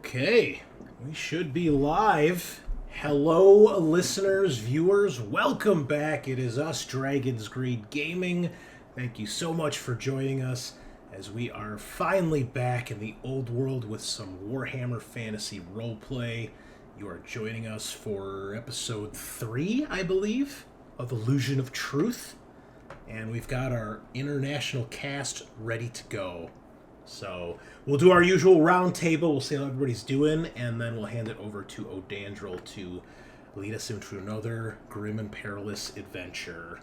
Okay, we should be live. Hello, listeners, viewers. Welcome back. It is us, Dragon's Greed Gaming. Thank you so much for joining us as we are finally back in the old world with some Warhammer Fantasy roleplay. You are joining us for episode 3, I believe, of Illusion of Truth. And we've got our international cast ready to go. So we'll do our usual round table. We'll see how everybody's doing, and then we'll hand it over to Odandrol to lead us into another grim and perilous adventure.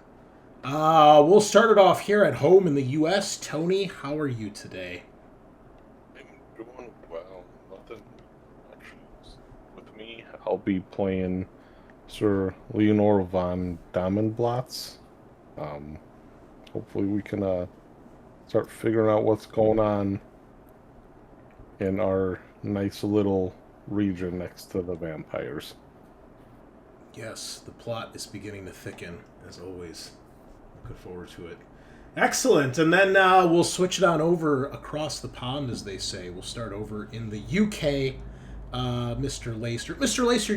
We'll start it off here at home in the U.S. Tony, how are you today? I'm doing well. Nothing actually with me. I'll be playing Sir Leonor von Dammenblatz. Hopefully we can start figuring out what's going on in our nice little region next to the vampires. Yes, the plot is beginning to thicken, as always. Looking forward to it. Excellent, and then we'll switch it on over across the pond, as they say. We'll start over in the UK. Mr. Laister. Mr. Laister,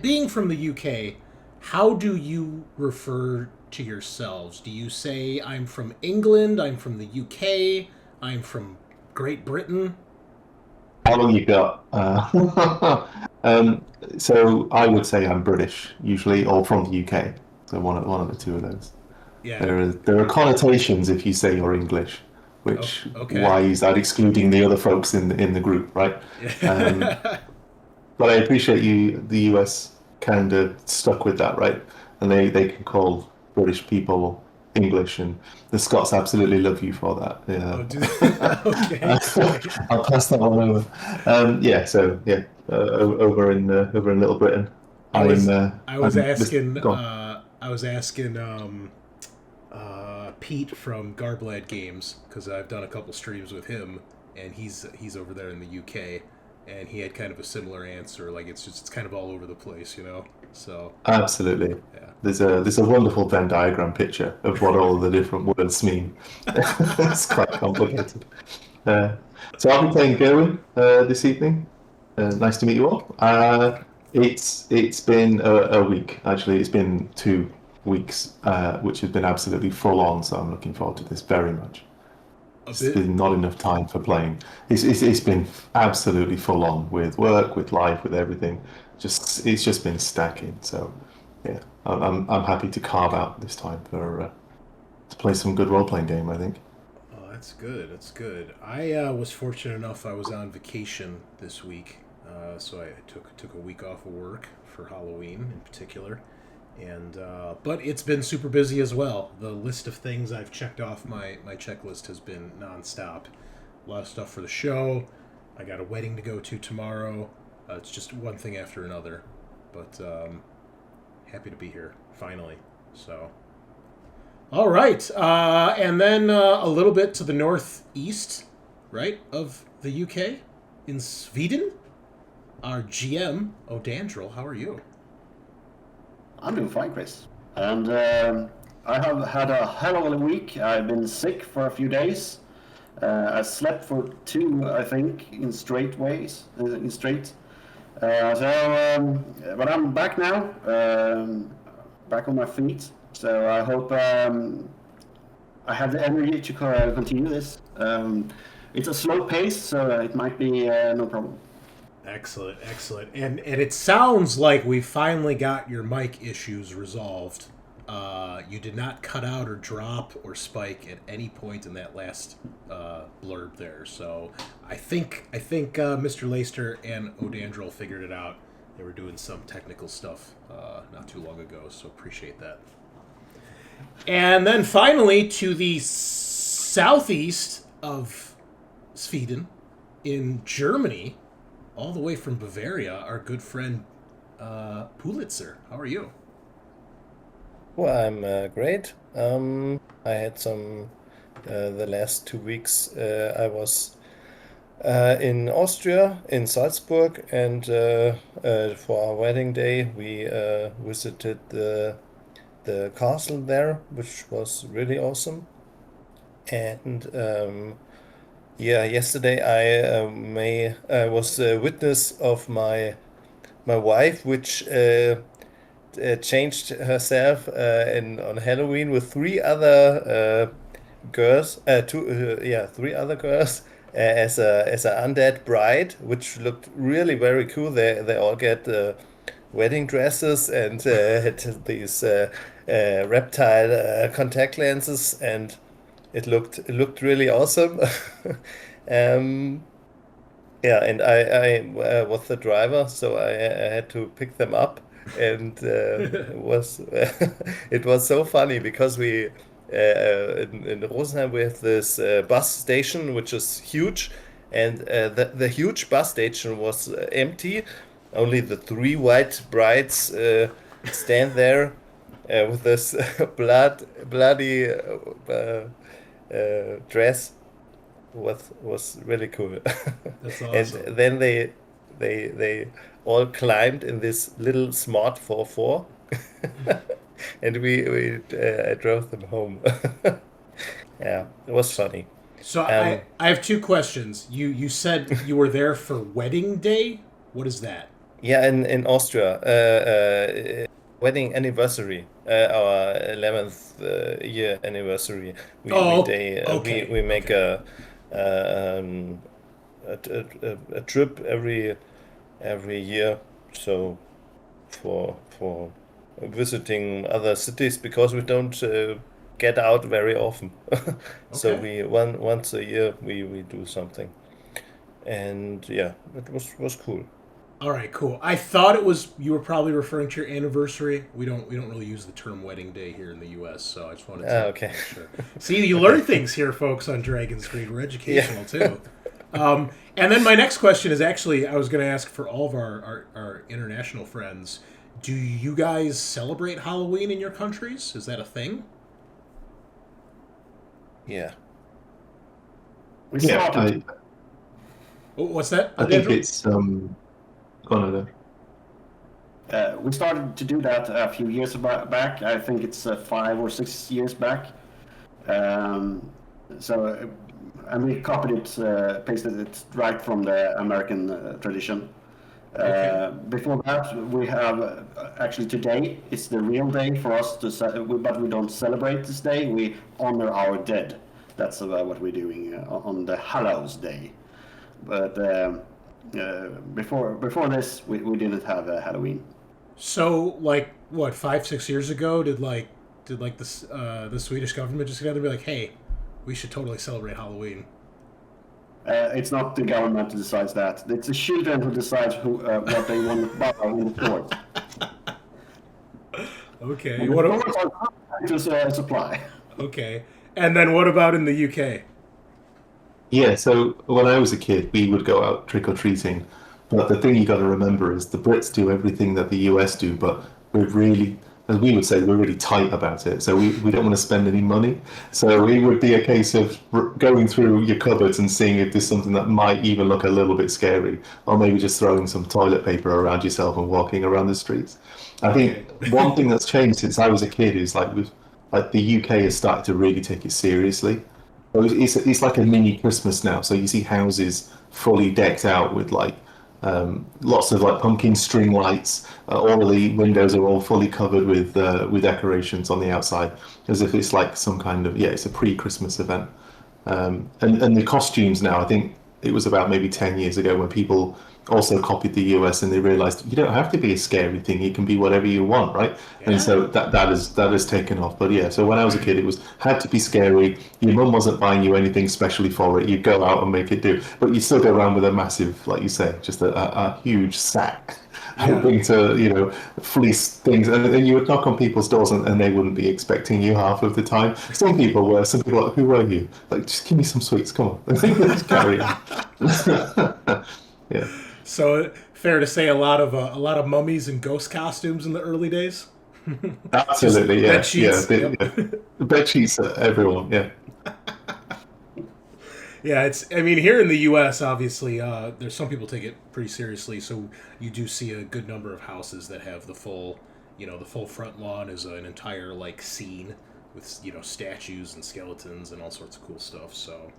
being from the UK, how do you refer to yourselves? Do you say, I'm from England, I'm from the UK, I'm from Great Britain? How long you got? So I would say I'm British, usually, or from the UK. So one of the two of those. Yeah. There are connotations if you say you're English, which okay. Why is that excluding the other folks in the group, right? But I appreciate the US kind of stuck with that, right? And they can call British people English, and the Scots absolutely love you for that. Yeah. Oh, do they? Okay. I'll pass that one over. Over in Little Britain. I was asking Pete from Garblad Games, because I've done a couple streams with him, and he's over there in the UK, and he had kind of a similar answer. Like it's kind of all over the place, you know. So absolutely, yeah. There's a wonderful Venn diagram picture of what all the different words mean. It's quite complicated. So I'll be playing Gerwin this evening. Nice to meet you all. It's been a week, actually. It's been 2 weeks, which has been absolutely full on. So I'm looking forward to this very much. It's been not enough time for playing. It's been absolutely full on with work, with life, with everything. It's just been stacking. So yeah, I'm happy to carve out this time for to play some good role playing game, I think. Oh, that's good. That's good. I was fortunate enough. I was on vacation this week, so I took a week off of work for Halloween in particular. And but it's been super busy as well. The list of things I've checked off my checklist has been nonstop. A lot of stuff for the show. I got a wedding to go to tomorrow. It's just one thing after another. But happy to be here, finally. So, all right. And then a little bit to the northeast, right, of the UK, in Sweden, our GM, Odandrol. How are you? I'm doing fine, Chris. And I have had a hell of a week. I've been sick for a few days. I slept for 2, I think, in straight ways. But I'm back now, back on my feet. So I hope I have the energy to continue this. It's a slow pace, so it might be no problem. Excellent, excellent. And it sounds like we finally got your mic issues resolved. You did not cut out or drop or spike at any point in that last blurb there. So I think Mr. Laister and Odandrol figured it out. They were doing some technical stuff not too long ago, so appreciate that. And then finally to the southeast of Sweden, in Germany, all the way from Bavaria, our good friend Poolitzer. How are you? Well, I'm great. I had the last 2 weeks, I was in Austria, in Salzburg, and for our wedding day, we visited the castle there, which was really awesome. And Yeah, yesterday I was a witness of my wife, which changed herself on Halloween with three other girls, three other girls as a undead bride, which looked really very cool. They all get wedding dresses and had these reptile contact lenses, and it looked really awesome. um, yeah, and I was the driver, so I had to pick them up, and it was it was so funny because in Rosenheim we have this bus station which is huge, and the huge bus station was empty. Only the three white brides stand there with this bloody dress was really cool. That's And awesome. then they all climbed in this little smart 4x4, and we I drove them home. Yeah, it was funny. So Um, I have two questions. You said you were there for wedding day. What is that? yeah, in Austria, wedding anniversary, our 11th year anniversary. Oh, okay, We make okay. um, a trip every year. So for visiting other cities because we don't get out very often. So Okay. we once a year we do something, and yeah, it was cool. All right, cool. I thought it was you were probably referring to your anniversary. We don't really use the term wedding day here in the U.S., so I just wanted Ah, to okay. make sure. See, you learn things here, folks, on Dragon's Greed. We're Yeah. educational too. And then my next question is actually I was going to ask for all of our international friends. Do you guys celebrate Halloween in your countries? Is that a thing? Yeah. We Yeah, started. Oh, what's that, I think Odandrol? it's gone over. We started to do that a few years back. I think it's 5 or 6 years back. Um, and we copied it, pasted it right from the American tradition. Okay. Before that, we have actually today it's the real day for us but we don't celebrate this day. We honor our dead. That's what we're doing on the Hallows Day. But before this, we didn't have Halloween. So, like, what 5 6 years ago, did the Swedish government just get together and be like, hey, we should totally celebrate Halloween? It's not the government who decides that. It's the children who decide what they want to buy in the stores. Okay. And the stores are trying to supply. Okay. And then what about in the UK? Yeah, so when I was a kid, we would go out trick or treating. But the thing you got to remember is the Brits do everything that the US do, but we're really, as we would say, we're really tight about it. So we don't want to spend any money. So it would be a case of going through your cupboards and seeing if there's something that might even look a little bit scary, or maybe just throwing some toilet paper around yourself and walking around the streets. I Okay. think one thing that's changed since I was a kid is like the UK has started to really take it seriously. So it's like a mini Christmas now. So you see houses fully decked out with like lots of like pumpkin string lights. All of the windows are all fully covered with decorations on the outside, as if it's like some kind of it's a pre-Christmas event. And the costumes now, I think it was about maybe 10 years ago when people also copied the US and they realized you don't have to be a scary thing, you can be whatever you want, right? And Yeah. so that has taken off. But yeah, so when I was a kid, it was had to be scary. Your mum wasn't buying you anything specially for it. You'd go out and make it do, but you still go around with a massive, like you say, just a huge sack, Yeah. hoping to fleece things. And you would knock on people's doors and they wouldn't be expecting you half of the time. Some people were. Some people were like, who are you? Like, just give me some sweets. Come on, just carry on. Yeah. So fair to say a lot of mummies and ghost costumes in the early days. Just Absolutely, bed yeah, sheets. yeah, Yep. the bed sheets, everyone, yeah. Yeah, I mean, here in the U.S., obviously, there's some people take it pretty seriously. So you do see a good number of houses that have the full front lawn is an entire like scene with statues and skeletons and all sorts of cool stuff. So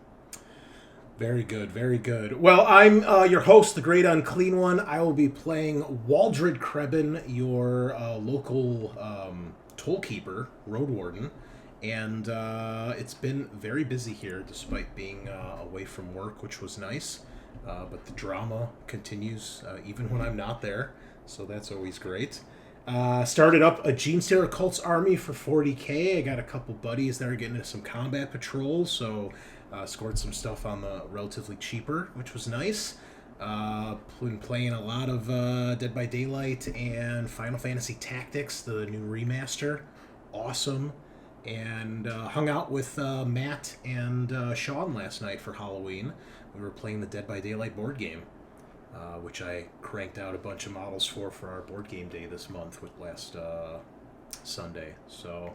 Very good, very good. Well, I'm your host, the Great Unclean One. I will be playing Waldred Kreben, your local tollkeeper, roadwarden. And it's been very busy here, despite being away from work, which was nice. But the drama continues even when I'm not there, so that's always great. Started up a Genestealer Cult's army for 40k. I got a couple buddies that are getting into some combat patrols, so scored some stuff on the relatively cheaper, which was nice. Been playing a lot of Dead by Daylight and Final Fantasy Tactics, the new remaster. Awesome. And hung out with Matt and Sean last night for Halloween. We were playing the Dead by Daylight board game, which I cranked out a bunch of models for our board game day this month with last Sunday. So,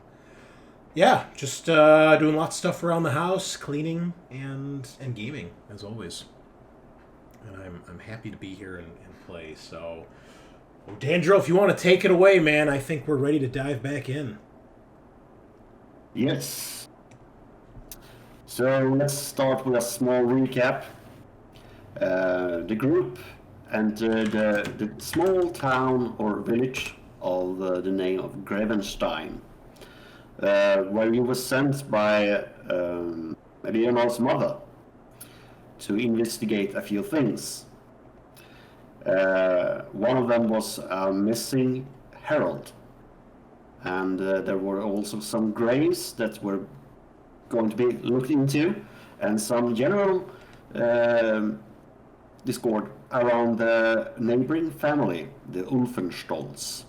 yeah, just doing lots of stuff around the house, cleaning and gaming as always. And I'm happy to be here and play. So, Odandrol, if you want to take it away, man, I think we're ready to dive back in. Yes. So let's start with a small recap. The group entered the small town or village of the name of Grevenstein, where he was sent by Leonor's mother to investigate a few things. One of them was a missing herald, and there were also some graves that were going to be looked into, and some general discord around the neighboring family, the Ulfenstolz.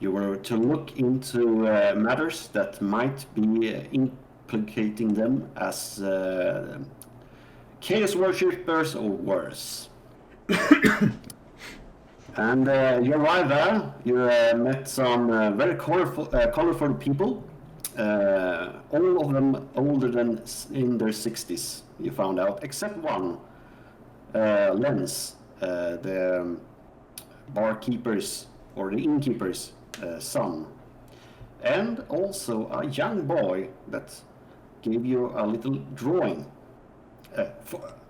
You were to look into matters that might be implicating them as chaos worshippers or worse. And you arrived there, you met some very colorful people, all of them older than in their 60s, you found out, except one, Lens, the barkeeper's or the innkeeper's son, and also a young boy that gave you a little drawing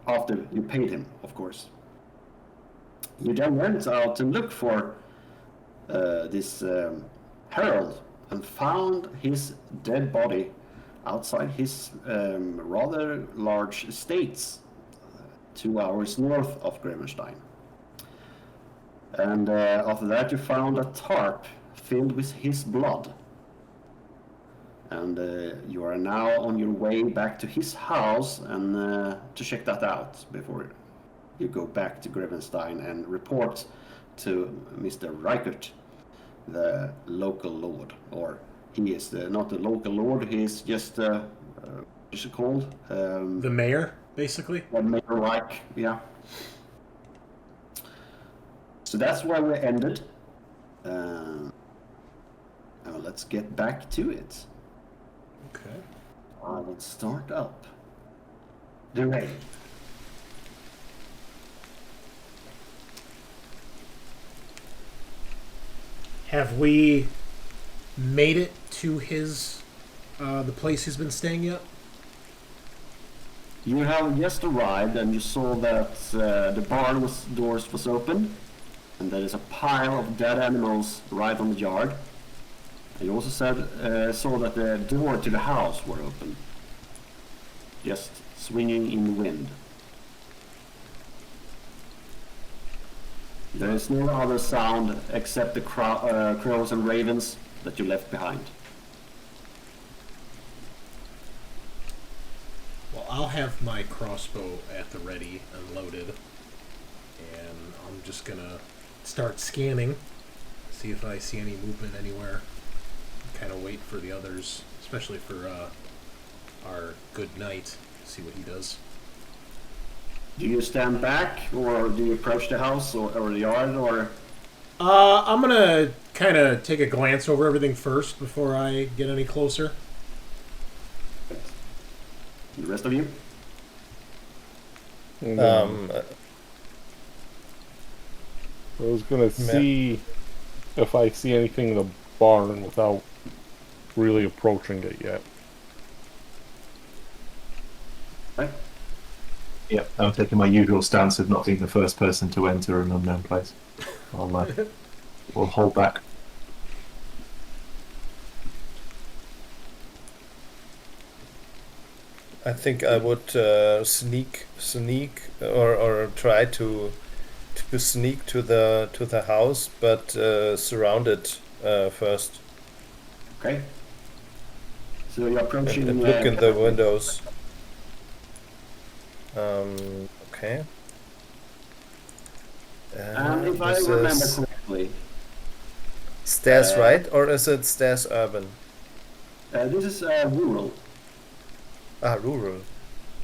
after you paid him, of course. You then went out to look for this herald and found his dead body outside his rather large estates, 2 hours north of Grevenstein. And after that you found a tarp filled with his blood. And you are now on your way back to his house and to check that out before you go back to Grevenstein and report to Mr. Reichert, the local lord. Or he is not the local lord, he is just, what is it called? The mayor, basically? Mayor Reich, yeah. So that's where we ended. Now let's get back to it. Okay. Let's start up the raid. Have we made it to his the place he's been staying yet? You have just arrived and you saw that the barn doors was open, and there is a pile of dead animals right on the yard. And you also saw that the door to the house were open, just swinging in the wind. There is no other sound except the crows and ravens that you left behind. Well, I'll have my crossbow at the ready and loaded, and I'm just gonna start scanning, see if I see any movement anywhere. Kind of wait for the others, especially for our good knight, see what he does. Do you stand back, or do you approach the house or the yard, or? I'm gonna kind of take a glance over everything first before I get any closer. The rest of you? I was gonna see if I see anything in the barn without really approaching it yet. Right. Yeah, I'm taking my usual stance of not being the first person to enter an unknown place. We'll hold back. I think I would sneak, or try to sneak to the house, but surround it first. Okay. So you're approaching. And look in the windows. Okay. And if I This remember is correctly, stairs right, or is it stairs urban? this is rural. Ah, rural.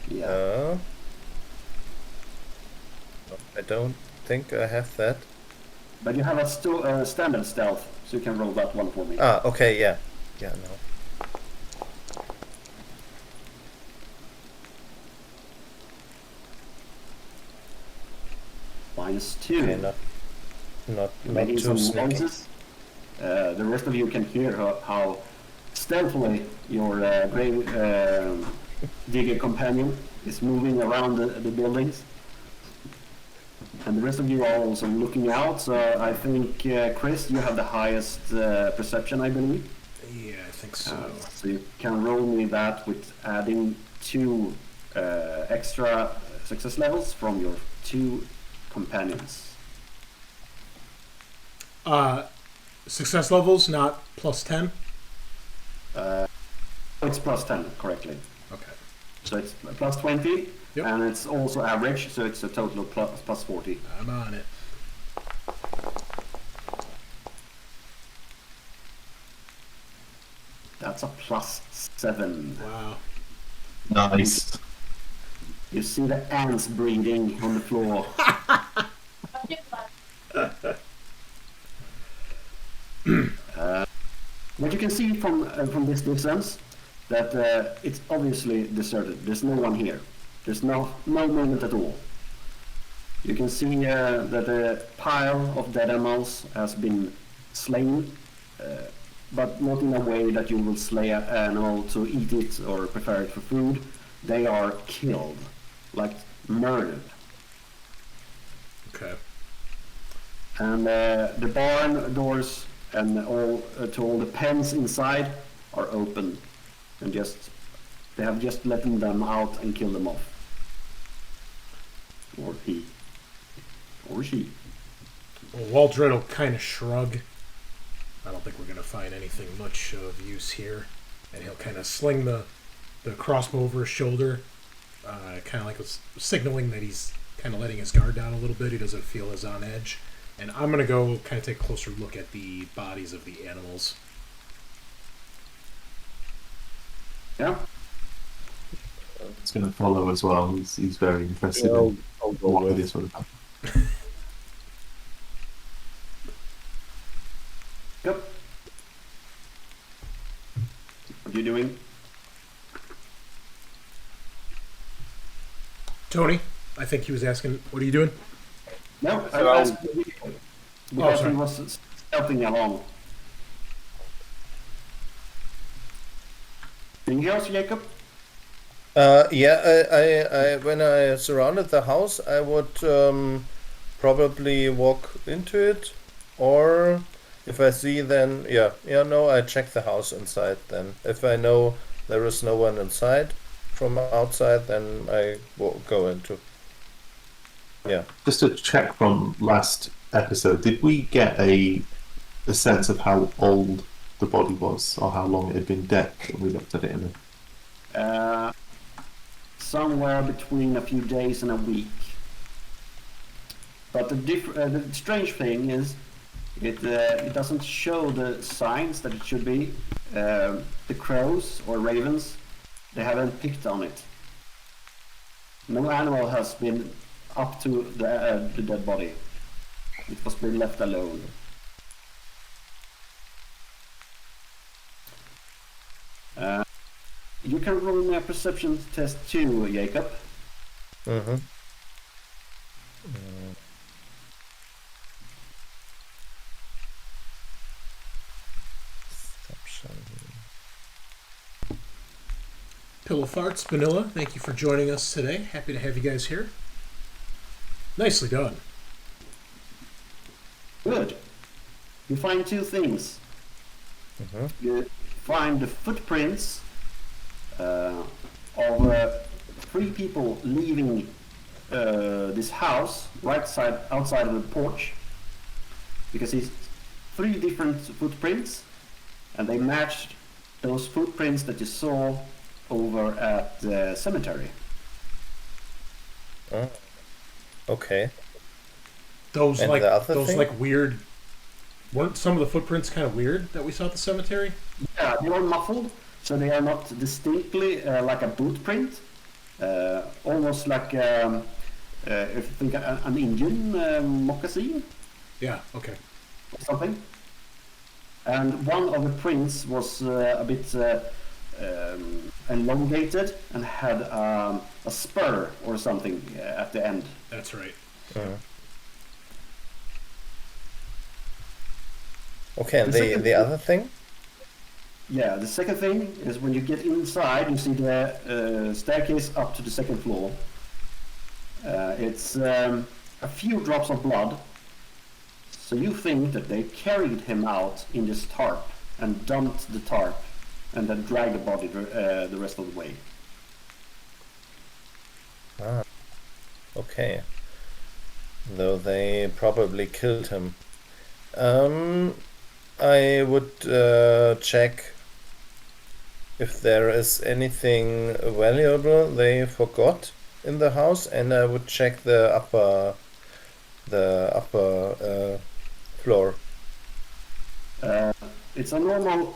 Yeah. I don't think I have that. But you have a standard stealth, so you can roll that one for me. Ah, okay, yeah. Yeah, no. -2. Okay, not Making too some sneaky. noises. The rest of you can hear how stealthily your grave digger companion is moving around the buildings. And the rest of you are also looking out, so I think, Chris, you have the highest perception, I believe. Yeah, I think so. So you can roll me that with adding 2 extra success levels from your 2 companions. Success levels, not plus 10? It's plus 10, correctly. Okay. So it's plus 20, Yep. and it's also average, so it's a total of plus 40. I'm on it. That's a plus 7. Wow. Nice. You see the ants breeding on the floor. What you can see from this distance, that it's obviously deserted. There's no one here. There's no movement at all. You can see that a pile of dead animals has been slain, but not in a way that you will slay an animal to eat it or prepare it for food. They are killed, like murdered. Okay. And the barn doors and to all the pens inside are open, and they have just let them out and killed them off. Or he. Or she. Well, Waldred will kind of shrug. I don't think we're going to find anything much of use here. And he'll kind of sling the crossbow over his shoulder, kind of like signaling that he's kind of letting his guard down a little bit. He doesn't feel as on edge. And I'm going to go kind of take a closer look at the bodies of the animals. Yeah. It's going to follow as well. He's very interested Yeah, in I'll go what with this sort of. Yep. What are you doing? Tony, I think he was asking, what are you doing? No, So I asked you because sorry. he was stealthing along. Anything else, Jacob? Yeah, I when I surrounded the house, I would probably walk into it, or if I see, then no, I check the house inside. Then if I know there is no one inside from outside, then I will go into. Yeah. Just to check from last episode, did we get a sense of how old the body was, or how long it had been dead when we looked at it in Somewhere between a few days and a week. But the strange thing is, it doesn't show the signs that it should be. The crows or ravens, they haven't picked on it. No animal has been up to the dead body. It was been left alone. You can roll me a perception test too, Jacob. Mm-hmm. Pillow Farts, Vanilla, thank you for joining us today. Happy to have you guys here. Nicely done. Good. You find two things. You find the footprints of 3 people leaving this house outside of the porch, because it's 3 different footprints, and they matched those footprints that you saw over at the cemetery. Oh. Okay. Those And like the other those thing? like weird. Weren't some of the footprints kind of weird that we saw at the cemetery? Yeah, they are muffled, so they are not distinctly like a boot print. Almost like if you think an Indian moccasin Yeah. Okay. or something. And one of the prints was a bit elongated and had a spur or something at the end. That's right. Okay, and The second the other thing? Yeah, the second thing is when you get inside, you see the staircase up to the second floor. It's a few drops of blood. So you think that they carried him out in this tarp and dumped the tarp and then dragged the body the rest of the way. Okay. Though they probably killed him. I would check if there is anything valuable they forgot in the house, and I would check the upper floor. It's a normal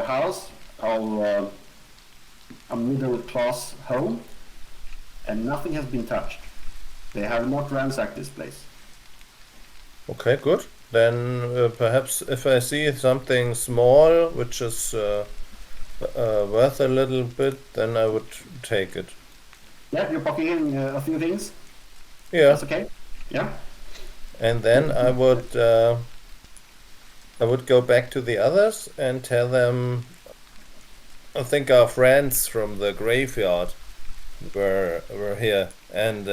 house of a middle-class home, and nothing has been touched. They have not ransacked this place. Okay, good. Then perhaps if I see something small which is worth a little bit, then I would take it. Yeah, you're pocketing in a few things. Yeah, That's okay. Yeah. and then I would go back to the others and tell them, I think our friends from the graveyard were here, and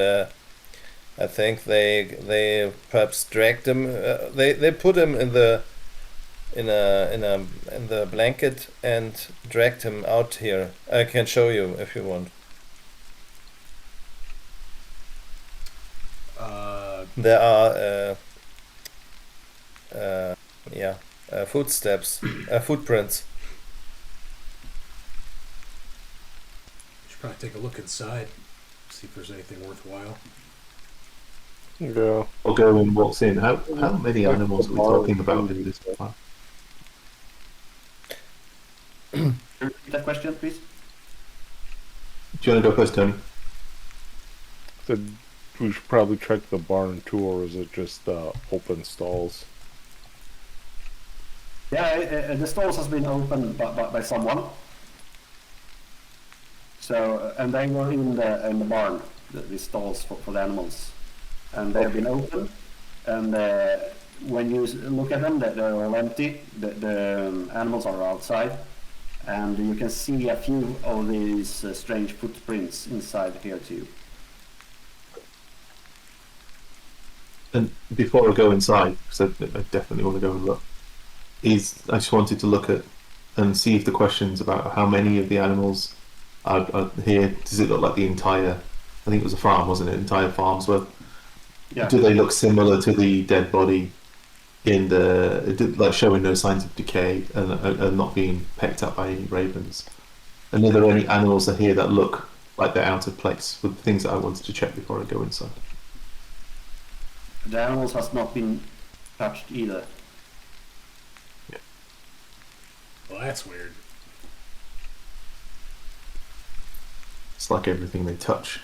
I think they perhaps dragged him. They put him in the blanket and dragged him out here. I can show you if you want. There are footsteps, footprints. Should probably take a look inside, see if there's anything worthwhile. Yeah. Or Gerwin walks in. How many animals are we talking about in this part? Repeat that question, please. Do you want to go first, Tony? Said we should probably check the barn too, or is it just open stalls? Yeah, the stalls has been opened by someone. So, and they were in the barn, the stalls for the animals, and they have been opened. And when you look at them, they're all empty. The animals are outside, and you can see a few of these strange footprints inside here too. And before I go inside, because I definitely want to go and look, I just wanted to look at and see if the questions about how many of the animals are here, does it look like the entire, I think it was a farm, wasn't it? Entire farm's worth. Yeah. Do they look similar to the dead body in like showing no signs of decay and not being pecked up by any ravens? And are there any animals that here that look like they're out of place with the things that I wanted to check before I go inside? The animals has not been touched either. Well, that's weird. It's like everything they touch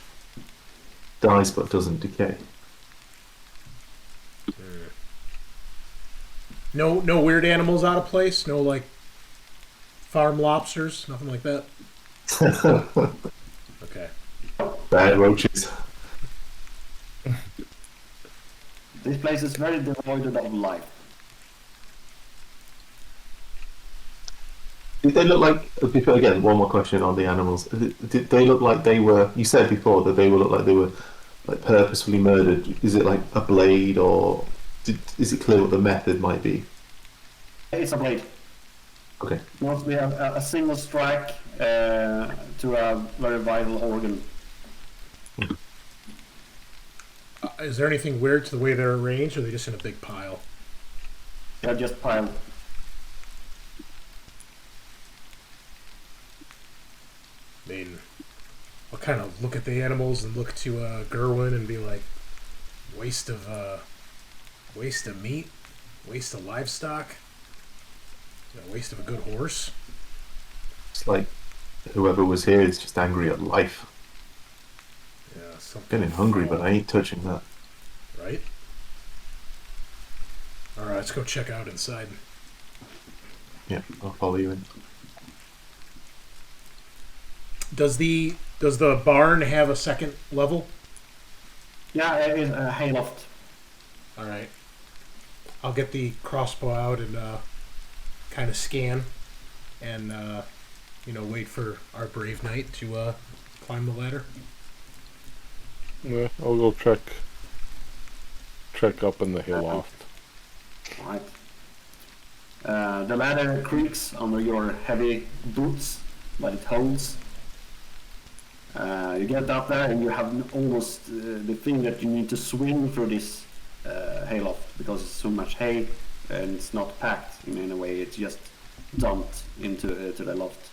dies but doesn't decay. No weird animals out of place. No like farm lobsters. Nothing like that. Okay. Bad roaches. This place is very devoid of life. Did they look like? Again, one more question on the animals. Did they look like they were? You said before that they look like they were like purposefully murdered. Is it like a blade, or is it clear what the method might be? It's a blade. Okay. Mostly a single strike to a very vital organ. Is there anything weird to the way they're arranged, or are they just in a big pile? They're just piled. I mean, I'll kind of look at the animals and look to Gerwin and be like, waste of meat, waste of livestock, waste of a good horse. It's like whoever was here is just angry at life. Yeah, something. Getting hungry, but I ain't touching that. Right? Alright, let's go check out inside. Yeah, I'll follow you in. Does the barn have a second level? Yeah, it's a hayloft. Alright. I'll get the crossbow out and kind of scan and wait for our brave knight to climb the ladder. Yeah, I'll go check up in the hayloft. Alright. The ladder creaks under your heavy boots, but it holds. You get up there and you have almost the thing that you need to swing through this hayloft because it's so much hay and it's not packed in any way. It's just dumped into the loft.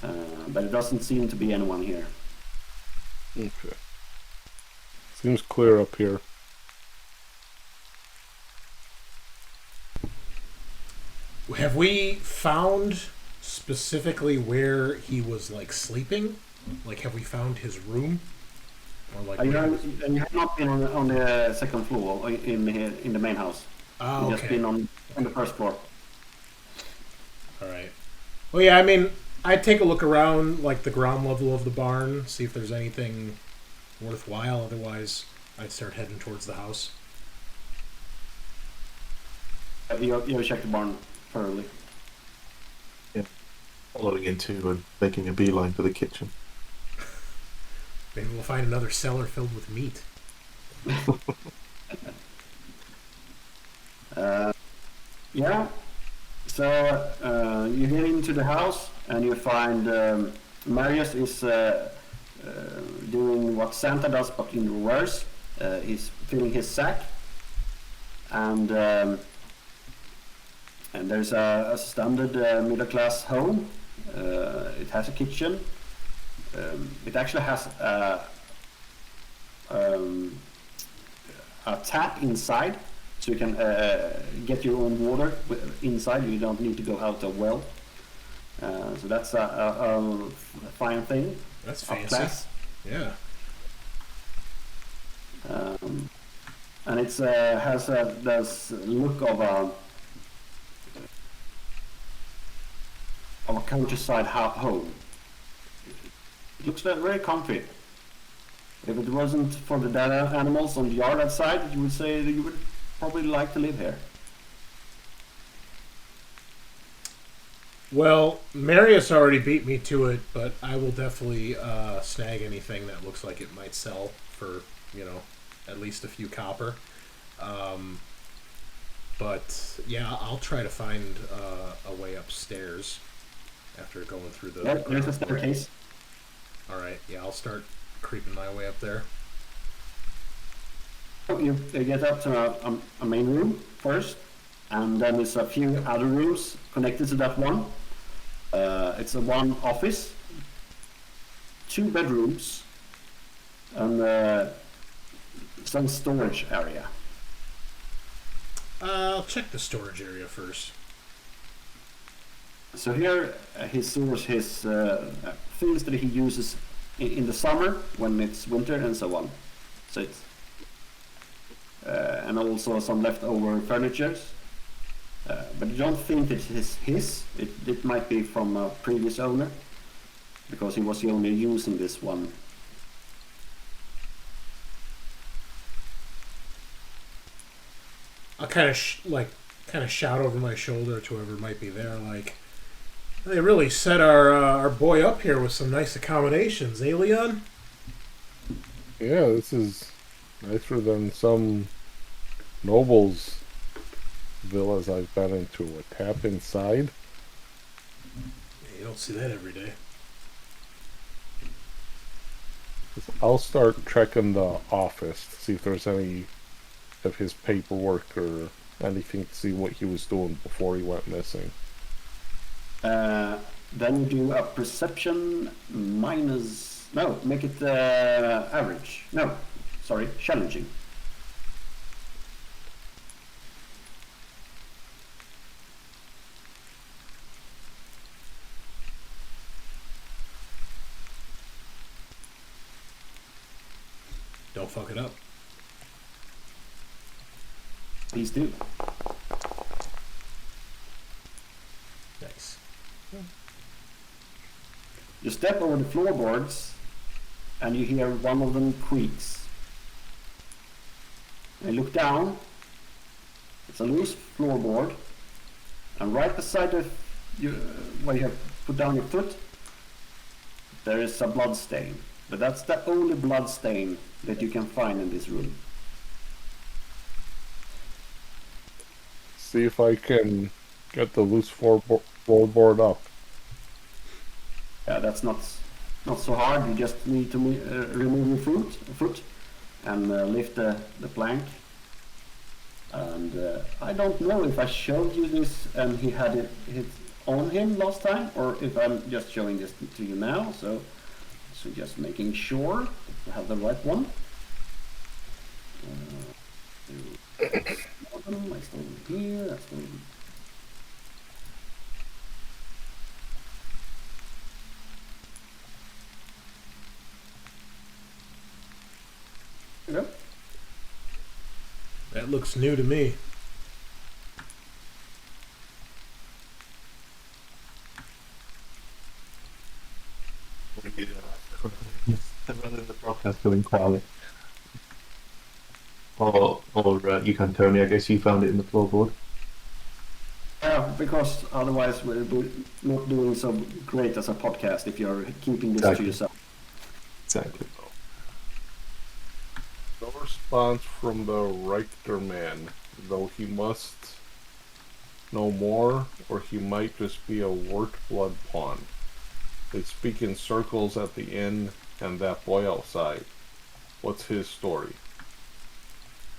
But it doesn't seem to be anyone here. Okay. Seems clear up here. Have we found specifically where he was like sleeping? Like, have we found his room? Or like, You have not been on the second floor in the main house. Oh, You've okay. just been on the first floor. All right. Well, yeah. I mean, I'd take a look around, like the ground level of the barn, see if there's anything worthwhile. Otherwise, I'd start heading towards the house. You check the barn thoroughly. Following into and making a beeline for the kitchen. Maybe we'll find another cellar filled with meat. Yeah. So you get into the house and you find Marius is doing what Santa does, but in reverse. He's filling his sack, and there's a standard middle-class home. It has a kitchen. It actually has a tap inside, so you can get your own water inside. You don't need to go out a well. So that's a fine thing. That's Up fancy. class. Yeah. And it has this look of a countryside home. It looks very comfy. If it wasn't for the dead animals on the yard outside, you would say that you would probably like to live here. Well, Marius already beat me to it, but I will definitely snag anything that looks like it might sell for, at least a few copper. But yeah, I'll try to find a way upstairs after going through the. Yeah, there's a staircase. All right, yeah, I'll start creeping my way up there. You get up to a main room first, and then there's a few other rooms connected to that one. It's a one office, 2 bedrooms, and some storage area. I'll check the storage area first. So here he stores his things that he uses in the summer when it's winter and so on. So it's and also some leftover furniture. But you don't think it is his. It might be from a previous owner, because he was only using this one. I'll kind of shout over my shoulder to whoever might be there, like, They really set our boy up here with some nice accommodations, eh, Leon? Yeah, this is nicer than some nobles' villas I've been into. A tap inside. Yeah, you don't see that every day. I'll start checking the office to see if there's any of his paperwork or anything to see what he was doing before he went missing. Then you do a perception minus... No, make it average. No, sorry, challenging. Don't fuck it up. Please do. Nice. You step over the floorboards and you hear one of them creaks. And you look down. It's a loose floorboard. And right beside where you have put down your foot, there is a blood stain. But that's the only blood stain that you can find in this room. See if I can get the loose floorboard up. Yeah, that's not so hard. You just need to remove your foot and lift the plank. And I don't know if I showed you this and he had it on him last time, or if I'm just showing this to you now. So just making sure to have the right one. I still here. That's still. There you go. That looks new to me. Running the broadcast going quiet. Or you can, Tony. I guess you found it in the floorboard. Yeah, because otherwise we're not doing so great as a podcast if you're keeping this Exactly. to yourself. Exactly. No response from the Richter man, though he must know more, or he might just be a wart blood pawn. They speak in circles at the inn, and that boy outside. What's his story?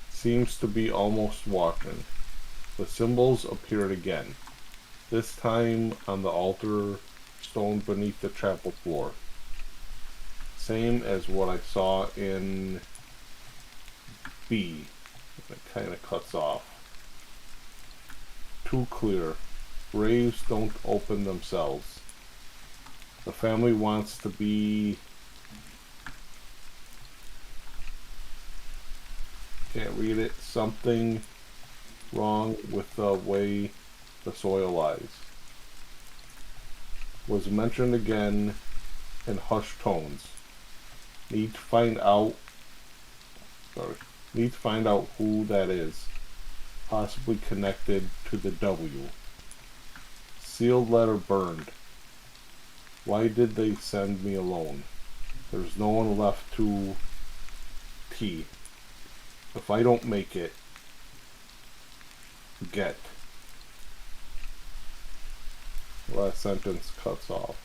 Seems to be almost walking. The symbols appeared again, this time on the altar stone beneath the chapel floor. Same as what I saw in B. It kind of cuts off. Too clear. Graves don't open themselves. The family wants to be... Can't read it. Something wrong with the way the soil lies. Was mentioned again in hushed tones. Need to find out who that is. Possibly connected to the W. Sealed letter burned. Why did they send me alone? There's no one left to T. If I don't make it, get. Last sentence cuts off.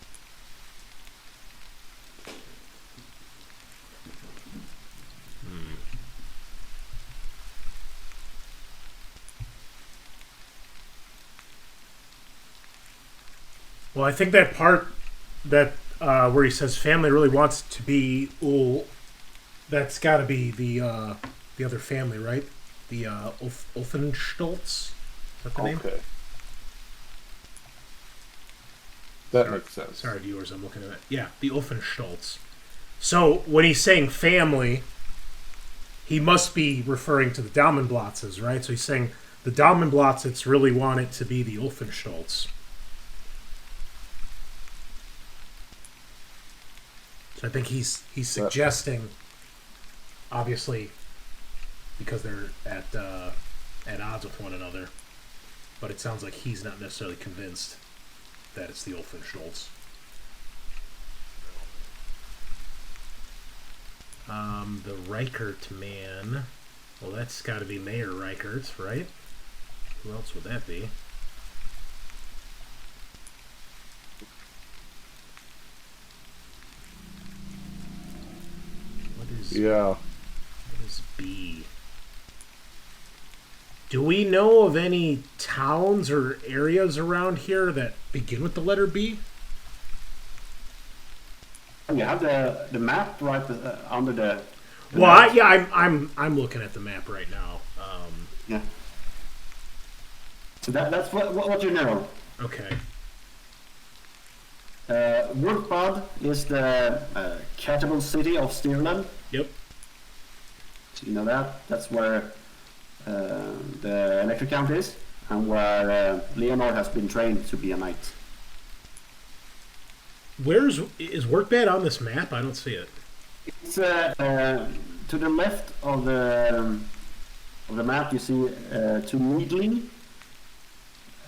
Well, I think that part that where he says family really wants to be that's got to be the other family, right? The Offenstolz. Is that the name? Okay. That makes sense. Sorry, viewers, I'm looking at it. Yeah, the Offenstolz. So when he's saying family, he must be referring to the Dammenblatzes, right? So he's saying the Dammenblatzes really want it to be the Offenstolz. So I think he's suggesting, obviously, because they're at odds with one another, but it sounds like he's not necessarily convinced. that it's the Ulfenstolz. The Reichert man. Well, that's got to be Mayor Reichert, right? Who else would that be? What is B? Do we know of any towns or areas around here that begin with the letter B? You have the map right under the. Well, I'm looking at the map right now. Yeah. So that's what you know. Okay. Woodbud is the capital city of Stirland. Yep. So you know that. That's where the electric count is, and where Leonor has been trained to be a knight. Is Workbad on this map? I don't see it. It's to the left of the map. You see to Needling,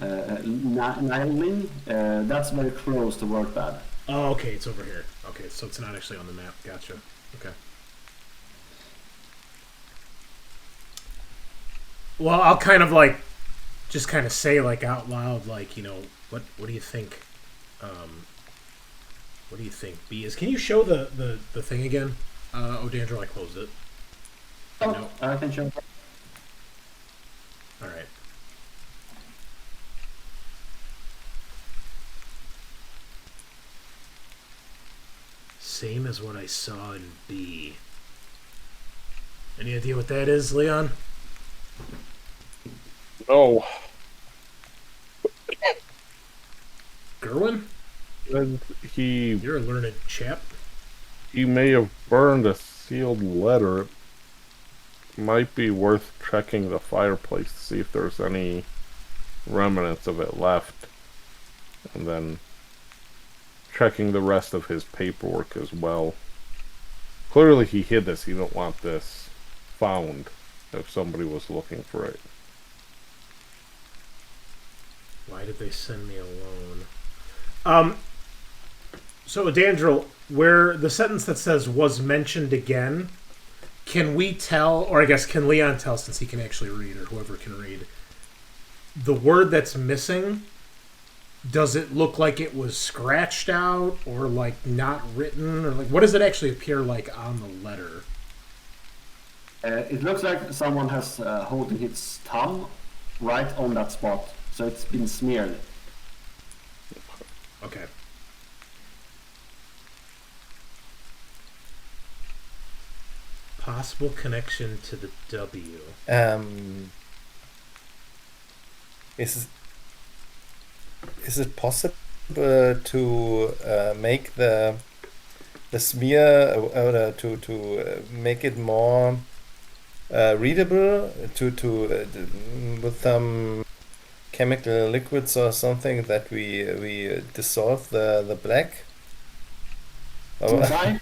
Niling. That's very close to Workbad. Oh, okay, it's over here. Okay, so it's not actually on the map. Gotcha. Okay. Well, I'll kind of just kind of say out loud, what do you think? What do you think B is? Can you show the thing again? Odandrol, I closed it. Oh, No. I can show. All right. Same as what I saw in B. Any idea what that is, Leon? No. Gerwin? And You're a learned chap. he may have burned a sealed letter. It might be worth checking the fireplace to see if there's any remnants of it left. And then checking the rest of his paperwork as well. Clearly he hid this. He didn't want this found if somebody was looking for it. Why did they send me alone? So, Odandrol, where the sentence that says was mentioned again, can we tell, or I guess can Leon tell since he can actually read, or whoever can read, the word that's missing, does it look like it was scratched out or not written, or what does it actually appear like on the letter? It looks like someone has holding his thumb right on that spot, so it's been smeared. Okay. Possible connection to the W. Is it possible to make the smear to make it more readable with some chemical liquids or something that we dissolve the black? Inside?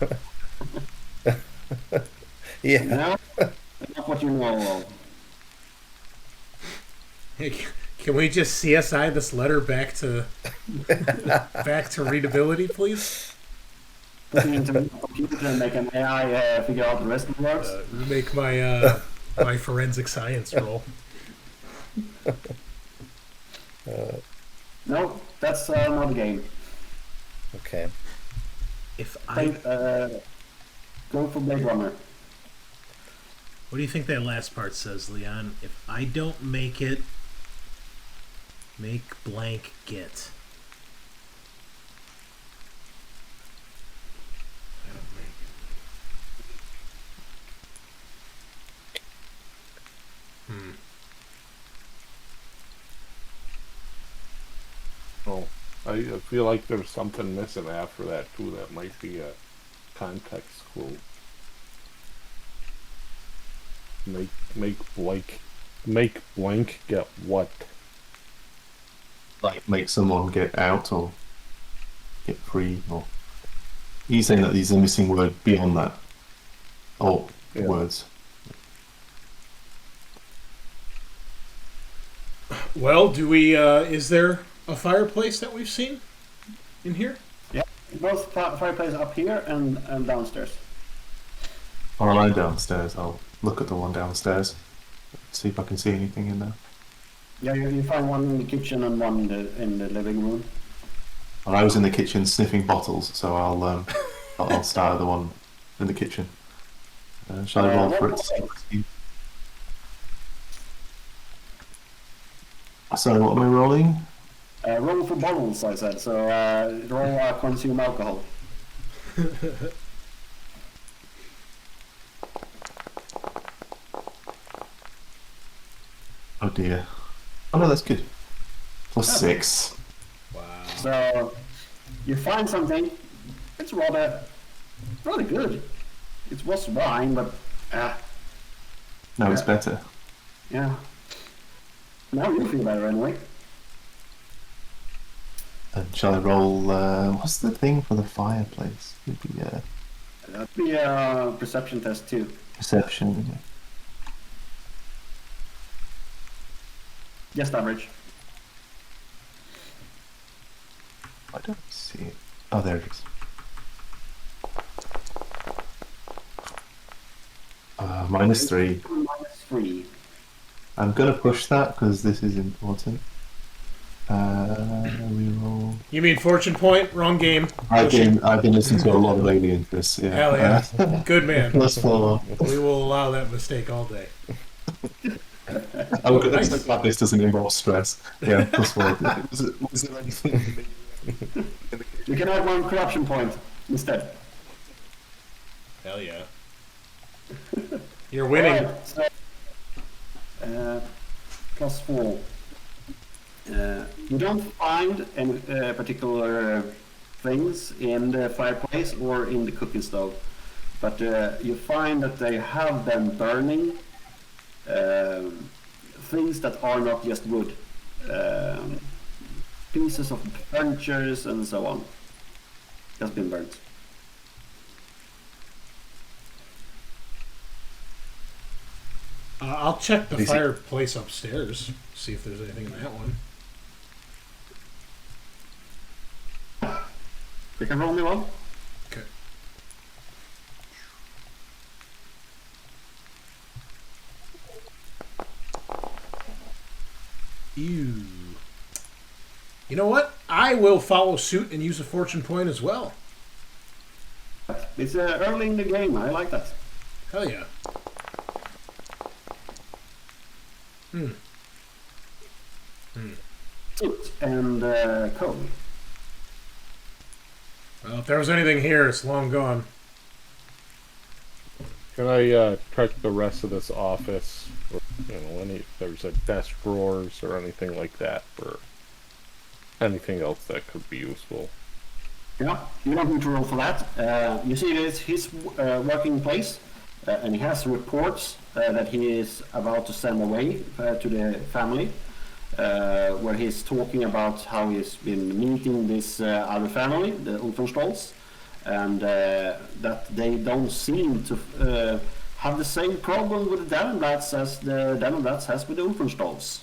Yeah. No, not what you know of. Hey, can we just CSI this letter back to readability, please? Put it into the computer and make an AI figure out the rest of the words. Make my my forensic science roll. No, that's not a game. Okay. If I, Go for Blade Runner. what do you think that last part says, Leon? If I don't make it, make blank get. I don't make it. Oh, I feel like there's something missing after that too. That might be a context clue. Make blank get what? Like make someone get out or get free, or he's saying that there's a missing word beyond that. Oh, Yeah. words. Well, do we? Is there a fireplace that we've seen? in here? Yeah, both fireplaces up here and downstairs. While I'm downstairs, I'll look at the one downstairs, see if I can see anything in there. Yeah, you find one in the kitchen and one in the living room. Well, I was in the kitchen sniffing bottles, so I'll start at the one in the kitchen. Shall I roll for it? Sorry, what am I rolling? Roll for bottles, I said. So roll consume alcohol. Oh dear. Oh no, that's good. +6. Wow. So you find something. It's rather good. It was wine, but No, it's better. yeah. Now you feel better anyway. And shall I roll? What's the thing for the fireplace? Maybe That'd be a perception test too. perception. Yeah. Just average. I don't see it. Oh, there it is. -3. -3. I'm gonna push that because this is important. We roll. You mean fortune point? Wrong game. I've been listening to a lot of Alien Chris. Yeah. Hell yeah. Good man. +4. We will allow that mistake all day. I'm Nice. glad this doesn't involve stress. Yeah, +4. Was there anything? You can have one corruption point instead. Hell yeah. You're winning. Alright, so, +4. You don't find any particular things in the fireplace or in the cooking stove, but you find that they have them burning things that are not just wood, pieces of furniture and so on has been burnt. I'll check the Easy. fireplace upstairs, see if there's anything in that one. You can roll me one. Okay. Ew. You know what? I will follow suit and use a fortune point as well. It's early in the game. I like that. Hell yeah. Soot and coal. Well, if there was anything here, it's long gone. Can I check the rest of this office? Or, if there's like desk drawers or anything like that, or anything else that could be useful. Yeah, you don't need to roll for that. You see, it's his working place, and he has reports that he is about to send away to the family, where he's talking about how he's been meeting this other family, the Ulfenstrolls, and that they don't seem to have the same problem with the Dammenblatz as the Dammenblatz has with the Ulfenstrolls.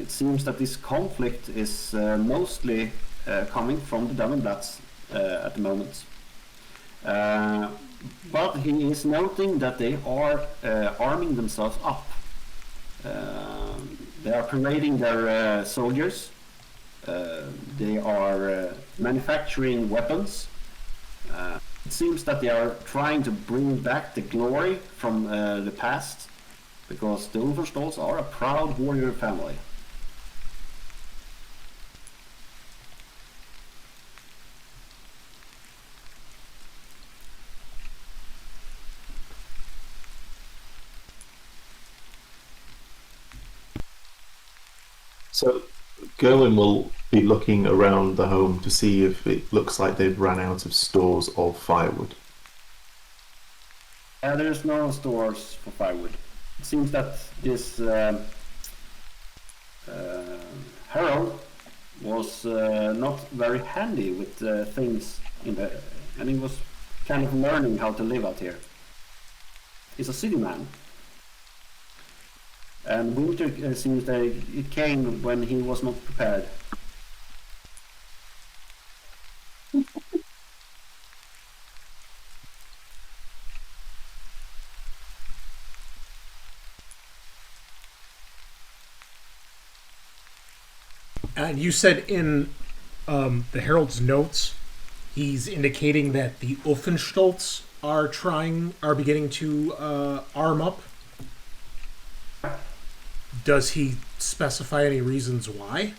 It seems that this conflict is mostly coming from the Dammenblatz at the moment. But he is noting that they are arming themselves up. They are parading their soldiers. They are manufacturing weapons. It seems that they are trying to bring back the glory from the past, because the Ulfenstrolls are a proud warrior family. So, Gerwin will be looking around the home to see if it looks like they've ran out of stores of firewood. There's no stores for firewood. It seems that this Herald was not very handy with things and he was kind of learning how to live out here. He's a city man. And winter seems that it came when he was not prepared. And you said in the Herald's notes, he's indicating that the Uffenstolz are beginning to arm up. Does he specify any reasons why?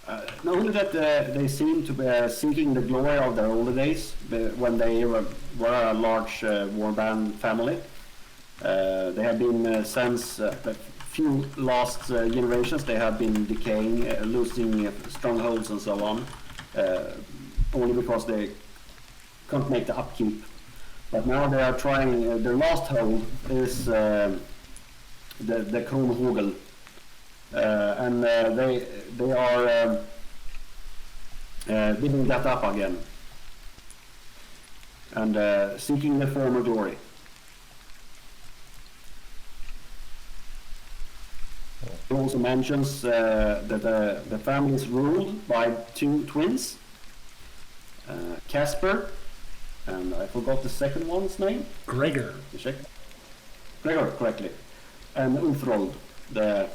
Not only that they seem to be seeking the glory of their older days when they were a large warband family. They have been since the few last generations they have been decaying, losing strongholds and so on, only because they can't make the upkeep. But now they are trying. Their last hold is the Kronhogel. And they are building that up again and seeking the former glory. He also mentions that the family is ruled by two twins, Casper, and I forgot the second one's name. Gregor. Check. Gregor, correctly, and Odandrol, their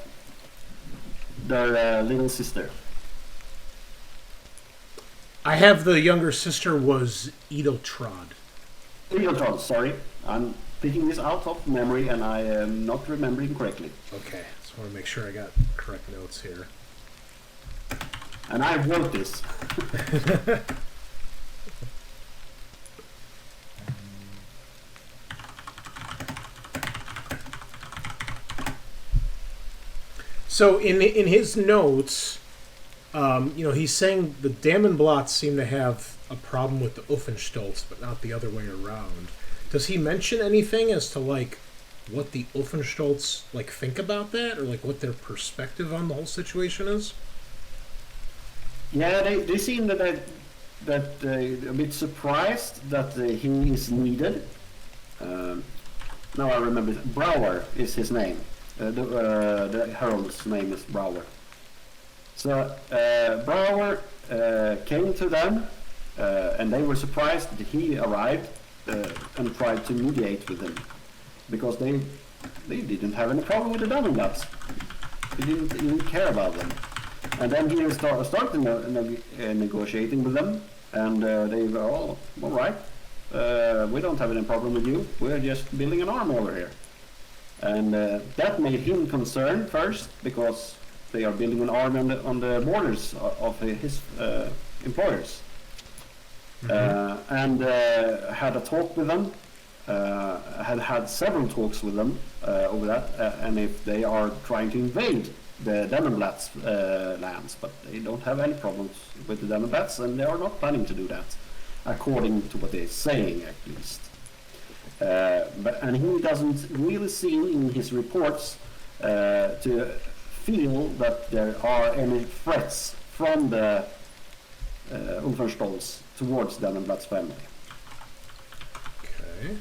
little sister. I have the younger sister was Edeltrod. Edeltrod, sorry. I'm picking this out of memory and I am not remembering correctly. Okay, just want to make sure I got correct notes here. And I wrote this. So in his notes, he's saying the Dammenblatz seem to have a problem with the Uffenstolz, but not the other way around. Does he mention anything as to like what the Uffenstolz like think about that, or like what their perspective on the whole situation is? Yeah, they seem that a bit surprised that he is needed. Now I remember, Breuer is his name. The herald's name is Breuer. So Breuer came to them, and they were surprised that he arrived and tried to mediate with them, because they didn't have any problem with the Dammenblatz. They didn't even care about them. And then he started negotiating with them, and they were all right. We don't have any problem with you. We're just building an army over here. And that made him concerned first, because they are building an army on the borders of his employers. And had a talk with them, had several talks with them over that, and if they are trying to invade the Dammenblatz lands, but they don't have any problems with the Dammenblatz, and they are not planning to do that, according to what they're saying at least. And he doesn't really seem in his reports to feel that there are any threats from the Uffenstolz towards the Dammenblatz family. Okay.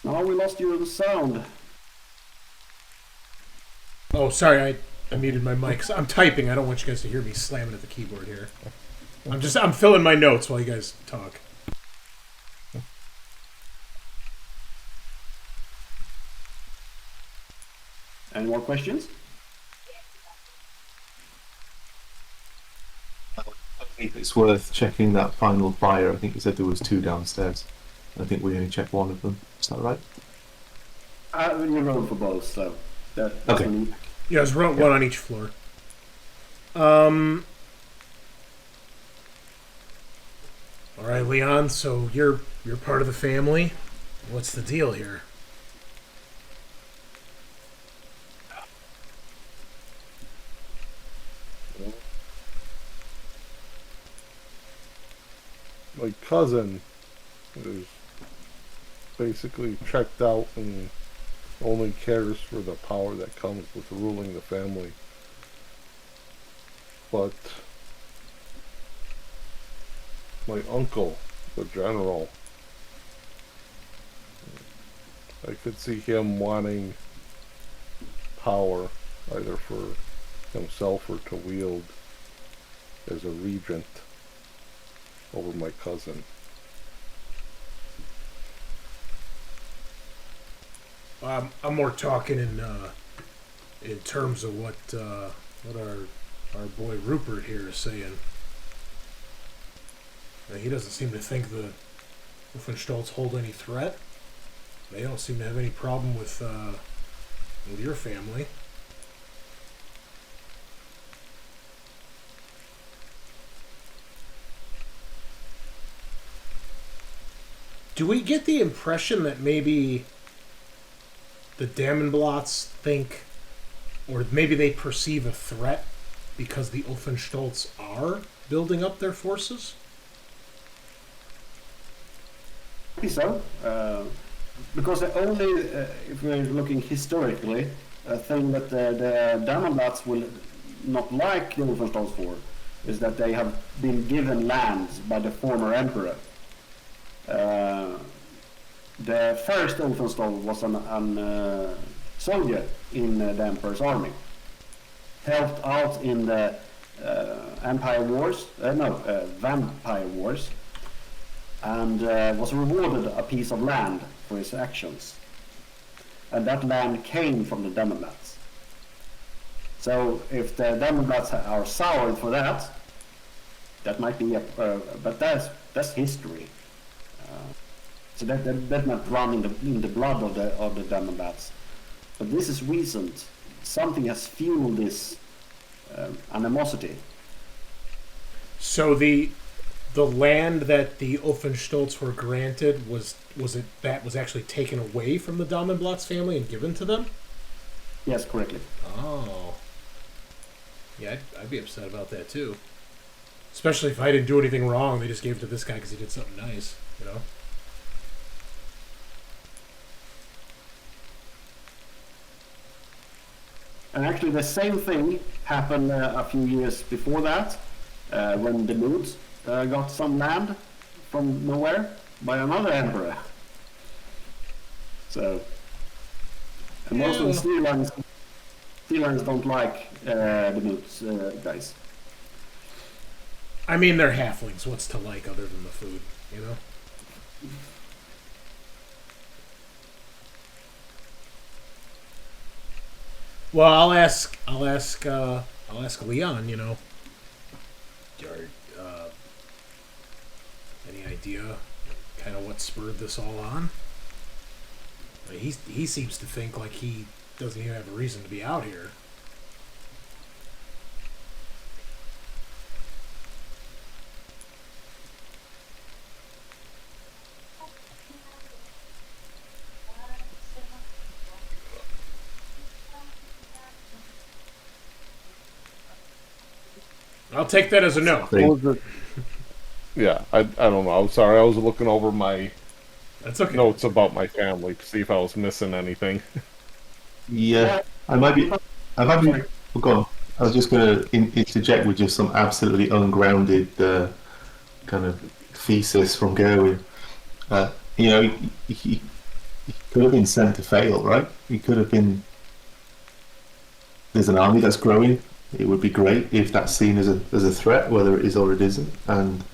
Now we lost your sound. Oh, sorry, I muted my mic. I'm typing. I don't want you guys to hear me slamming at the keyboard here. I'm filling my notes while you guys talk. Any more questions? I think it's worth checking that final fire. I think you said there was two downstairs. I think we only checked one of them. Is that right? You rolled for both, so that's Okay. only- Yeah, there's one on each floor. All right, Leon. So you're part of the family. What's the deal here? My cousin is basically checked out and only cares for the power that comes with ruling the family. But my uncle, the general, I could see him wanting power, either for himself or to wield as a regent over my cousin. I'm more talking in terms of what our boy Rupert here is saying. He doesn't seem to think the Wolfenstolz hold any threat. They don't seem to have any problem with your family. Do we get the impression that maybe the Dammenblatz think, or maybe they perceive a threat because the Wolfenstolz are building up their forces? Maybe so. Because the only, if we're looking historically, a thing that the Dammenblatz will not like the Wolfenstolz for is that they have been given lands by the former emperor. The first Wolfenstolz was an soldier in the emperor's army, helped out in the Vampire Wars, and was rewarded a piece of land for his actions. And that land came from the Dammenblatz. So if the Dammenblatz are soured for that, that might be but that's history. So that might run in the blood of the Dammenblatz. But this is recent. Something has fueled this animosity. So the land that the Wolfenstolz were granted was actually taken away from the Dammenblatz family and given to them? Yes, correctly. Oh. Yeah, I'd be upset about that too. Especially if I didn't do anything wrong. They just gave it to this guy because he did something nice, you know? And actually the same thing happened a few years before that, when the Moods got some land from nowhere by another emperor. So, and most of the Stirlands don't like the Moods guys. I mean, they're halflings. What's to like other than the food, you know? Well, I'll ask Leon. You know, any idea, kind of what spurred this all on? I mean, he seems to think like he doesn't even have a reason to be out here. I'll take that as a no. Yeah, I don't know. I'm sorry. I was looking over my That's okay. notes about my family to see if I was missing anything. Yeah, I might be. Oh, go on. I was just going to interject with just some absolutely ungrounded kind of thesis from Gerwin. You know, he could have been sent to fail, right? He could have been. There's an army that's growing. It would be great if that's seen as a threat, whether it is or it isn't, and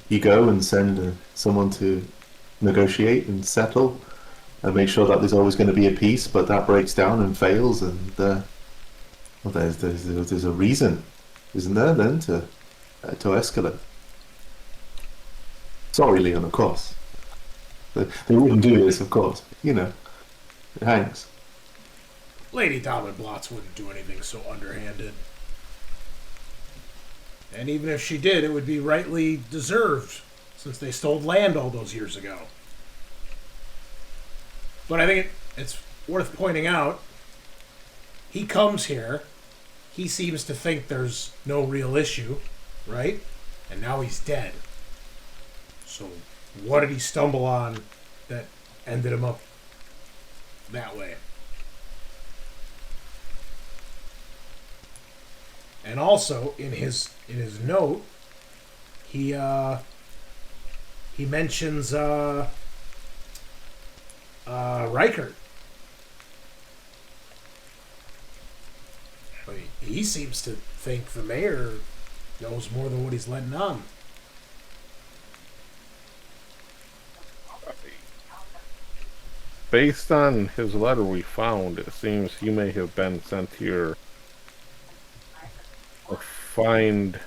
you go and send someone to negotiate and settle and make sure that there's always going to be a peace, but that breaks down and fails, and well, there's a reason, isn't there, then to escalate. Sorry, Leon, of course. They wouldn't do this, of course. You know, it hangs. Lady Dammenblatz wouldn't do anything so underhanded. And even if she did, it would be rightly deserved, since they stole land all those years ago. But I think it's worth pointing out, he comes here, he seems to think there's no real issue, right? And now he's dead. So what did he stumble on that ended him up that way? And also in his note, he mentions Reichert. I mean, he seems to think the mayor knows more than what he's letting on. based on his letter we found, it seems he may have been sent here to find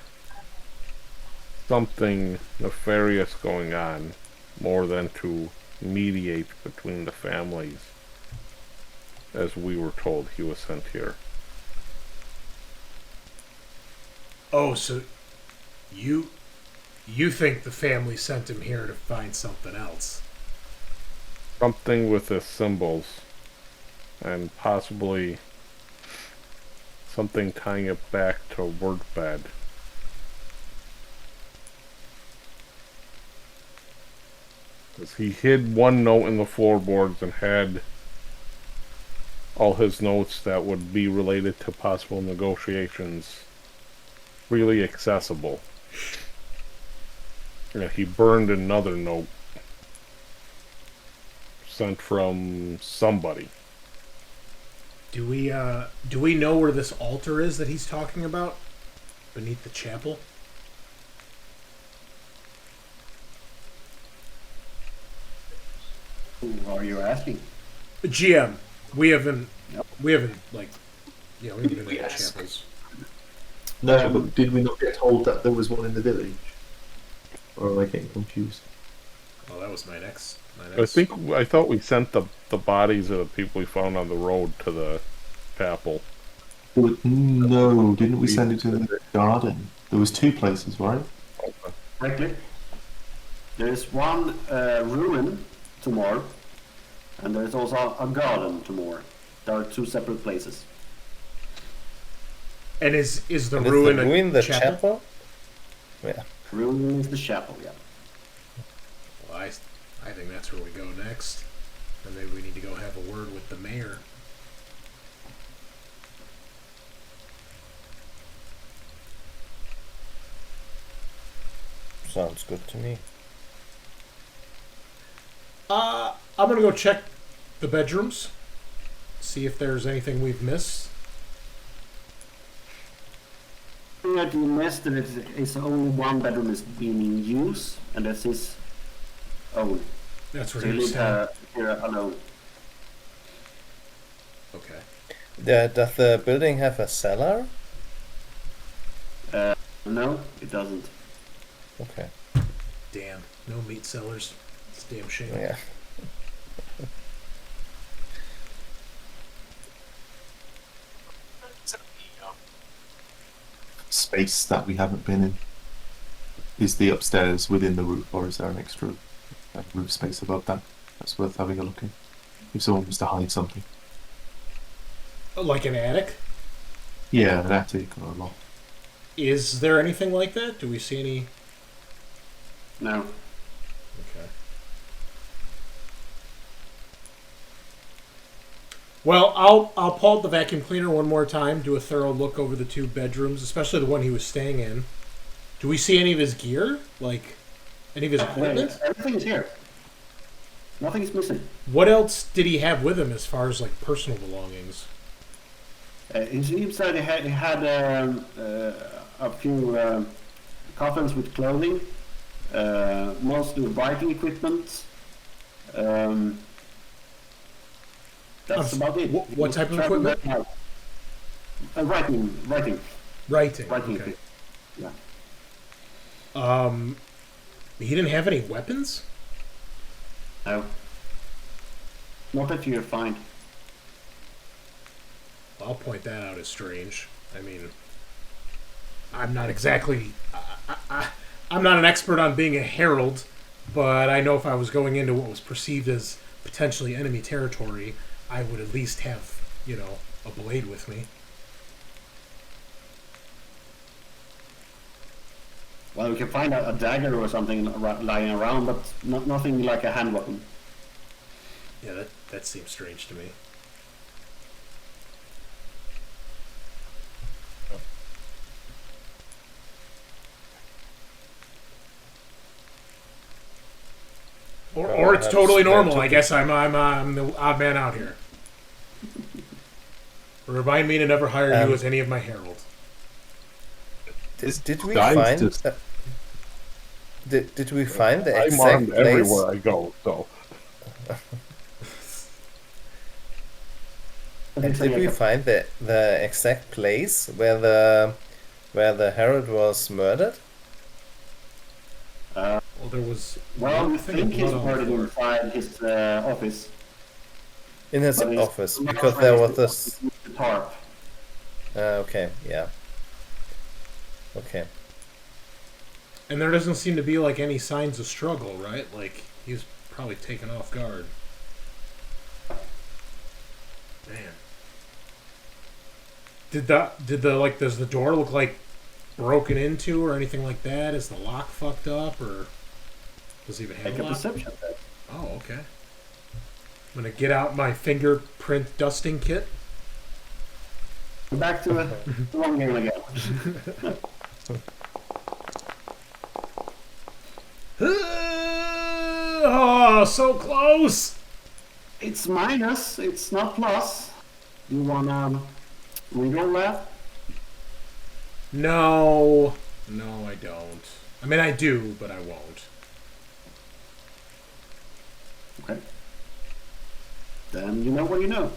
something nefarious going on, more than to mediate between the families, as we were told he was sent here. Oh, so you think the family sent him here to find something else? Something with the symbols, and possibly something tying it back to Wordbed. Because he hid one note in the floorboards and had all his notes that would be related to possible negotiations freely accessible. And he burned another note sent from somebody. Do we know where this altar is that he's talking about? Beneath the chapel? Who are you asking? GM, we haven't like, we haven't been in the Yes. chapels. No, but did we not get told that there was one in the village? Or am I getting confused? Oh, that was my next. I thought we sent the bodies of the people we found on the road to the chapel. Well, no, didn't we send it to the garden? There was two places, right? Correctly. There is one ruin tomorrow, and there is also a garden tomorrow. There are two separate places. And is the And is ruin the a ruin the chapel? chapel? Yeah. Ruin is the chapel, yeah. Well, I think that's where we go next. And maybe we need to go have a word with the mayor. Sounds good to me. I'm gonna go check the bedrooms, see if there's anything we've missed. That you missed that it's only one bedroom is being in use, and that's his own. That's So what he he was lives saying. here alone. Okay. Does the building have a cellar? No, it doesn't. Okay. Damn. No meat sellers. It's a damn shame. Yeah. Space that we haven't been in. Is the upstairs within the roof, or is there an extra roof space above that? That's worth having a look in. If someone was to hide something. Like an attic? Yeah, an attic or a loft. Is there anything like that? Do we see any? No. Okay. Well, I'll pull out the vacuum cleaner one more time, do a thorough look over the two bedrooms, especially the one he was staying in. Do we see any of his gear? Like, any of his equipment? Everything is here. Nothing is missing. What else did he have with him as far as, like, personal belongings? It seems that he had a few coffins with clothing, mostly writing equipment. That's about it. What type of equipment? Writing. Writing. Writing Okay. equipment. Yeah. He didn't have any weapons? No. Not that you find. I'll point that out as strange. I mean, I'm not exactly... I'm not an expert on being a herald, but I know if I was going into what was perceived as potentially enemy territory, I would at least have, a blade with me. Well, we can find a dagger or something lying around, but nothing like a hand weapon. Yeah, that seems strange to me. Or it's totally normal. I guess I'm the odd man out here. Remind me to never hire you as any of my heralds. Did we Guys, find? just- Did we find the I'm exact armed place? everywhere I go, so And did we find the exact place where the herald was murdered? Well, there was. Well, we thing think of he's blood on the murdered floor. inside his office. In his But he's office, not because there was ready this. to the tarp. Okay, yeah. Okay. And there doesn't seem to be like any signs of struggle, right? Like he's probably taken off guard. Man. Does the door look like broken into or anything like that? Is the lock fucked up or does it even have Make a a lock? perception check. Oh, okay. I'm gonna get out my fingerprint dusting kit. We're back to the wrong game again. Oh, so close! It's minus, it's not plus. Do you wanna reroll that? No, I don't. I mean, I do, but I won't. Okay. Then you know what you know.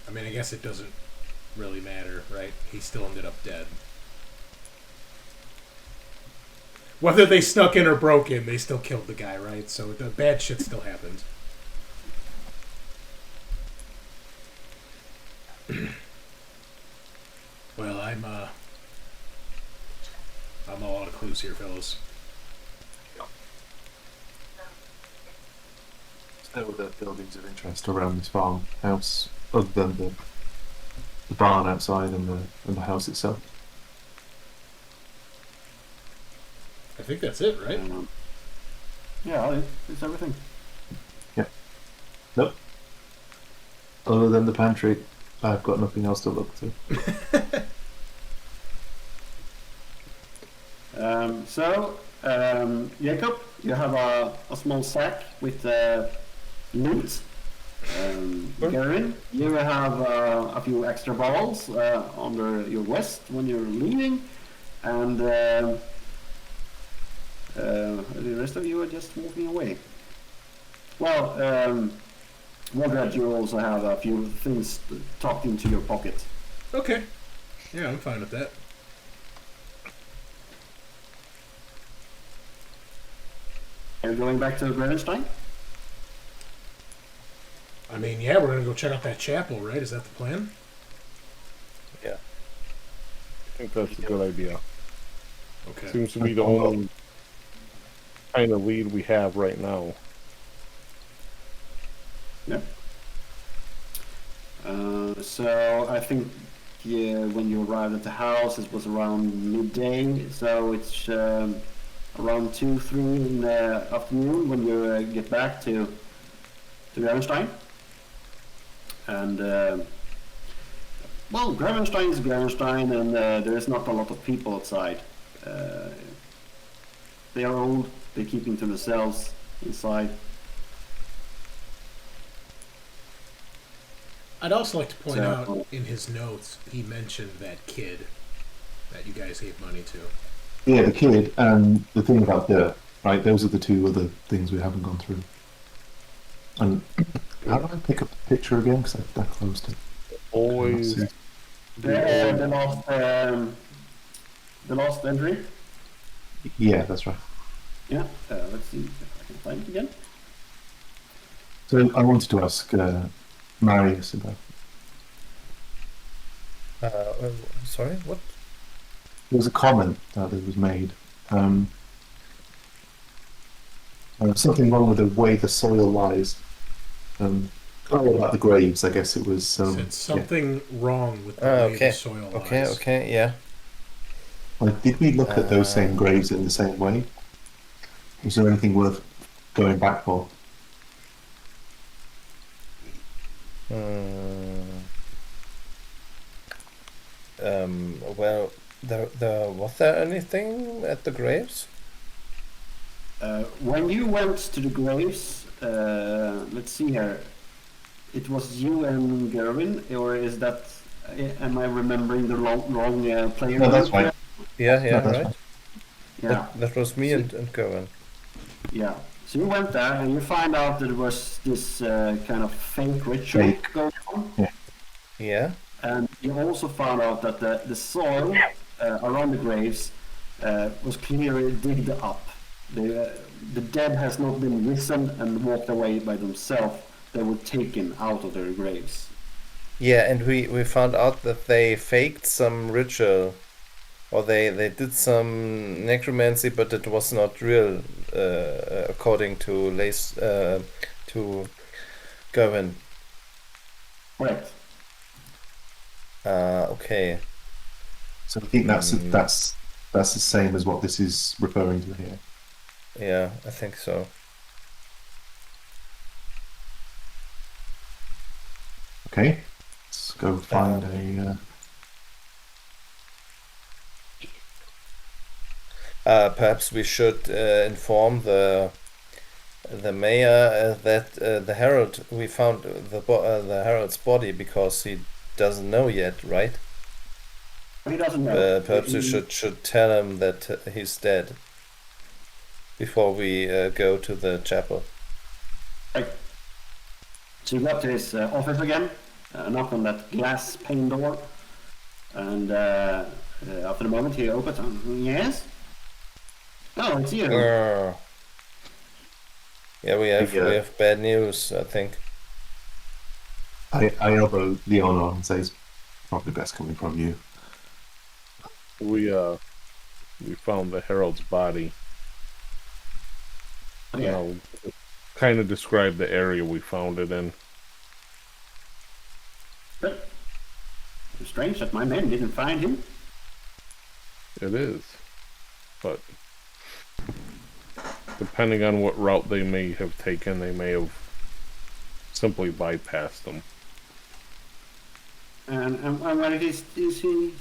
I mean, I guess it doesn't really matter, right? He still ended up dead. Whether they snuck in or broke in, they still killed the guy, right? So the bad shit still happened. Well, I'm all out of clues here, fellas. There's no other buildings of interest around this farmhouse other than the barn outside and the house itself. I think that's it, right? Yeah, it's everything. Nope. Other than the pantry, I've got nothing else to look to. Jacob, you have a small sack with loot. Gerwin, you have a few extra balls under your vest when you're leaving, and the rest of you are just walking away. Well, Waldred, you also have a few things tucked into your pocket. Okay. Yeah, I'm fine with that. Are you going back to Grevenstein? I mean, yeah, we're gonna go check out that chapel, right? Is that the plan? Yeah. I think that's a good idea. Okay. Seems to be the only kind of lead we have right now. Yeah. So I think when you arrived at the house, it was around midday. So it's around 2-3 in the afternoon when you get back to Grevenstein. And well, Grevenstein is Grevenstein, and there is not a lot of people outside. They are old. They're keeping to themselves inside. I'd also like to point So- out in his notes, he mentioned that kid that you guys gave money to. Yeah, the kid and the thing about dirt, right? Those are the two other things we haven't gone through. And how do I pick up the picture again? Because I closed it. Always. The last entry. Yeah, that's right. Yeah. Let's see if I can find it again. So I wanted to ask Marius about. Sorry, what? There was a comment that was made. Something wrong with the way the soil lies. About the graves, I guess it was. Said something wrong with the way Okay. the soil lies. Okay, yeah. Like, did we look at those same graves in the same way? Was there anything worth going back for? Well, was there anything at the graves? When you went to the graves, let's see here. It was you and Gerwin, or is that? Am I remembering the wrong player? No, that's right. Yeah, No, that's right. right. Yeah, That was me and Gerwin. yeah. So you went there and you find out that there was this kind of fake ritual going on. Yeah. And you also found out that the soil around the graves was clearly digged up. The dead has not been risen and walked away by themselves. They were taken out of their graves. Yeah, and we found out that they faked some ritual, or they did some necromancy, but it was not real, according to to Gerwin. Correct. Okay. So I think that's the same as what this is referring to here. Yeah, I think so. Okay, let's go find a. Perhaps we should inform the mayor that the herald, we found the herald's body, because he doesn't know yet, right? He doesn't know. Perhaps we should tell him that he's dead before we go to the chapel. Right. So you go up to his office again, knock on that glass pane door, and after the moment he opens. Yes. Oh, it's you. Yeah, we have bad news, I think. I elbow Leonor and say it's probably best coming from you. We found the herald's body. Yeah. Kind of describe the area we found it in. But it's strange that my men didn't find him. It is, but depending on what route they may have taken, they may have simply bypassed them. And where is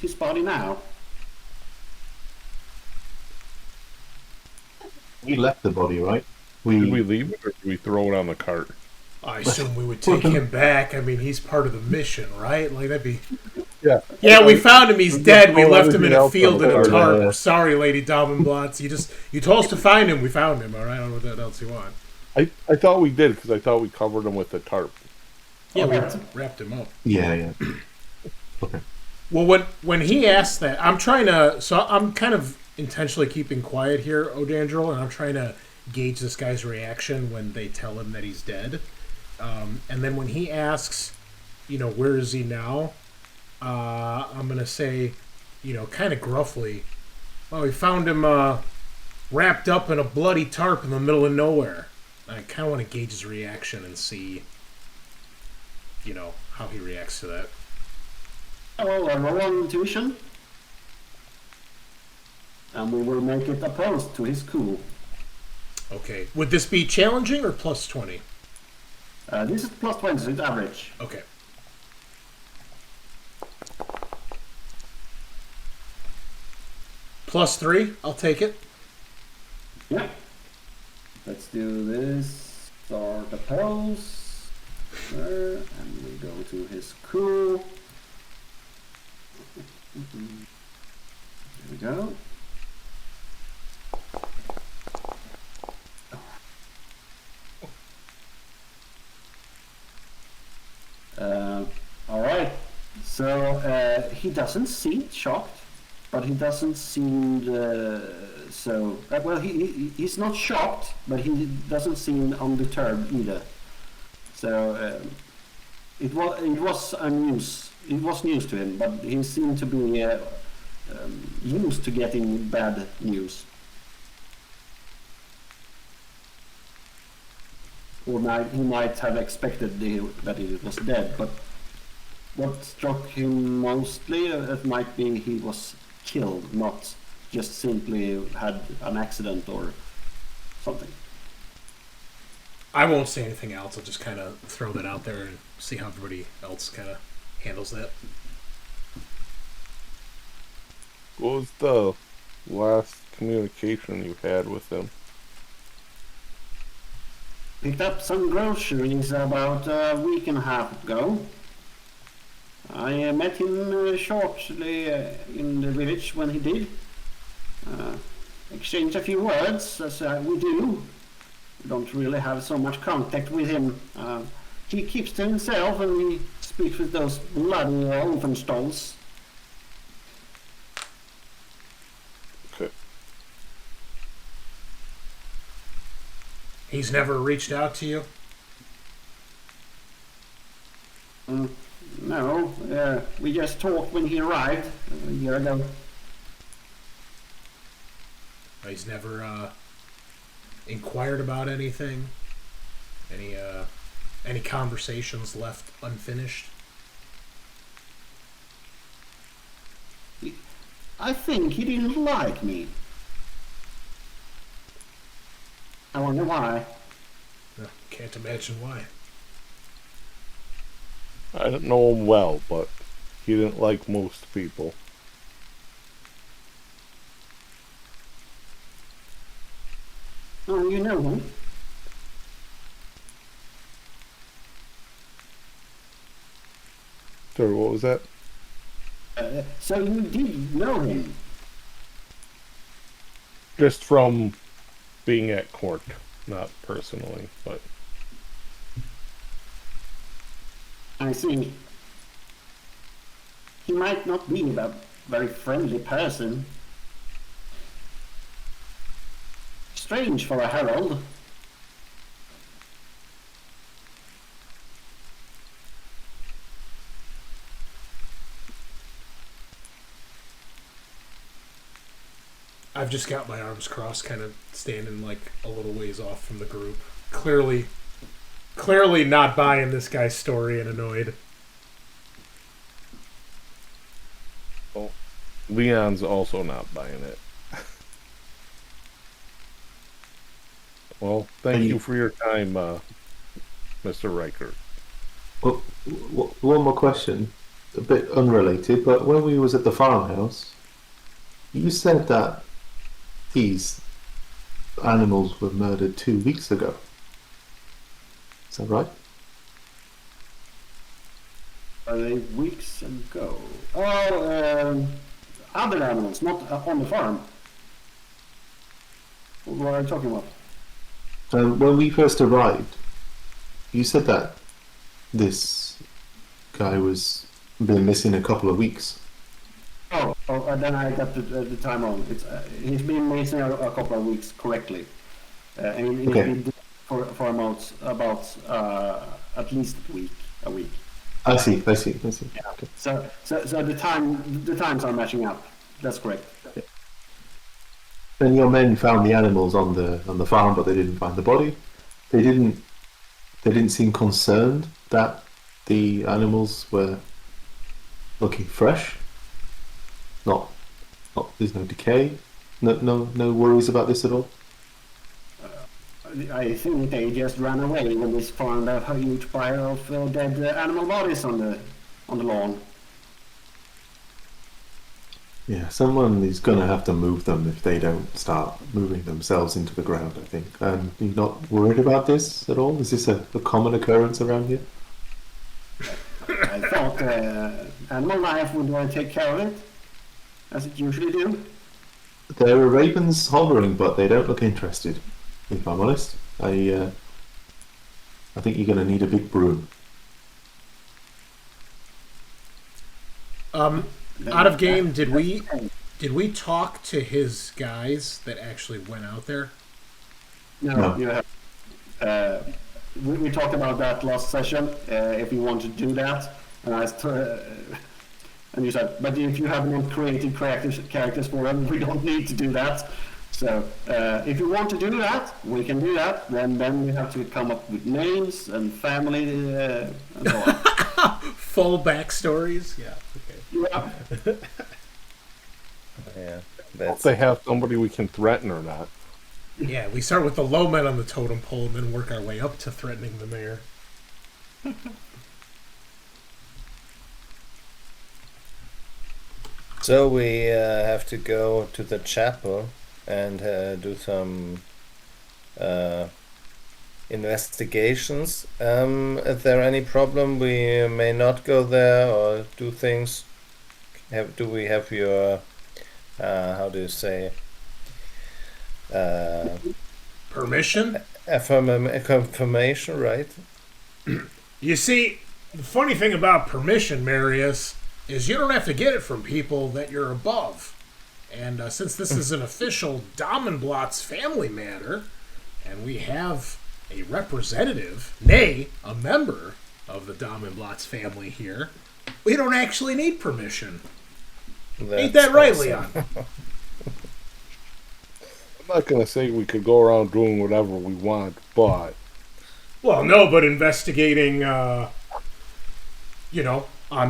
his body now? We left the body, right? Did we leave it, or did we throw it on the cart? I assume we would take him back. I mean, he's part of the mission, right? Like, that'd be... Yeah. Yeah, we found him. He's dead. We left him in a else field in on a the tarp. cart. Sorry, Lady Dammenblatz. You told us to find him. We found him, all right? I don't know what else you want. I thought we did, because I thought we covered him with the tarp. Yeah, we wrapped him up. Yeah. Okay. Well, when he asked that, I'm kind of intentionally keeping quiet here, Odandrol, and I'm trying to gauge this guy's reaction when they tell him that he's dead. And then when he asks, where is he now? I'm going to say, kind of gruffly, well, we found him wrapped up in a bloody tarp in the middle of nowhere. I kind of want to gauge his reaction and see, how he reacts to that. Well, roll on intuition. And we will make it opposed to his coup. Okay. Would this be challenging or plus 20? This is plus 20, so it's average. Okay. Plus 3, I'll take it. Yeah. Let's do this. Start oppose. There, and we go to his coup. There we go. All right. So he doesn't seem shocked, but he doesn't seem so. Well, he's not shocked, but he doesn't seem undeterred either. So it was news. It was news to him, but he seemed to be used to getting bad news. Or he might have expected that he was dead, but what struck him mostly, it might be he was killed, not just simply had an accident or something. I won't say anything else. I'll just kind of throw that out there and see how everybody else kind of handles that. What was the last communication you had with him? Picked up some groceries about a week and a half ago. I met him shortly in the village when he did. Exchanged a few words, as we do. We don't really have so much contact with him. He keeps to himself and he speaks with those bloody Olfenstalls. Okay. He's never reached out to you? No, we just talked when he arrived a year ago. He's never inquired about anything? Any conversations left unfinished? I think he didn't like me. I wonder why. Can't imagine why. I don't know him well, but he didn't like most people. Oh, you know him? Sorry, what was that? So you did know him? Just from being at court, not personally, but I see. He might not be a very friendly person. Strange for a herald. I've just got my arms crossed, kind of standing like a little ways off from the group. Clearly not buying this guy's story and annoyed. well, Leon's also not buying it. Well, thank you for your time, Mr. Riker. Well, one more question, a bit unrelated, but when we was at the farmhouse, you said that these animals were murdered 2 weeks ago. Is that right? Are they weeks ago? Other animals, not on the farm. What are you talking about? When we first arrived, you said that this guy was been missing a couple of weeks. Then I got the time wrong. He's been missing a couple of weeks correctly. And he's Okay. been for about at least a week. I see. Okay. So the times are matching up. That's correct. Then your men found the animals on the farm, but they didn't find the body. They didn't seem concerned that the animals were looking fresh. Not there's no decay. No worries about this at all. I think they just ran away when they found a huge pile of dead animal bodies on the lawn. Yeah, someone is gonna have to move them if they don't start moving themselves into the ground, I think. You're not worried about this at all? Is this a common occurrence around here? I thought animal life would take care of it, as it usually do. There are ravens hovering, but they don't look interested, if I'm honest. I think you're gonna need a big broom. Out of game, did we talk to his guys that actually went out there? No. You have. We talked about that last session. If you want to do that, and you said, but if you haven't created characters for them, we don't need to do that. So if you want to do that, we can do that. Then we have to come up with names and family and so on. Full backstories? Yeah, okay. Yeah. Yeah, If that's they have somebody we can threaten or not. Yeah, we start with the low men on the totem pole and then work our way up to threatening the mayor. So we have to go to the chapel and do some investigations. If there any problem, we may not go there or do things. Do we have your how do you say? Permission? A confirmation, right? You see, the funny thing about permission, Marius, is you don't have to get it from people that you're above. And since this is an official Dammenblatz family matter, and we have a representative, nay, a member of the Dammenblatz family here, we don't actually need permission. Ain't that right, Leon? I'm not going to say we could go around doing whatever we want, but... Well, no, but investigating, on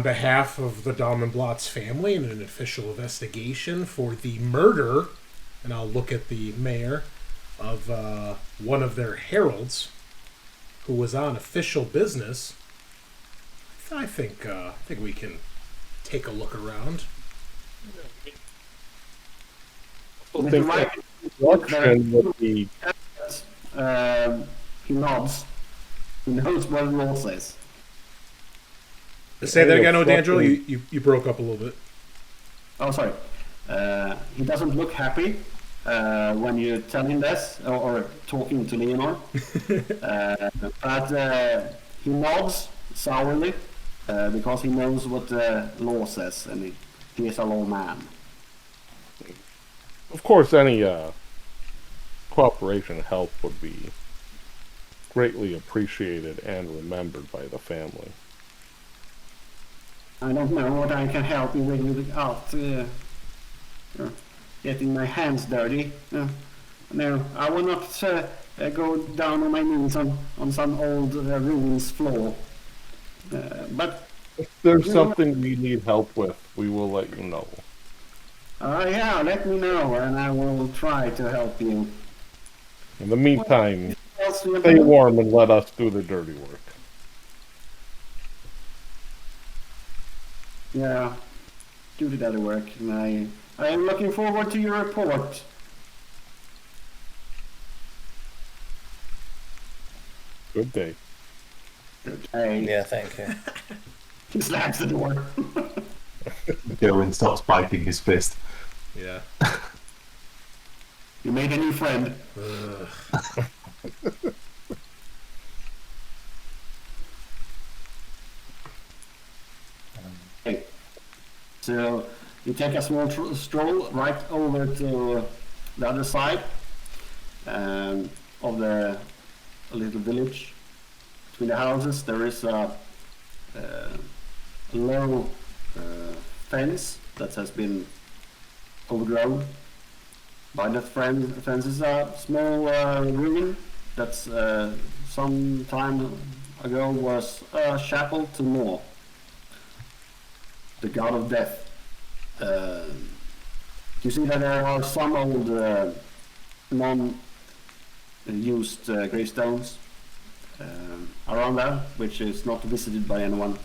behalf of the Dammenblatz family in an official investigation for the murder, and I'll look at the mayor, of one of their heralds who was on official business. I think we can take a look around. I think that election would be... He nods. He knows what the law says. Say that again, Odandrol. You broke up a little bit. Oh, sorry. He doesn't look happy when you tell him this, or talking to Leonor. But he nods sourly because he knows what the law says, and he is a lawman. Of course, any cooperation and help would be greatly appreciated and remembered by the family. I don't know what I can help you with without getting my hands dirty. No, I will not go down on my knees on some old ruins floor. But If there's something we need help with, we will let you know. yeah, let me know, and I will try to help you. In the meantime, What else do you stay do? warm and let us do the dirty work. Yeah, do the dirty work, and I am looking forward to your report. Good day. Hey, Yeah, thank you. he slams the door. Gerwin stops biting his fist. Yeah. You made a new friend. Okay. So you take a small stroll right over to the other side of the little village. Between the houses, there is a low fence that has been overgrown. By that fence is a small ruin that's some time ago was a chapel to Nor, the god of death. You see that there are some old non-used gravestones around there, which is not visited by anyone,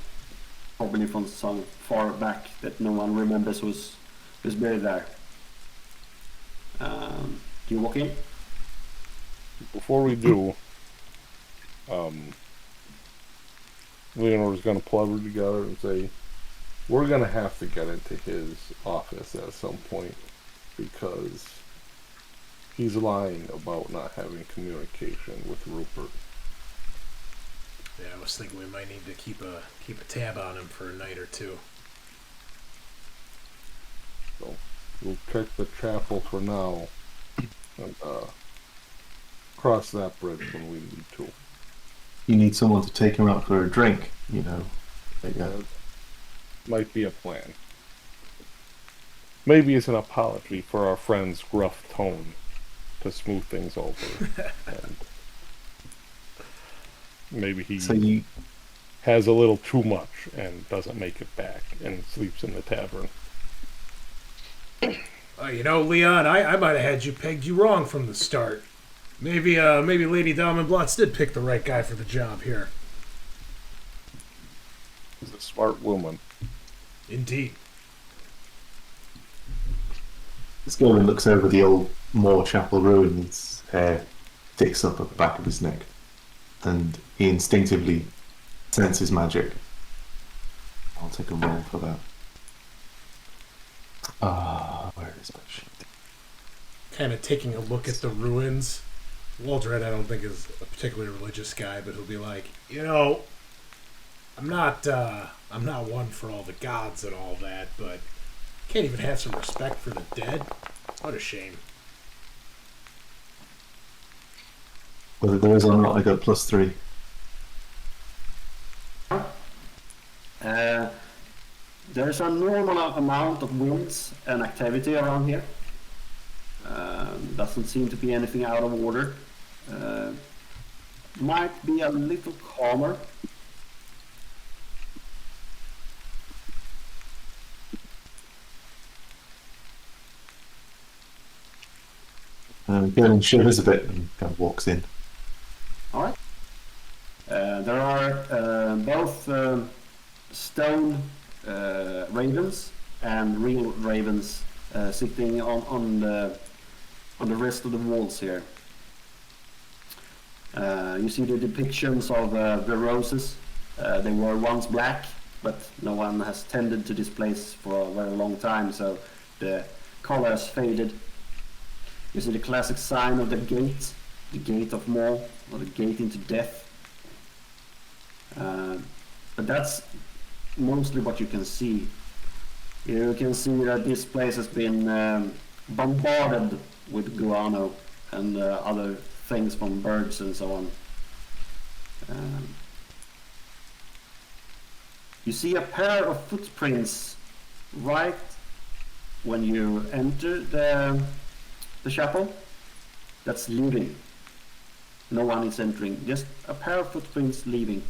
probably from some far back that no one remembers was buried there. Do you walk in? Before we do, Leonor's going to plug together and say, we're going to have to get into his office at some point because he's lying about not having communication with Rupert. Yeah, I was thinking we might need to keep a tab on him for a night or two. So we'll check the chapel for now and cross that bridge when we need to. You need someone to take him out for a drink, Might be a plan. Maybe it's an apology for our friend's gruff tone to smooth things over. And maybe he has a little too much and doesn't make it back and sleeps in the tavern. Leon, I might have had you pegged you wrong from the start. Maybe Lady Dammenblatz did pick the right guy for the job here. He's a smart woman. Indeed. This Gerwin looks over the old Moor Chapel ruin. His hair sticks up at the back of his neck, and he instinctively senses magic. I'll take a roll for that. Where is my sheet? Kind of taking a look at the ruins. Waldred, I don't think is a particularly religious guy, but he'll be like, I'm not one for all the gods and all that, but can't even have some respect for the dead. What a shame. Whether there is or not, I got +3. There's a normal amount of winds and activity around here. Doesn't seem to be anything out of order. Might be a little calmer. Gerwin shivers a bit and kind of walks in. Alright. There are both stone ravens and real ravens sitting on the rest of the walls here. You see the depictions of the roses. They were once black, but no one has tended to this place for a very long time, so the color has faded. You see the classic sign of the gate of Maul, or the gate into death. But that's mostly what you can see. You can see that this place has been bombarded with guano and other things from birds and so on. You see a pair of footprints right when you enter the chapel. That's leaving. No one is entering. Just a pair of footprints leaving.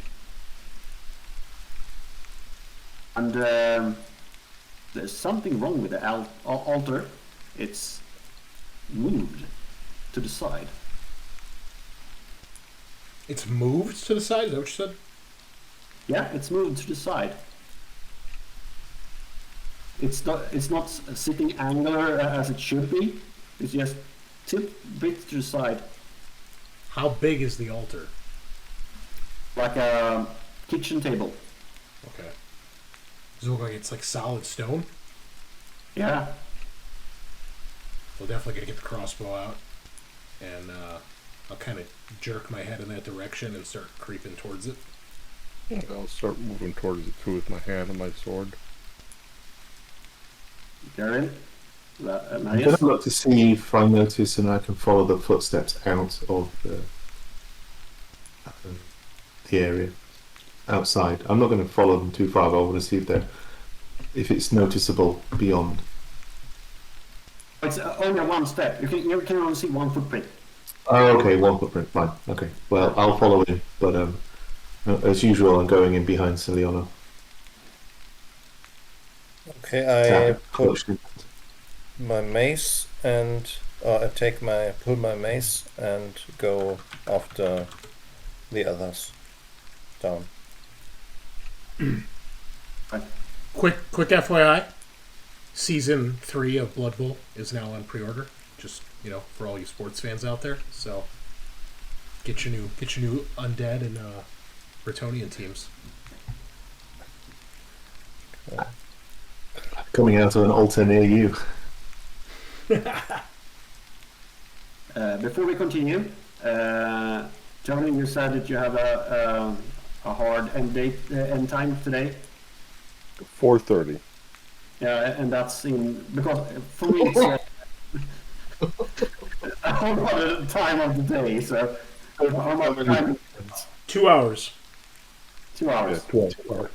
And there's something wrong with the altar. It's moved to the side. It's moved to the side? Is that what you said? Yeah, it's moved to the side. It's not sitting angular as it should be. It's just tipped a bit to the side. How big is the altar? Like a kitchen table. Okay. Does it look like it's like solid stone? Yeah. We're definitely gonna get the crossbow out, and I'll kind of jerk my head in that direction and start creeping towards it. I'll start moving towards it too with my hand and my sword. Gerwin? I'm Marius? going to look to see if I notice and I can follow the footsteps out of the area outside. I'm not going to follow them too far, but I want to see if it's noticeable beyond. It's only one step. You can only see one footprint. Oh, okay, one footprint, fine. Okay, well, I'll follow in, but as usual, I'm going in behind Leonor. Okay, I put my mace and pull my mace and go after the others down. Quick FYI, Season 3 of Blood Bowl is now on pre-order. Just, for all you sports fans out there. So, get your new Undead and Bretonnian teams. Coming out of an altar near you. Before we continue, Johnny, you said that you have a hard end time today. 4:30. Yeah, and that's because for me it's a whole other time of the day. So how much time? 2 hours. 2 hours. Yeah, 12 hours.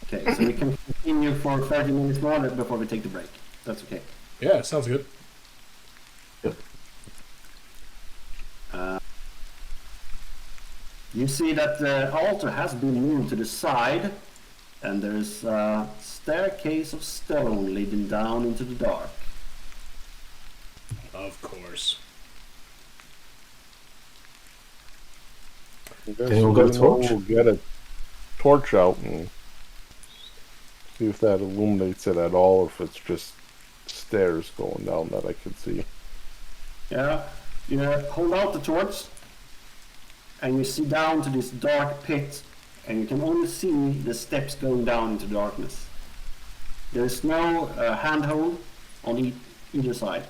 Okay, so we can continue for 30 minutes more before we take the break. That's okay. Yeah, sounds good. You see that the altar has been moved to the side, and there's a staircase of stone leading down into the dark. Of course. Anyone got a torch? We'll get a torch out and see if that illuminates it at all, or if it's just stairs going down that I can see. Yeah, you hold out the torch, and you see down to this dark pit, and you can only see the steps going down into darkness. There's no handhold on either side.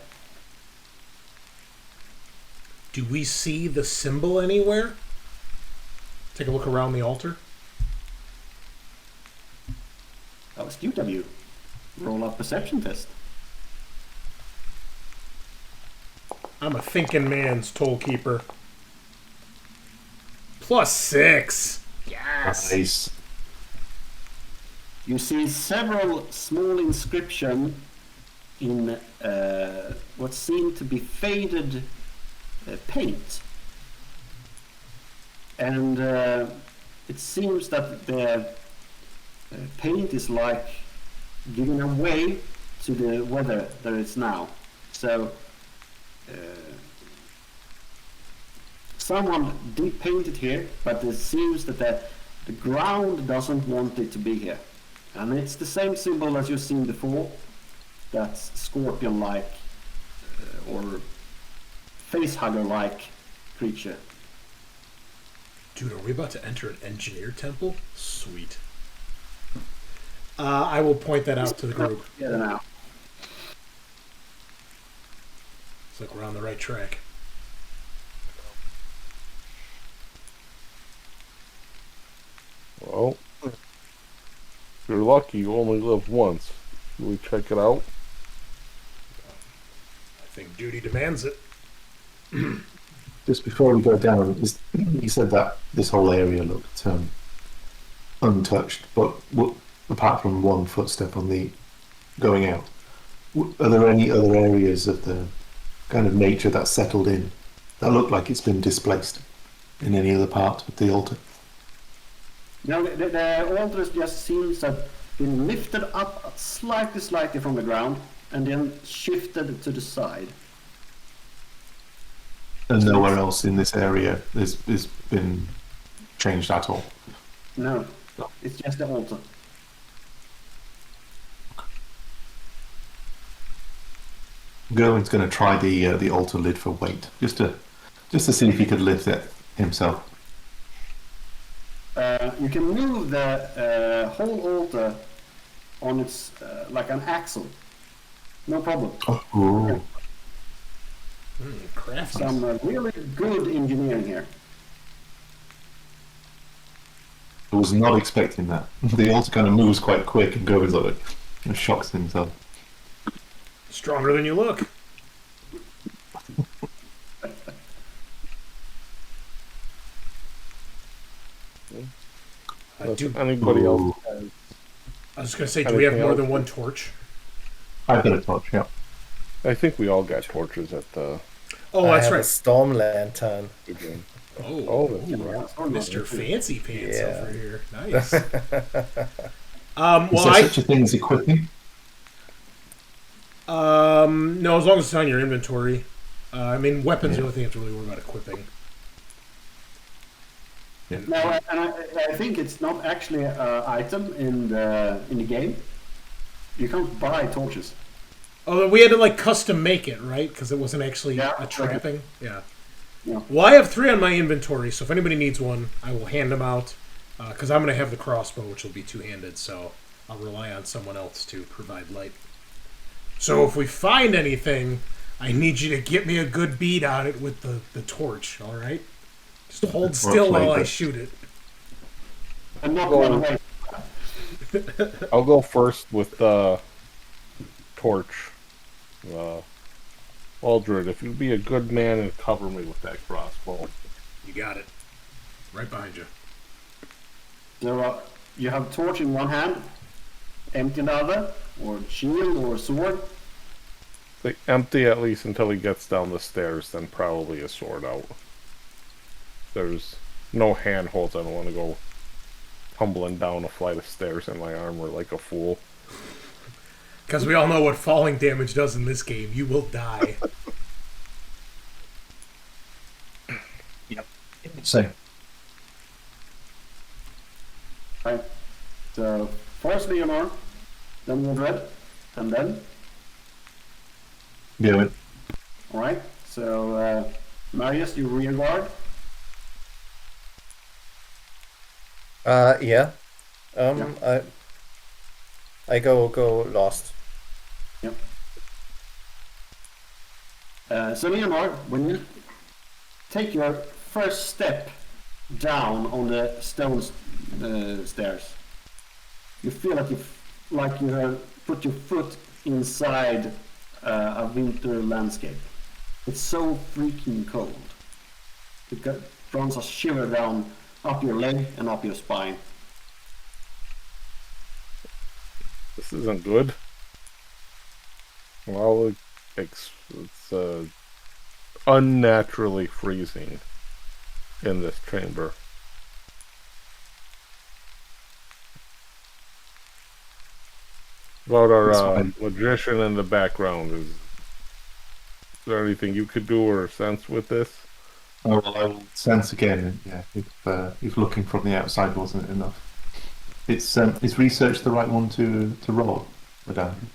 Do we see the symbol anywhere? Take a look around the altar. That was QW. Roll up perception test. I'm a thinking man's toll keeper. +6. Yes. Nice. You see several small inscriptions in what seem to be faded paint. And it seems that the paint is like giving away to the weather that it's now. So someone did paint it here, but it seems that the ground doesn't want it to be here. And it's the same symbol as you've seen before. That's scorpion-like or facehugger-like creature. Dude, are we about to enter an engineer temple? Sweet. I will point that out to the group. Yeah, now. It's like we're on the right track. Well, if you're lucky, you only live once. Should we check it out? I think duty demands it. Just before we go down, you said that this whole area looked untouched, but apart from one footstep on the going out, are there any other areas of the kind of nature that's settled in that look like it's been displaced in any other part of the altar? No, the altar just seems to have been lifted up slightly from the ground and then shifted to the side. And nowhere else in this area is been changed at all? No, it's just the altar. Gerwin's going to try the altar lid for weight, just to see if he could lift it himself. You can move the whole altar on its like an axle. No problem. Oh, Crafty. Some really good engineering here. I was not expecting that. The altar kind of moves quite quick, and Gerwin's like shocks himself. Stronger than you look. Anybody else? I was going to say, do we have more than one torch? I've got a torch, yeah. I think we all got torches at the. Oh, that's I have right. a storm lantern. Oh, that's right. Mr. Fancy Pants Yeah. over here. Nice. Is Well, there such a thing as equipping? no, as long as it's on your inventory. I mean, weapons, the only thing you have to really worry about equipping. No, and I think it's not actually an item in the game. You can't buy torches. Oh, we had to like custom make it, right? Because it wasn't actually Yeah, a trapping. Yeah. Yeah. Well, I have 3 on my inventory, so if anybody needs one, I will hand them out. Because I'm going to have the crossbow, which will be two-handed, so I'll rely on someone else to provide light. So if we find anything, I need you to get me a good bead on it with the torch, all right? Just hold still while I shoot it. And not run away. I'll go first with the torch. Waldred, if you'd be a good man and cover me with that crossbow. You got it. Right behind you. So you have torch in one hand, empty in the other, or shield or sword. Like, empty at least until he gets down the stairs, then probably a sword out. There's no handholds. I don't want to go tumbling down a flight of stairs in my armor like a fool. Because we all know what falling damage does in this game. You will die. Yep. Same. Right. So first Leonor, then Waldred, and then. Gerwin. All right. So Marius, you rear guard. Yeah. I go lost. Yep. So Leonor, when take your first step down on the stone stairs, you feel like you have put your foot inside a winter landscape. It's so freaking cold. It runs a shiver down up your leg and up your spine. This isn't good. Well, it's unnaturally freezing in this chamber. About our magician in the background, is there anything you could do or sense with this? Oh, well, I will sense again. Yeah, if looking from the outside wasn't enough. Is research the right one to roll, Madame?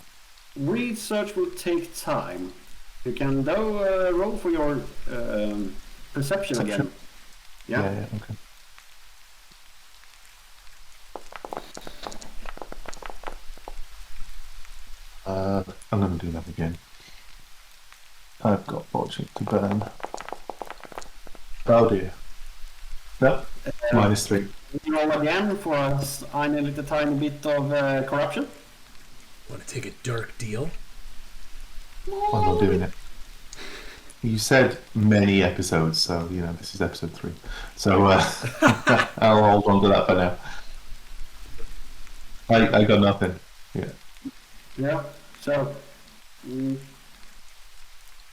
Research will take time. You can though roll for your perception again. Yeah. Yeah, okay. I'm going to do that again. I've got fortune to burn. Oh dear. No, -3. You roll again for a little tiny bit of corruption. Want to take a dark deal? I'm not doing it. You said many episodes, so this is episode 3. So I'll hold on to that for now. I got nothing. Yeah. Yeah. So,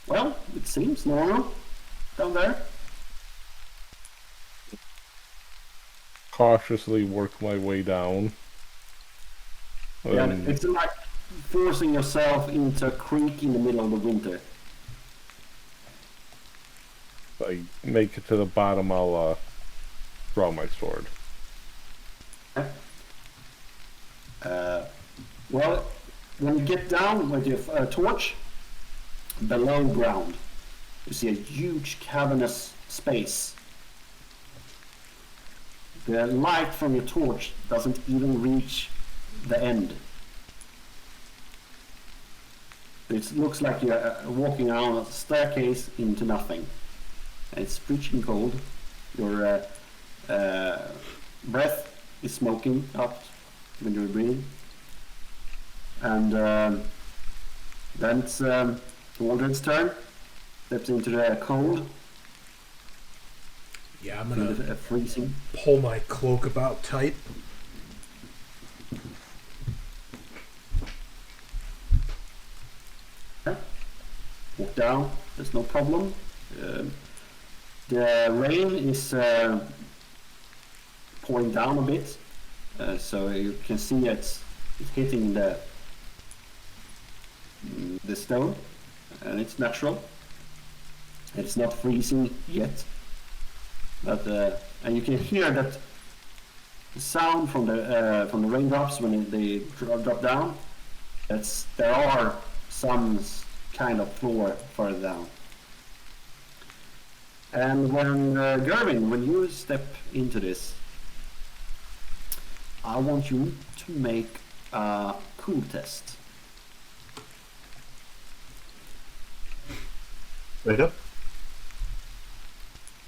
well, it seems normal down there. Cautiously work my way down. Yeah, it's like forcing yourself into a creek in the middle of the winter. If I make it to the bottom, I'll draw my sword. Well, when you get down with your torch, below ground, you see a huge cavernous space. The light from your torch doesn't even reach the end. It looks like you're walking around a staircase into nothing. And it's freezing cold. Your breath is smoking up when you're breathing. And then it's Waldred's turn. Steps into the cold. Yeah, I'm going to freezing. pull my cloak about tight. Walk down, there's no problem. The rain is pouring down a bit, so you can see it's hitting the stone, and it's natural. It's not freezing yet, but and you can hear that the sound from the raindrops when they drop down. There are some kind of floor further down. And when Gerwin, when you step into this, I want you to make a cool test. Right up.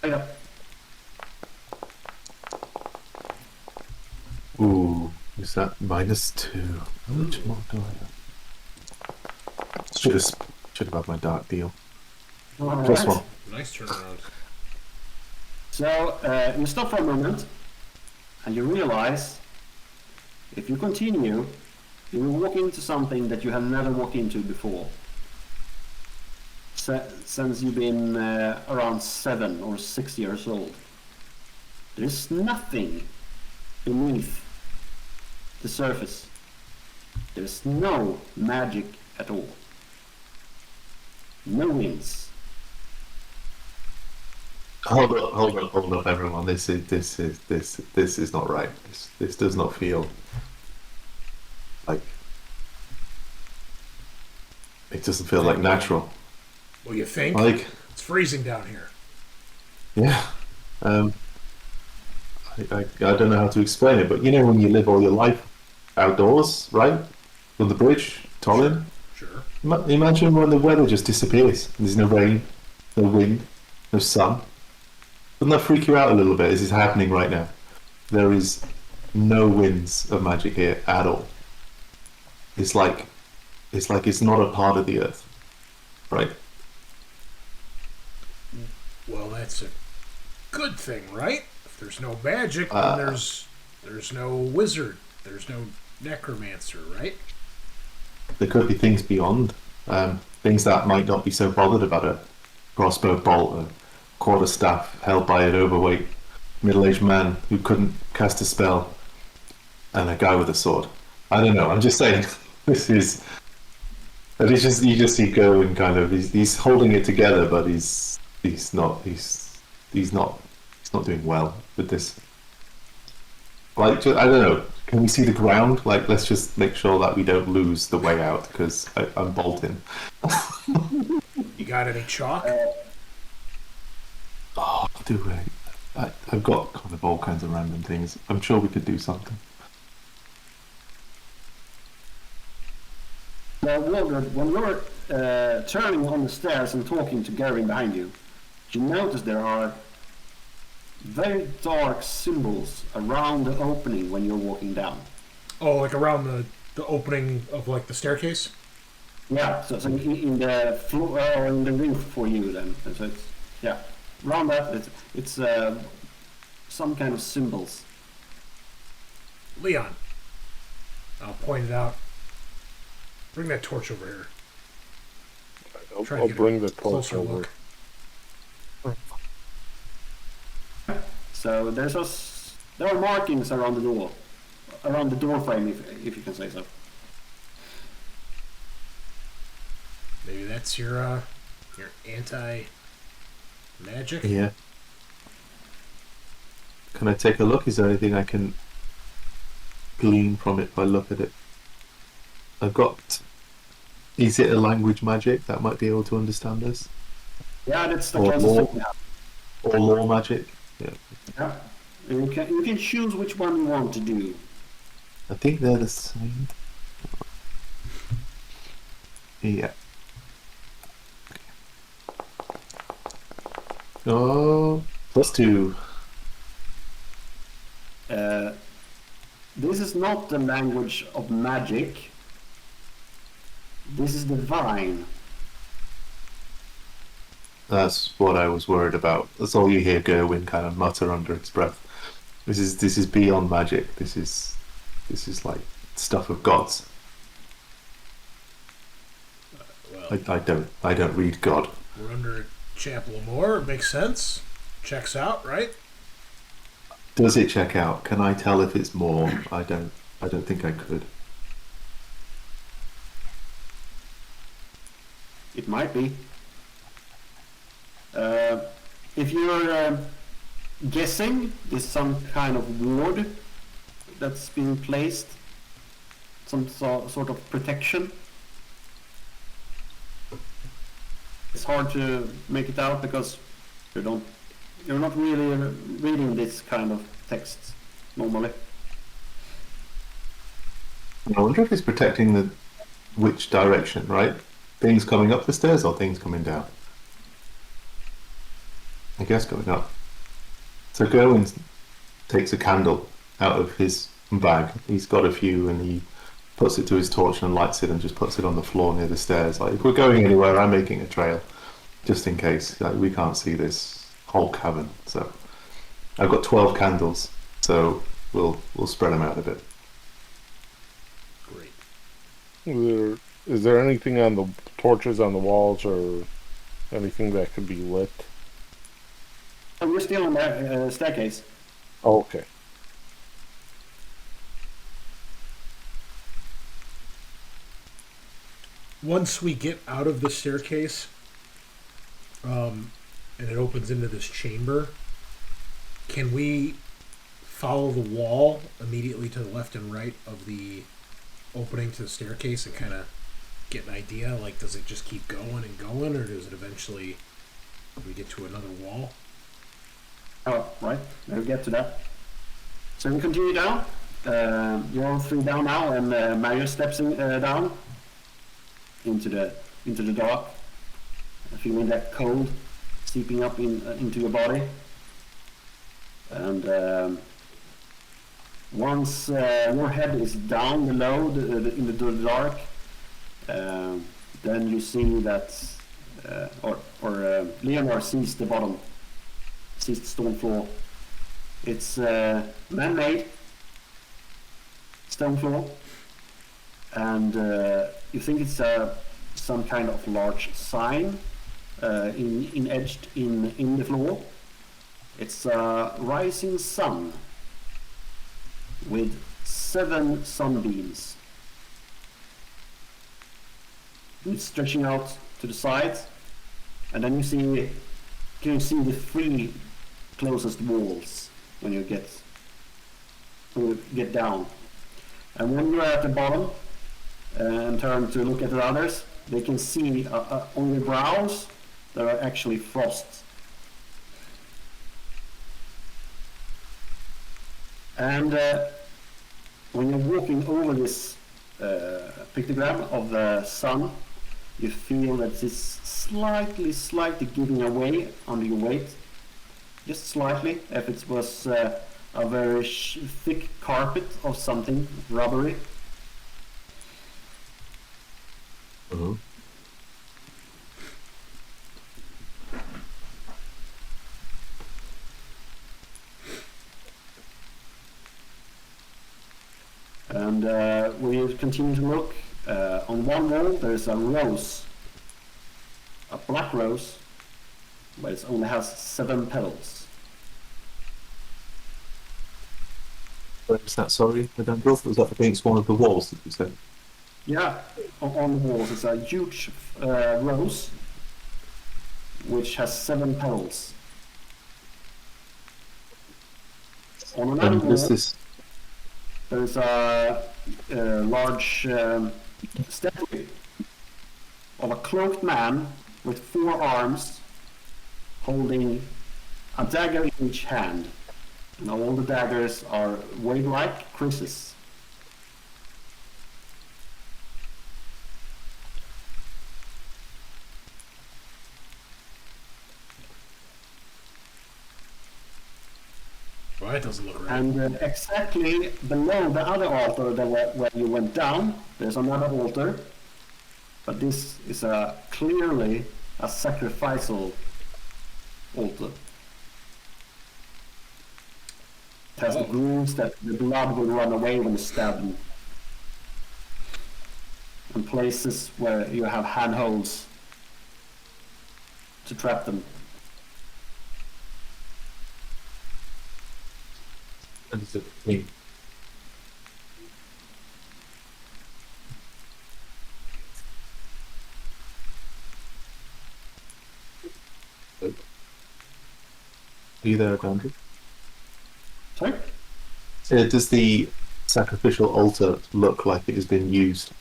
Right up. Ooh, is that -2? How much more do I have? Should have had my dark deal. Plus Alright. 1. Nice turnaround. So you stop for a moment, and you realize if you continue, you will walk into something that you have never walked into before. Since you've been around 7 or 6 years old. There is nothing beneath the surface. There is no magic at all. No winds. Hold up, everyone. This is not right. This does not feel like it doesn't feel like natural. Well, you think? Like, It's freezing down here. yeah. I don't know how to explain it, but when you live all your life outdoors, right? On the bridge, Tolin. Sure. Imagine when the weather just disappears. There's no rain, no wind, no sun. Doesn't that freak you out a little bit? This is happening right now. There is no winds of magic here at all. It's like it's not a part of the earth, right? Well, that's a good thing, right? If there's no magic, then there's no wizard, there's no necromancer, right? There could be things beyond, things that might not be so bothered about a crossbow bolt, a quarterstaff held by an overweight middle-aged man who couldn't cast a spell, and a guy with a sword. I don't know. I'm just saying, this is. And it's just you just see Gerwin kind of he's holding it together, but he's not doing well with this. Like, I don't know. Can we see the ground? Like, let's just make sure that we don't lose the way out, because I'm bolting. You got any chalk? Oh, do I've got kind of all kinds of random things. I'm sure we could do something. Now, Waldred, when you're turning on the stairs and talking to Gerwin behind you, you notice there are very dark symbols around the opening when you're walking down. Oh, like around the opening of like the staircase? Yeah, so in the floor or in the roof for you then. So it's around that it's some kind of symbols. Leon, I'll point it out. Bring that torch over here. Try to I'll get bring a the torch closer over. look. So there are markings around the door frame, if you can say so. Maybe that's your anti-magic? Yeah. Can I take a look? Is there anything I can glean from it if I look at it? I've got. Is it a language magic that might be able to understand this? Yeah, that's the Or closest law? thing we have. Or law magic? Yeah. Yeah. You can choose which one you want to do. I think they're the same. Yeah. Oh, +2. This is not the language of magic. This is divine. That's what I was worried about. That's all you hear Gerwin kind of mutter under his breath. This is beyond magic. This is like stuff of gods. Well, I don't read God. we're under Chapel of Moor. It makes sense. Checks out, right? Does it check out? Can I tell if it's more? I don't think I could. It might be. If you're guessing, is some kind of ward that's being placed, some sort of protection. It's hard to make it out because you're not really reading this kind of text normally. I wonder if it's protecting which direction, right? Things coming up the stairs or things coming down? I guess going up. So Gerwin takes a candle out of his bag. He's got a few and he puts it to his torch and lights it and just puts it on the floor near the stairs. Like, if we're going anywhere, I'm making a trail, just in case. Like, we can't see this whole cavern. So I've got 12 candles, so we'll spread them out a bit. Great. Is there anything on the torches on the walls or anything that could be lit? Oh, we're still on the staircase. Oh, okay. Once we get out of the staircase, and it opens into this chamber, can we follow the wall immediately to the left and right of the opening to the staircase and kind of get an idea? Like, does it just keep going and going, or does it eventually we get to another wall? Oh, right. We'll get to that. So we continue down. You're all three down now, and Marius steps down into the dark, feeling that cold seeping up into your body. And once your head is down below in the dark, then you see that, Leonor sees the bottom, sees the stone floor. It's man-made stone floor, and you think it's some kind of large sign etched in the floor. It's a rising sun with 7 sunbeams stretching out to the sides, and then you can see the 3 closest walls when you get down. And when you're at the bottom and turn to look at the others, they can see on your brows there are actually frosts. And when you're walking over this pictogram of the sun, you feel that it's slightly giving away under your weight, just slightly. If it was a very thick carpet of something rubbery. Uh-huh. And when you continue to look, on one wall there's a rose, a black rose, but it only has 7 petals. Where is that, sorry, Odandrol? Was that against one of the walls, did you say? Yeah, on the walls it's a huge rose which has 7 petals. On another And wall is this... there's a large statue of a cloaked man with 4 arms holding a dagger in each hand. And all the daggers are waved like krises. Well, that doesn't look right. And exactly below the other altar where you went down, there's another altar. But this is clearly a sacrificial altar. It has the grooves that the blood will run away when you stab them. And places where you have handholds to trap them. And is it me? Are you there, Odandrol? Sorry? Does the sacrificial altar look like it has been used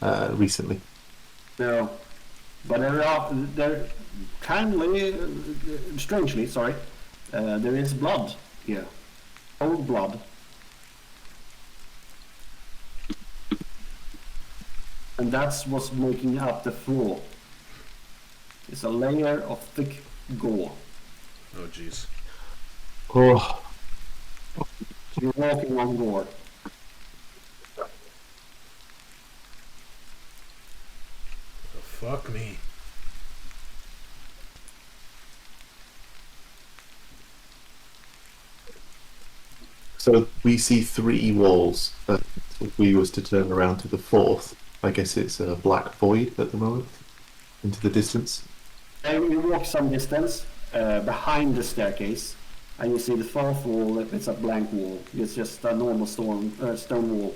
recently? No. But there strangely, there is blood here. Old blood. And that's what's making up the floor. It's a layer of thick gore. Oh, jeez. Oh, You're walking on gore. The fuck me. so we see 3 walls. If we was to turn around to the 4th, I guess it's a black void at the moment, into the distance. And you walk some distance behind the staircase, and you see the 4th wall. It's a blank wall. It's just a normal stone wall.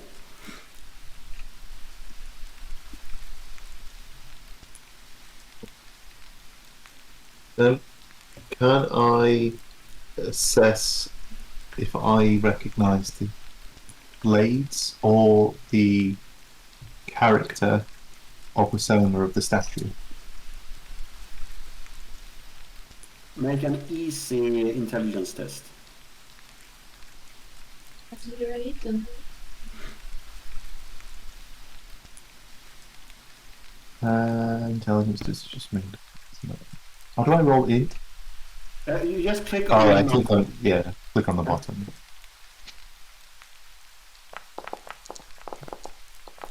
Can I assess if I recognise the blades or the character of the owner of the statue? Make an easy intelligence test. Intelligence is just made. How do I roll it? You just click Oh, on I the click number. on, yeah. Click on the bottom.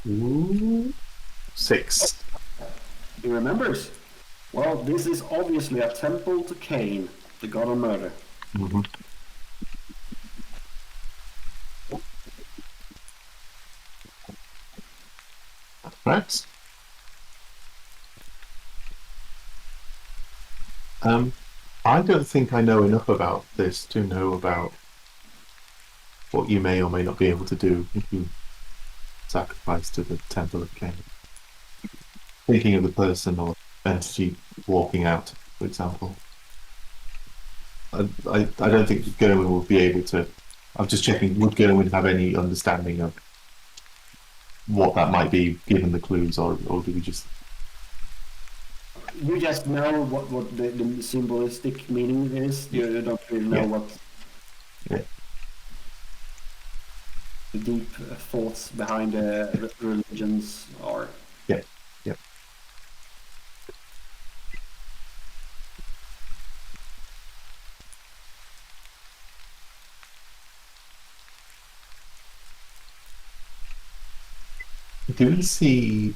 Ooh, 6. He remembers. Well, this is obviously a temple to Cain, the god of murder. Mm-hmm. Right. I don't think I know enough about this to know about what you may or may not be able to do if you sacrifice to the Temple of Cain. Thinking of the person or entity walking out, for example. I don't think Gerwin will be able to. I'm just checking, would Gerwin have any understanding of what that might be given the clues, or do we just... You just know what the symbolistic meaning is. You don't really know what the deep thoughts behind the religions are. Yeah, yeah. Do we see...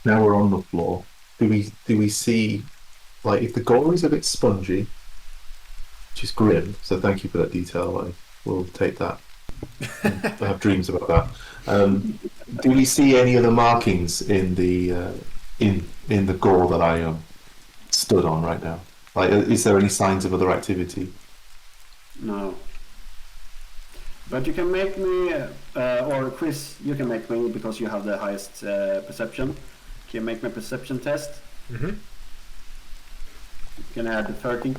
Now we're on the floor. Do we see, like, if the gore is a bit spongy, which is grim, so thank you for that detail. I will take that. I have dreams about that. Do we see any other markings in the in the gore that I am stood on right now? Like, is there any signs of other activity? No. But you can make me, or Chris, you can make me because you have the highest perception. Can you make me a perception test? Mm-hmm. You can add the 30.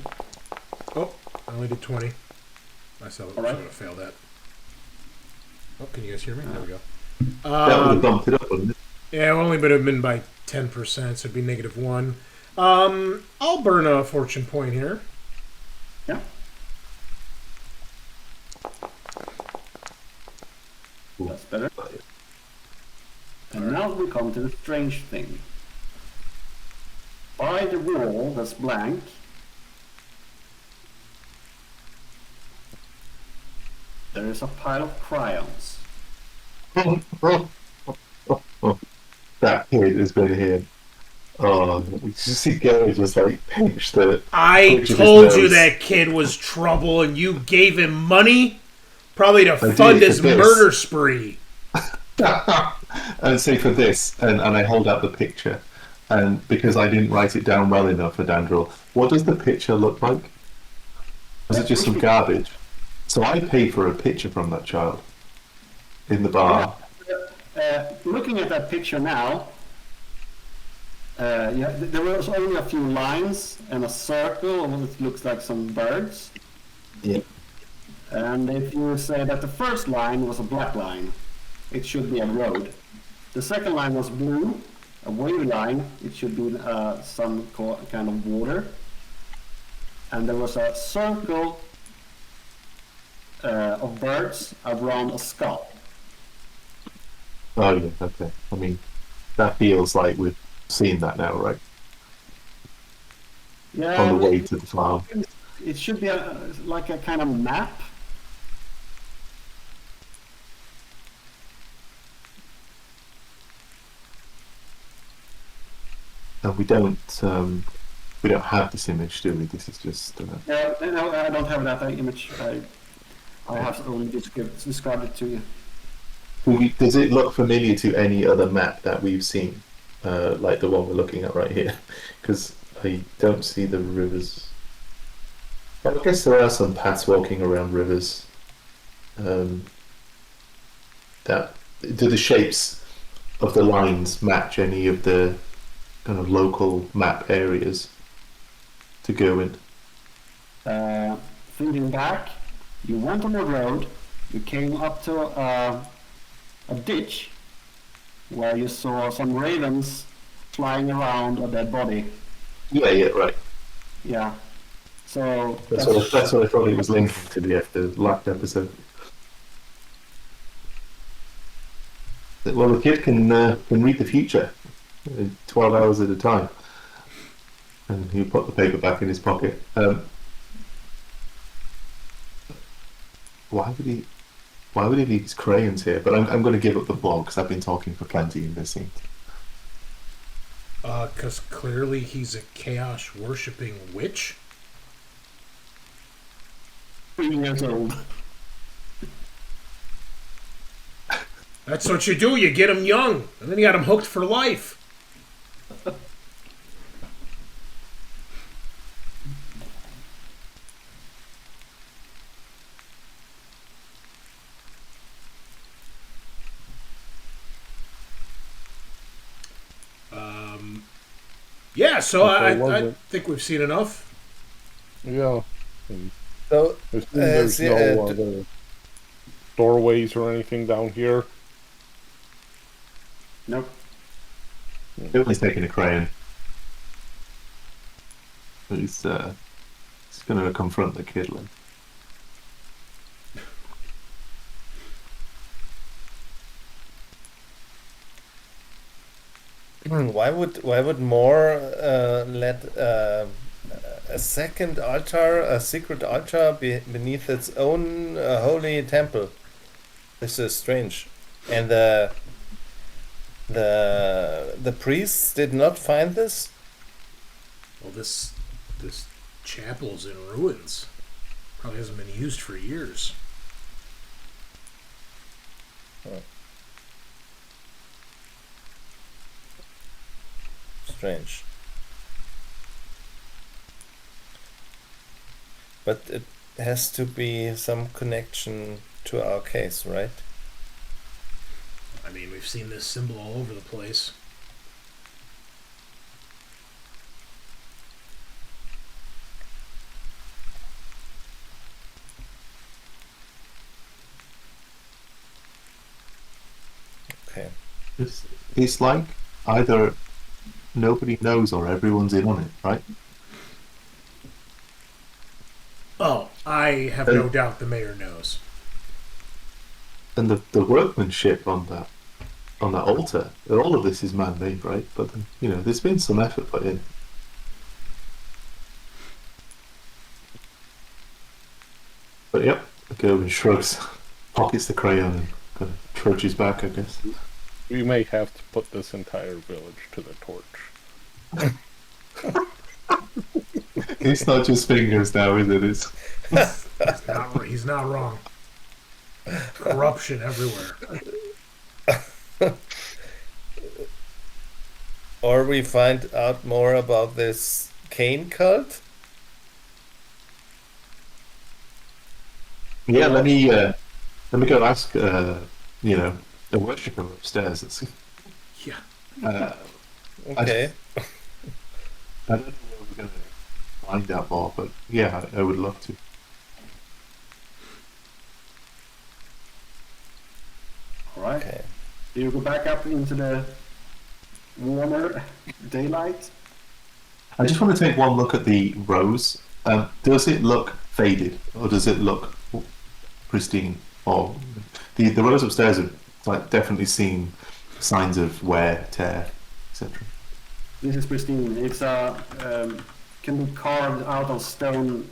Oh, I only did 20. Myself would All right. have failed that. Oh, can you guys hear me? There we go. That would have bumped it up, wouldn't it? Yeah, it only would have been by 10%, so it'd be -1. I'll burn a fortune point here. Yeah. That's better. And now we come to the strange thing. By the wall that's blank, there is a pile of crayons. That kid is going to hear. Oh, we just see Gary just like pinch the. I pinch of his told you nose. that kid was trouble, and you gave him money, probably to did, fund for his this. murder spree. And say for this, and I hold out the picture, and because I didn't write it down well enough for Odandrol, what does the picture look like? Was it just some garbage? So I paid for a picture from that child in the bar. Looking at that picture now, there was only a few lines and a circle, and it looks like some birds. Yeah. And if you say that the first line was a black line, it should be a road. The second line was blue, a wavy line, it should be some kind of water. And there was a circle of birds around a skull. Oh yeah, okay. I mean, that feels like we've seen that now, right? Yeah, On the way to the farm. it should be like a kind of map. And we don't have this image, do we? This is just. No, I don't have that image. I have only described it to you. Does it look familiar to any other map that we've seen, like the one we're looking at right here? Because I don't see the rivers. I guess there are some paths walking around rivers. That do the shapes of the lines match any of the kind of local map areas to go in? Thinking back, you went on the road, you came up to a ditch where you saw some ravens flying around a dead body. Yeah, right. Yeah. So That's what I thought it was linked to the last episode. Well, the kid can read the future, 12 hours at a time, and he'll put the paper back in his pocket. why would he? Why would he leave his crayons here? But I'm going to give up the blog because I've been talking for plenty in this scene. Because clearly he's a chaos worshipping witch. 3 years old. That's what you do. You get him young, and then you got him hooked for life. Yeah, so I think we've seen enough. Yeah. And So, there's no other doorways or anything down here. Nope. He's taking a crayon. He's going to confront the kidling. why would Moore let a second altar, a secret altar, beneath its own holy temple? This is strange. And the priests did not find this. Well, this chapel's in ruins. Probably hasn't been used for years. Strange. But it has to be some connection to our case, right? I mean, we've seen this symbol all over the place. Okay. It's like either nobody knows or everyone's in on it, right? Oh, I have no doubt the mayor knows. And the workmanship on that altar, all of this is man-made, right? But there's been some effort put in. But yep, Gerwin shrugs, pockets the crayon, and kind of trudges back, I guess. We may have to put this entire village to the torch. It's not just fingers now, is it? He's not wrong. Corruption everywhere. Or we find out more about this Cain cult. Yeah, let me go and ask a worshipper upstairs. Yeah. Okay. I don't know where we're going to find out more, but yeah, I would love to. Alright. Okay. Do you go back up into the warmer daylight? I just want to take one look at the rose. Does it look faded, or does it look pristine? Or the rose upstairs have definitely seen signs of wear, tear, etc. This is pristine. It's can be carved out of stone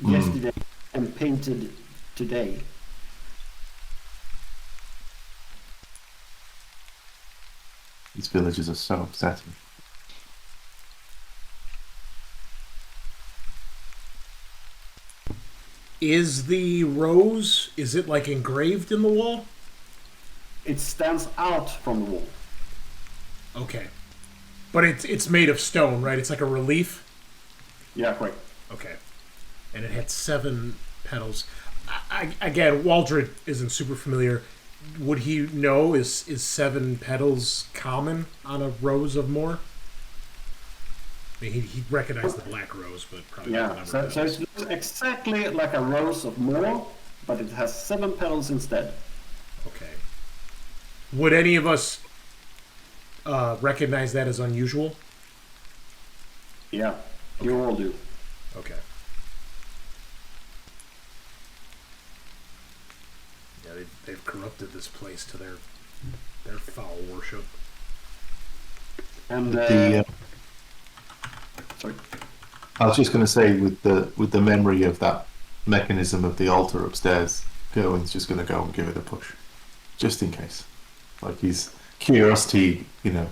yesterday and painted today. These villagers are so upsetting. Is the rose, is it engraved in the wall? It stands out from the wall. Okay. But it's made of stone, right? It's like a relief? Yeah, correct. Okay. And it had 7 petals. Again, Waldred isn't super familiar. Would he know, is 7 petals common on a rose of more? I mean, he'd recognize the black rose, but probably Yeah, not. so it looks exactly like a rose of more, but it has 7 petals instead. Okay. Would any of us recognize that as unusual? Yeah, you all do. Okay. Yeah, they've corrupted this place to their foul worship. And sorry. I was just going to say, with the memory of that mechanism of the altar upstairs, Gerwin's just going to go and give it a push, just in case. Like his curiosity,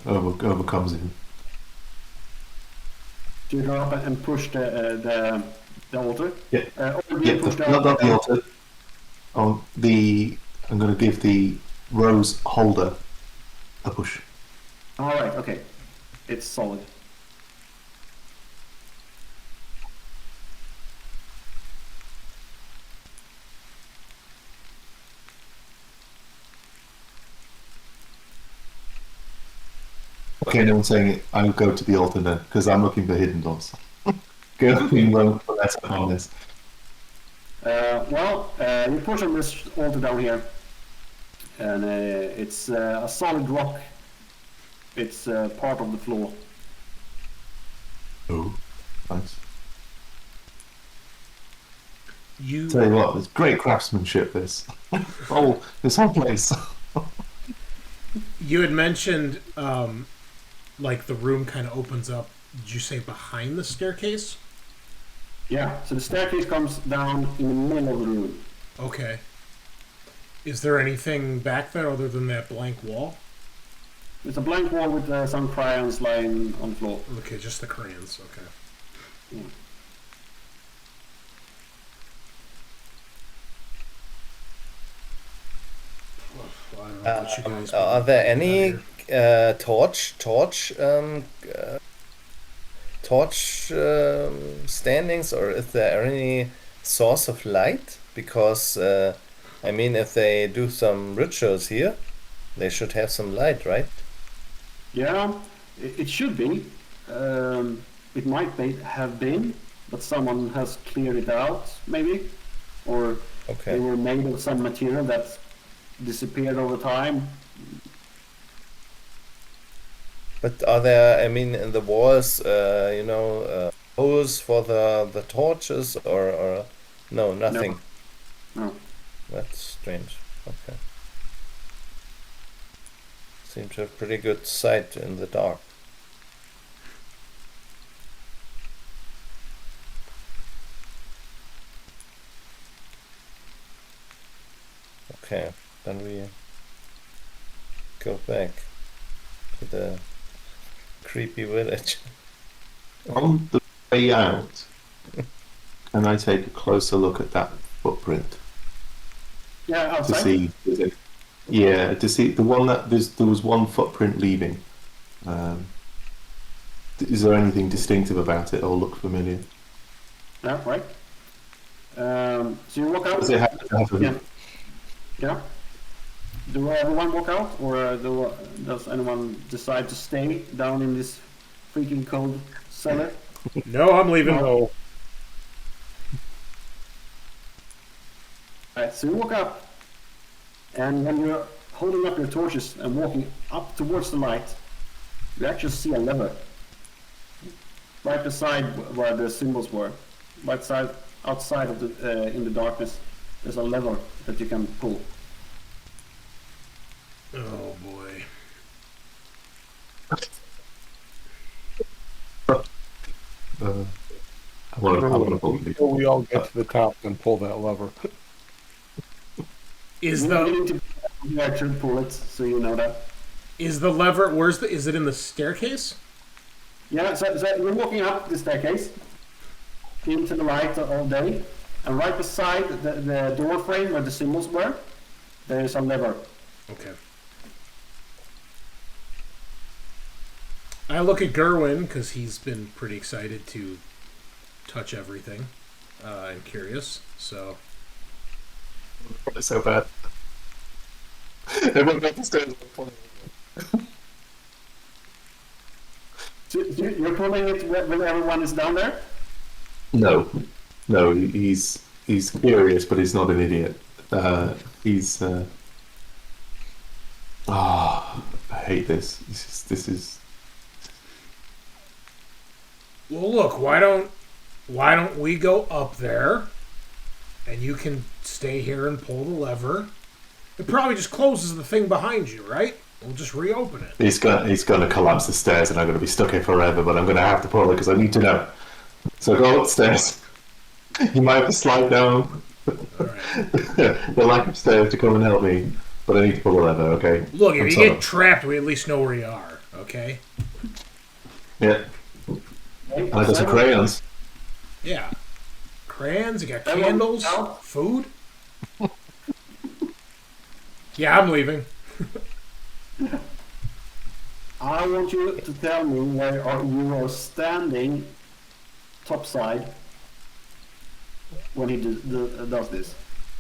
overcomes him. Do you go up and push the altar? Yeah. Or do you push Not the altar. I'm going to give the rose holder a push. All right. Okay. It's solid. Okay, no one's saying it. I'll go to the altar then, because I'm looking for hidden doors. Gerwin won't let us on this. You push on this altar down here, and it's a solid rock. It's part of the floor. Oh, nice. You Tell you what, it's great craftsmanship, this. This whole place. You had mentioned, like the room kind of opens up. Did you say behind the staircase? Yeah, so the staircase comes down in the middle of the room. Okay. Is there anything back there other than that blank wall? It's a blank wall with some crayons lying on the floor. Okay, just the crayons. Okay. Yeah. Well, I don't know what you guys Are there any torch standings, or is there any source of light? Because I mean, if they do some rituals here, they should have some light, right? Yeah, it should be. It might have been, but someone has cleared it out, maybe, or Okay. they were made of some material that disappeared over time. But are there, I mean, in the walls, holes for the torches, or no, nothing? No. That's strange. Okay. Seem to have pretty good sight in the dark. Okay, then we go back to the creepy village. On the way out, can I take a closer look at that footprint Yeah, to outside. see? Yeah, to see the one that there was one footprint leaving. Is there anything distinctive about it or look familiar? Yeah, right. So you walk out. Does it happen to have a Yeah. Yeah. Do everyone walk out, or does anyone decide to stay down in this freaking cold cellar? No, I'm leaving. No. Alright, so you walk up, and when you're holding up your torches and walking up towards the light, you actually see a lever right beside where the symbols were. Right side, outside of the in the darkness, there's a lever that you can pull. Oh boy. I want to pull it. Until we all get to the top and pull that lever. Is You the need to actually pull it, so you know that. lever? Is it in the staircase? Yeah, so you're walking up the staircase into the light all day, and right beside the door frame where the symbols were, there is a lever. Okay. I look at Gerwin because he's been pretty excited to touch everything and curious. So It's so bad. Everyone got the stairs. So you're pulling it when everyone is down there? No, he's curious, but he's not an idiot. He's. I hate this. This is. well, look. Why don't we go up there, and you can stay here and pull the lever. It probably just closes the thing behind you, right? We'll just reopen it. He's going to collapse the stairs, and I'm going to be stuck here forever. But I'm going to have to pull it because I need to know. So go upstairs. You might have to slide down. All right. The lack of stairs to come and help me, but I need to pull the lever. Okay. Look, if I'm you sorry. get trapped, we at least know where you are. Okay. Yeah. And I got some crayons. Yeah. Crayons. You got candles. Food. Yeah, I'm leaving. I want you to tell me where you are standing topside when he does this.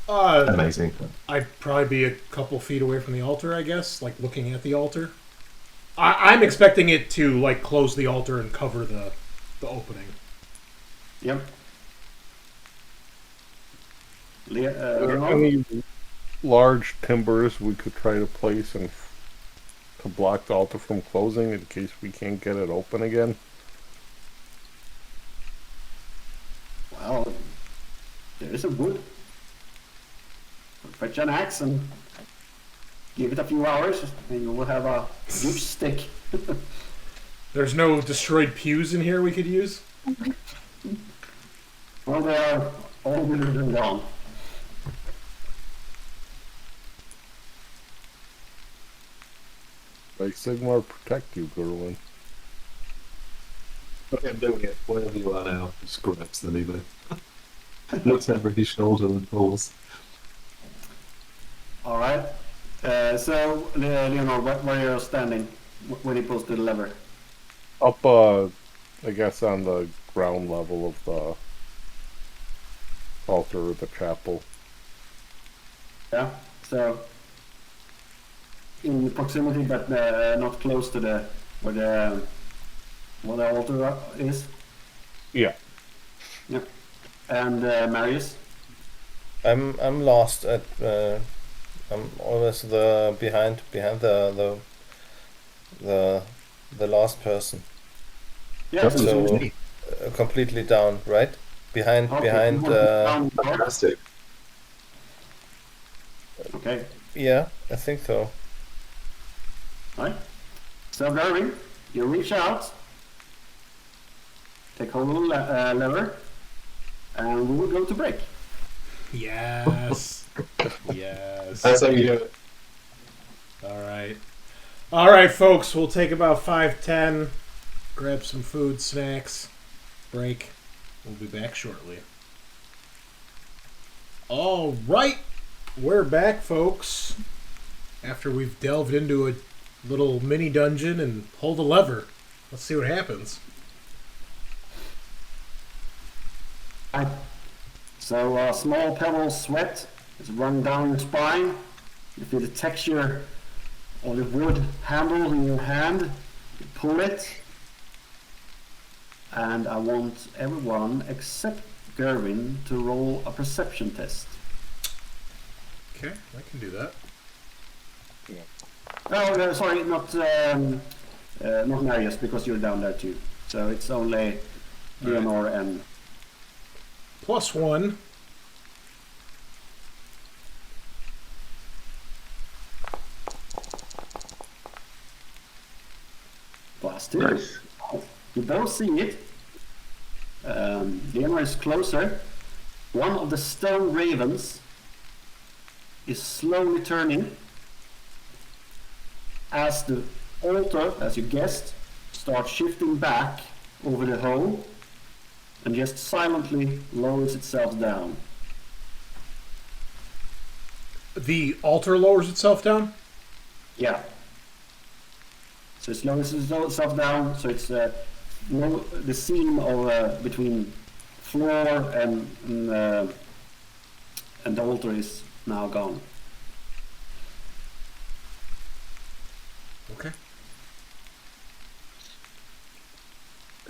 Amazing. I'd probably be a couple feet away from the altar, I guess, like looking at the altar. I'm expecting it to like close the altar and cover the opening. Yep. Are there any large timbers we could try to place and to block the altar from closing in case we can't get it open again? Well, there is a wood. Fetch an axe and give it a few hours, and you will have a huge stick. There's no destroyed pews in here we could use? Well, they are all withered and gone. Like Sigmar protect you, Gerwin. Okay, I'm doing it. Wherever you are now, just grabs the lever. Looks over his shoulder and pulls. All right. So, Leonor, where you're standing when he pulls the lever? Up, I guess on the ground level of the altar or the chapel. Yeah. So, in proximity, but not close to where the altar is. Yeah. Yeah. And Marius. I'm lost at. I'm always behind the last person. Yeah. So completely down, right? Behind. Fantastic. Okay. Yeah, I think so. Right. So, Gerwin, you reach out, take hold of the lever, and we will go to break. Yes. Yes. That's how you do it. All right, folks. We'll take about 5-10. Grab some food, snacks, break. We'll be back shortly. All right. We're back, folks. After we've delved into a little mini dungeon and pulled a lever. Let's see what happens. So a small pebble of sweat is running down your spine. You feel the texture of the wood handle in your hand. You pull it. And I want everyone except Gerwin to roll a perception test. Okay, I can do that. Oh, no, sorry, not Marius, because you're down there too. So it's only Leonor and... +1. +2. Nice. You both see it. Leonor is closer. One of the stone ravens is slowly turning as the altar, as you guessed, starts shifting back over the hole and just silently lowers itself down. The altar lowers itself down? Yeah. So it lowers itself down, so it's the seam of between floor and the altar is now gone. Okay.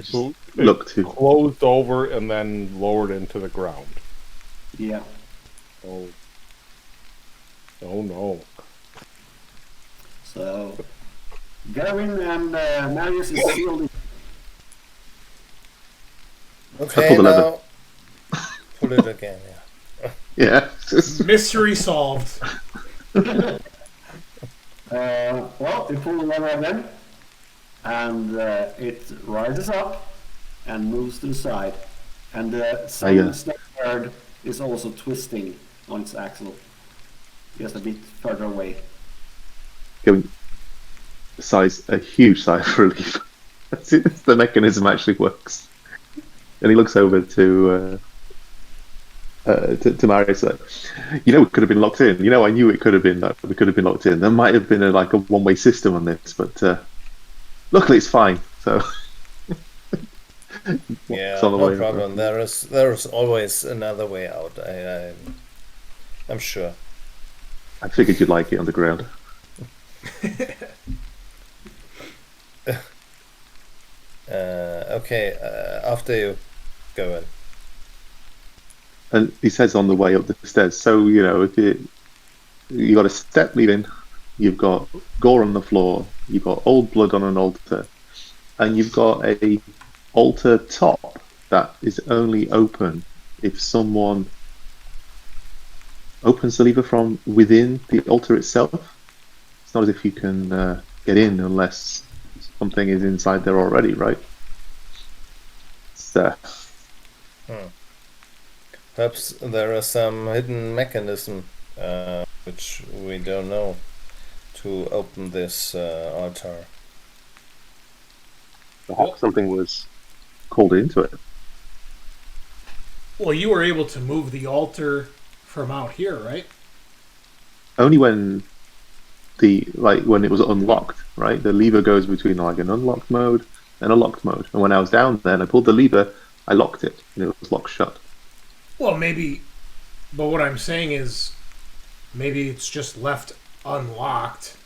So Look to. closed over and then lowered into the ground. Yeah. Oh. Oh no. So Gerwin and Marius is sealed in. Okay, pull the lever. now pull it again. Yeah. Yeah. Mystery solved. Well, you pull the lever again, and it rises up and moves to the side. And the same snake bird is also twisting on its axle, just a bit further away. Going a huge sigh of relief. The mechanism actually works. And he looks over to Marius. Like, we could have been locked in. I knew it could have been that we could have been locked in. There might have been a one-way system on this, but luckily it's fine. So Yeah, on the no way problem. There is always another way out. I'm sure. I figured you'd like it underground. Okay, after you, Gerwin. And he says on the way up the stairs, so, if you got a step leading, you've got gore on the floor, you've got old blood on an altar, and you've got a altar top that is only open if someone opens the lever from within the altar itself. It's not as if you can get in unless something is inside there already, right? So, Perhaps there is some hidden mechanism which we don't know to open this altar. perhaps something was called into it. Well, you were able to move the altar from out here, right? Only when when it was unlocked, right? The lever goes between an unlocked mode and a locked mode. And when I was down there and I pulled the lever, I locked it and it was locked shut. Well, maybe, but what I'm saying is maybe it's just left unlocked,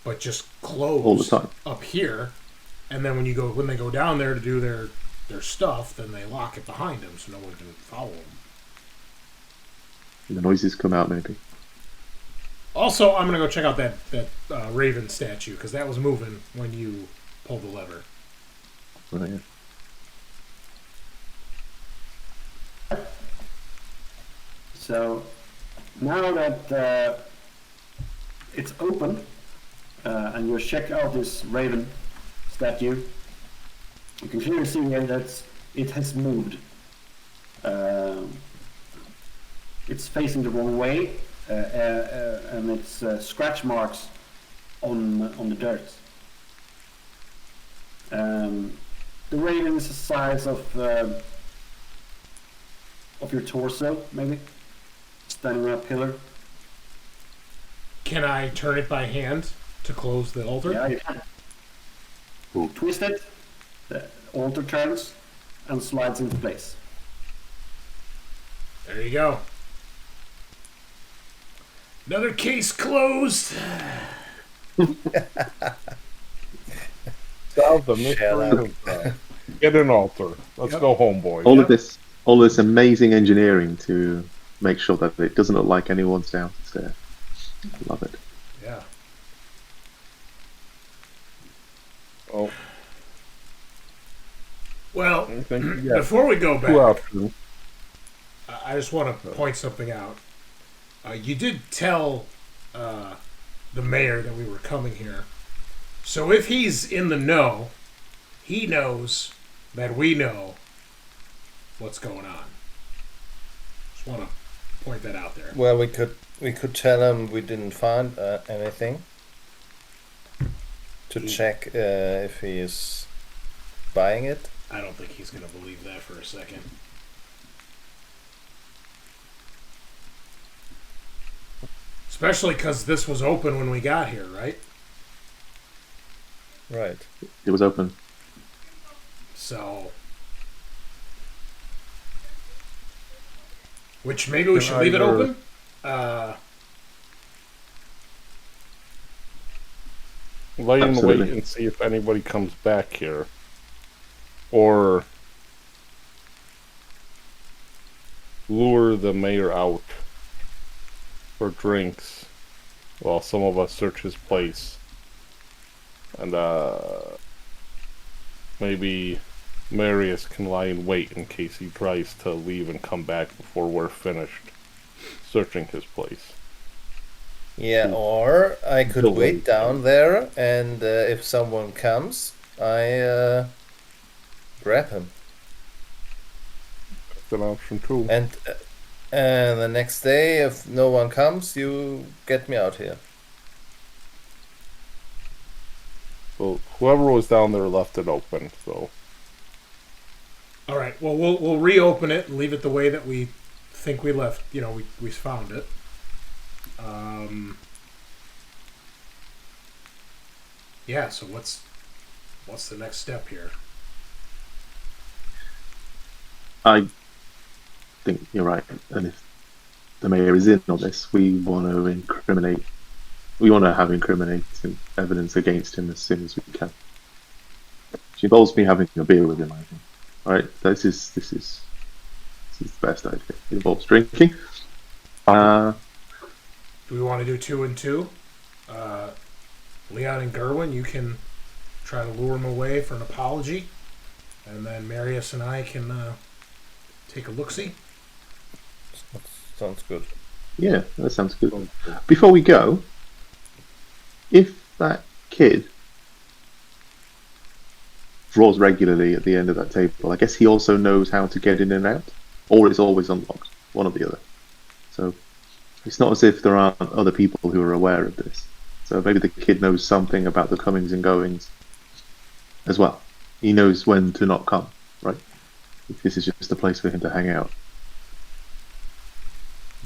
but just closed All the time. up here, and then when they go down there to do their stuff, then they lock it behind them so no one can follow them. And the noises come out, maybe. Also, I'm gonna go check out that Raven statue because that was moving when you pulled the lever. Right, yeah. So now that it's open and you check out this Raven statue, you can clearly see here that it has moved. It's facing the wrong way, and it's scratch marks on the dirt. The Raven is the size of your torso, maybe, standing on a pillar. Can I turn it by hand to close the altar? Yeah, you can. Twist it, the altar turns and slides into place. There you go. Another case closed. Solve the mystery of get an altar. Let's go home, boys. All of this amazing engineering to make sure that it doesn't look like anyone's downstairs. Love it. Yeah. Oh, Well, I think you got before we go two back, options. I just want to point something out. You did tell the mayor that we were coming here. So if he's in the know, he knows that we know what's going on. Just want to point that out there. Well, we could tell him we didn't find anything to check if he is buying it. I don't think he's going to believe that for a second. Especially because this was open when we got here, right? Right. It was open. So, which maybe we should leave it open. Lay in wait Absolutely. and see if anybody comes back here. Or lure the mayor out for drinks while some of us search his place. And maybe Marius can lie in wait in case he tries to leave and come back before we're finished searching his place. Yeah, or I could Don't wait wait. down there, and if someone comes, I grab him. That's an option too. And the next day, if no one comes, you get me out here. So whoever was down there left it open. So All right. Well, we'll reopen it and leave it the way that we think we left. You know, we found it. Yeah. So what's the next step here? I think you're right. And if the mayor is in on this, we want to incriminate. We want to have incriminating evidence against him as soon as we can. Which involves me having a beer with him, I think. All right, this is the best idea. It involves drinking. Do we want to do 2 and 2? Leon and Gerwin, you can try to lure him away for an apology, and then Marius and I can take a look-see. Sounds good. Yeah, that sounds good. Before we go, if that kid draws regularly at the end of that table, I guess he also knows how to get in and out, or it's always unlocked, one or the other. So it's not as if there aren't other people who are aware of this. So maybe the kid knows something about the comings and goings as well. He knows when to not come, right? If this is just a place for him to hang out.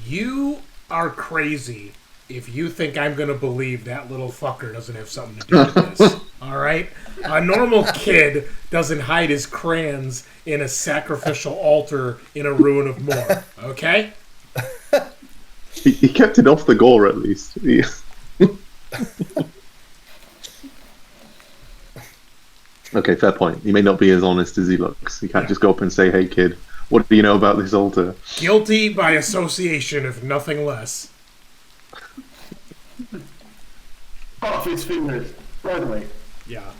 You are crazy if you think I'm going to believe that little fucker doesn't have something to do with this. All right? A normal kid doesn't hide his crayons in a sacrificial altar in a ruin of Moor. Okay? He kept it off the gore, at least. Okay, fair point. He may not be as honest as he looks. You can't just go up and say, "Hey, kid, what do you know about this altar?" Guilty by association, if nothing less. Off his fingers, right away. Yeah.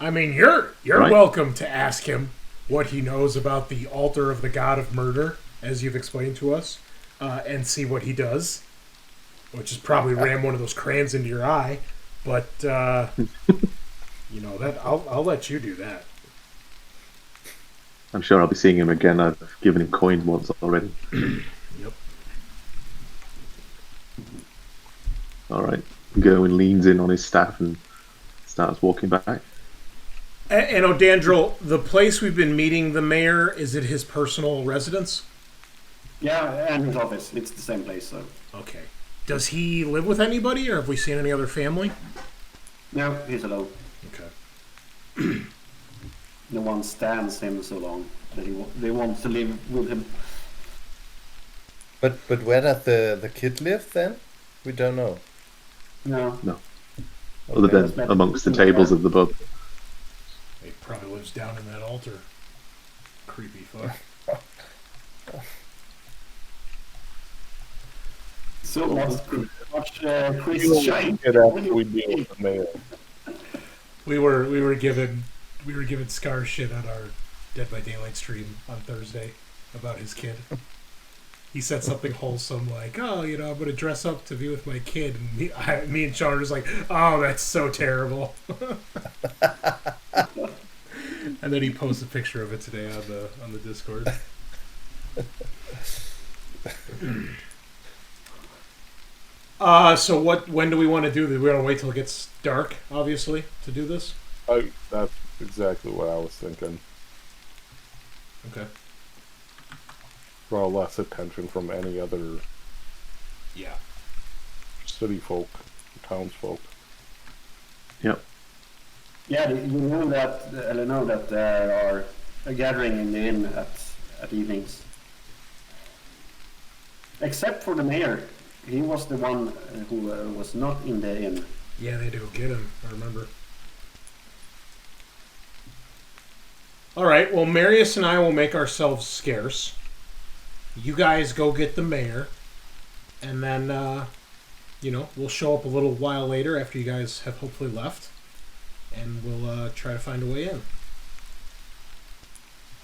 I mean, you're Right. welcome to ask him what he knows about the altar of the god of murder, as you've explained to us, and see what he does. Which is probably ram one of those crayons into your eye, but you know that I'll let you do that. I'm sure I'll be seeing him again. I've given him coins once already. Yep. All right. Gerwin leans in on his staff and starts walking back. And Odandrol, the place we've been meeting the mayor, is it his personal residence? Yeah, and his office. It's the same place, so. Okay. Does he live with anybody, or have we seen any other family? No, he's alone. Okay. No one stands him so long that they want to live with him. But where does the kid live then? We don't know. No. Other than amongst the tables of the pub. He probably lives down in that altar. Creepy fuck. So much Chris shine. get after we deal with the mayor. We were given Scar shit on our Dead by Daylight stream on Thursday about his kid. He said something wholesome like, "Oh, you know, I'm gonna dress up to be with my kid," and me and Sean are just like, "Oh, that's so terrible." And then he posted a picture of it today on the Discord. So when do we want to do this? We want to wait till it gets dark, obviously, to do this? That's exactly what I was thinking. Okay. Draw less attention from any other Yeah. city folk, townsfolk. Yep. Yeah, you know that Leonor that there are a gathering in the inn at evenings. Except for the mayor, he was the one who was not in the inn. Yeah, they had to go get him, I remember. Alright, well, Marius and I will make ourselves scarce. You guys go get the mayor. And then, we'll show up a little while later after you guys have hopefully left. And we'll try to find a way in.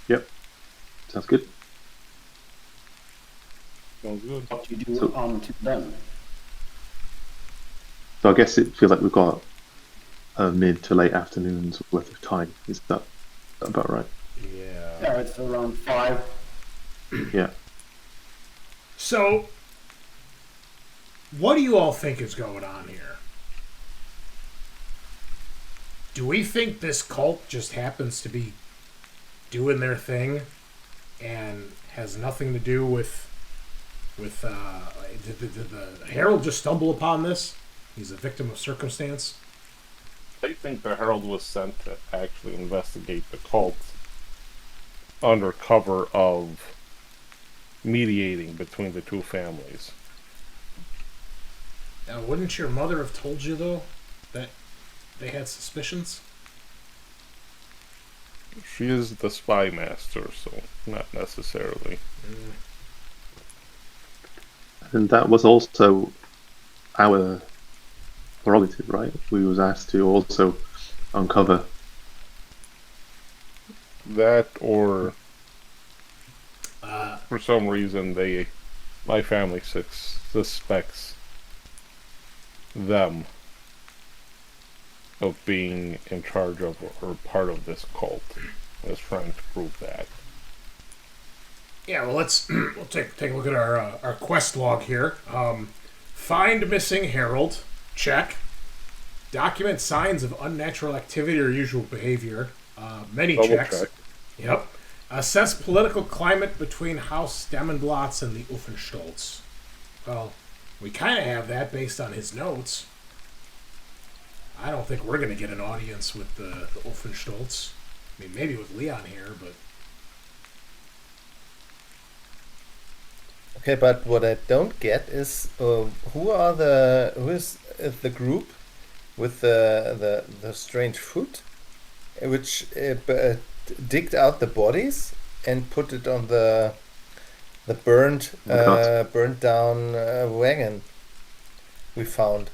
Yep. Sounds good. Sounds good. What you do until then. So I guess it feels like we've got a mid to late afternoon's worth of time. Is that about right? Yeah. Yeah, it's around 5. Yeah. So, what do you all think is going on here? Do we think this cult just happens to be doing their thing and has nothing to do with did the Herald just stumble upon this? He's a victim of circumstance. I think the Herald was sent to actually investigate the cult under cover of mediating between the two families. Now, wouldn't your mother have told you, though, that they had suspicions? She is the spy master, so not necessarily. And that was also our prerogative, right? We was asked to also uncover. That, or for some reason my family suspects them of being in charge of or part of this cult. I was trying to prove that. Yeah, well, we'll take a look at our quest log here. Find missing Herald. Check. Document signs of unnatural activity or usual behavior. Many Double checks. check. Yep. Assess political climate between House Dammenblatz and the Uffenstolz. Well, we kind of have that based on his notes. I don't think we're going to get an audience with the Uffenstolz. I mean, maybe with Leon here, but... Okay, but what I don't get is who is the group with the strange foot, which digged out the bodies and put it on the burnt down wagon we found,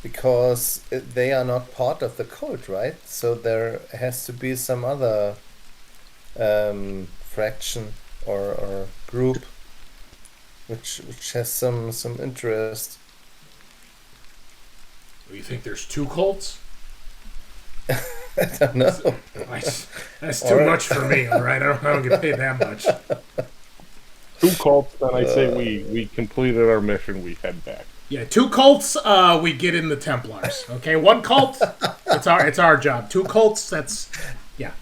because they are not part of the cult, right? So there has to be some other fraction or group which has some interest. You think there's 2 cults? I don't know. That's too much for me, all right? I don't get paid that much. 2 cults, then I say we completed our mission, we head back. Yeah, 2 cults, we get in the Templars. Okay, 1 cult, it's our job. 2 cults, that's, yeah,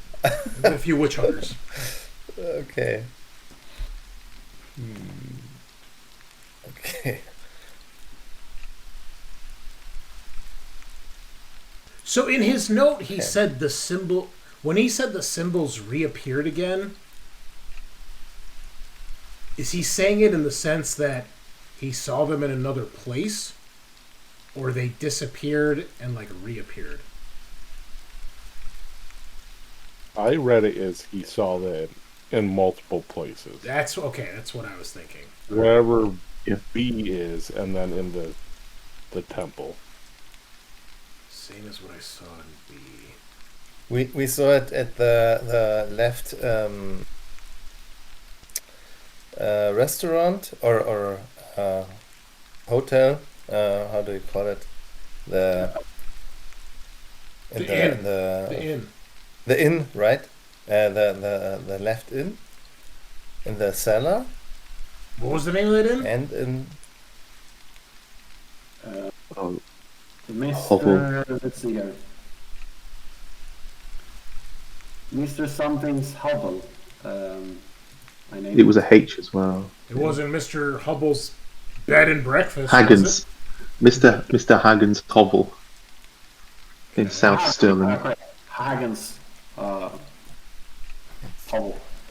a few witch hunters. Okay. Okay. So in his note, he said the symbol. When he said the symbols reappeared again, is he saying it in the sense that he saw them in another place, or they disappeared and like reappeared? I read it as he saw that in multiple places. That's okay. That's what I was thinking. Wherever B is, and then in the temple. Same as what I saw in B. We saw it at the left restaurant or hotel. How do you call it? The inn. The inn, right? The left inn in the cellar. What was the name of that inn? And in Mr. Let's see here. Mr. Something's Hubble. My name. It was a H as well. It wasn't Mr. Hubble's bed and breakfast. Haggans. Mr. Haggans Hovel in South Stirland. Okay. Haggans. Hubble.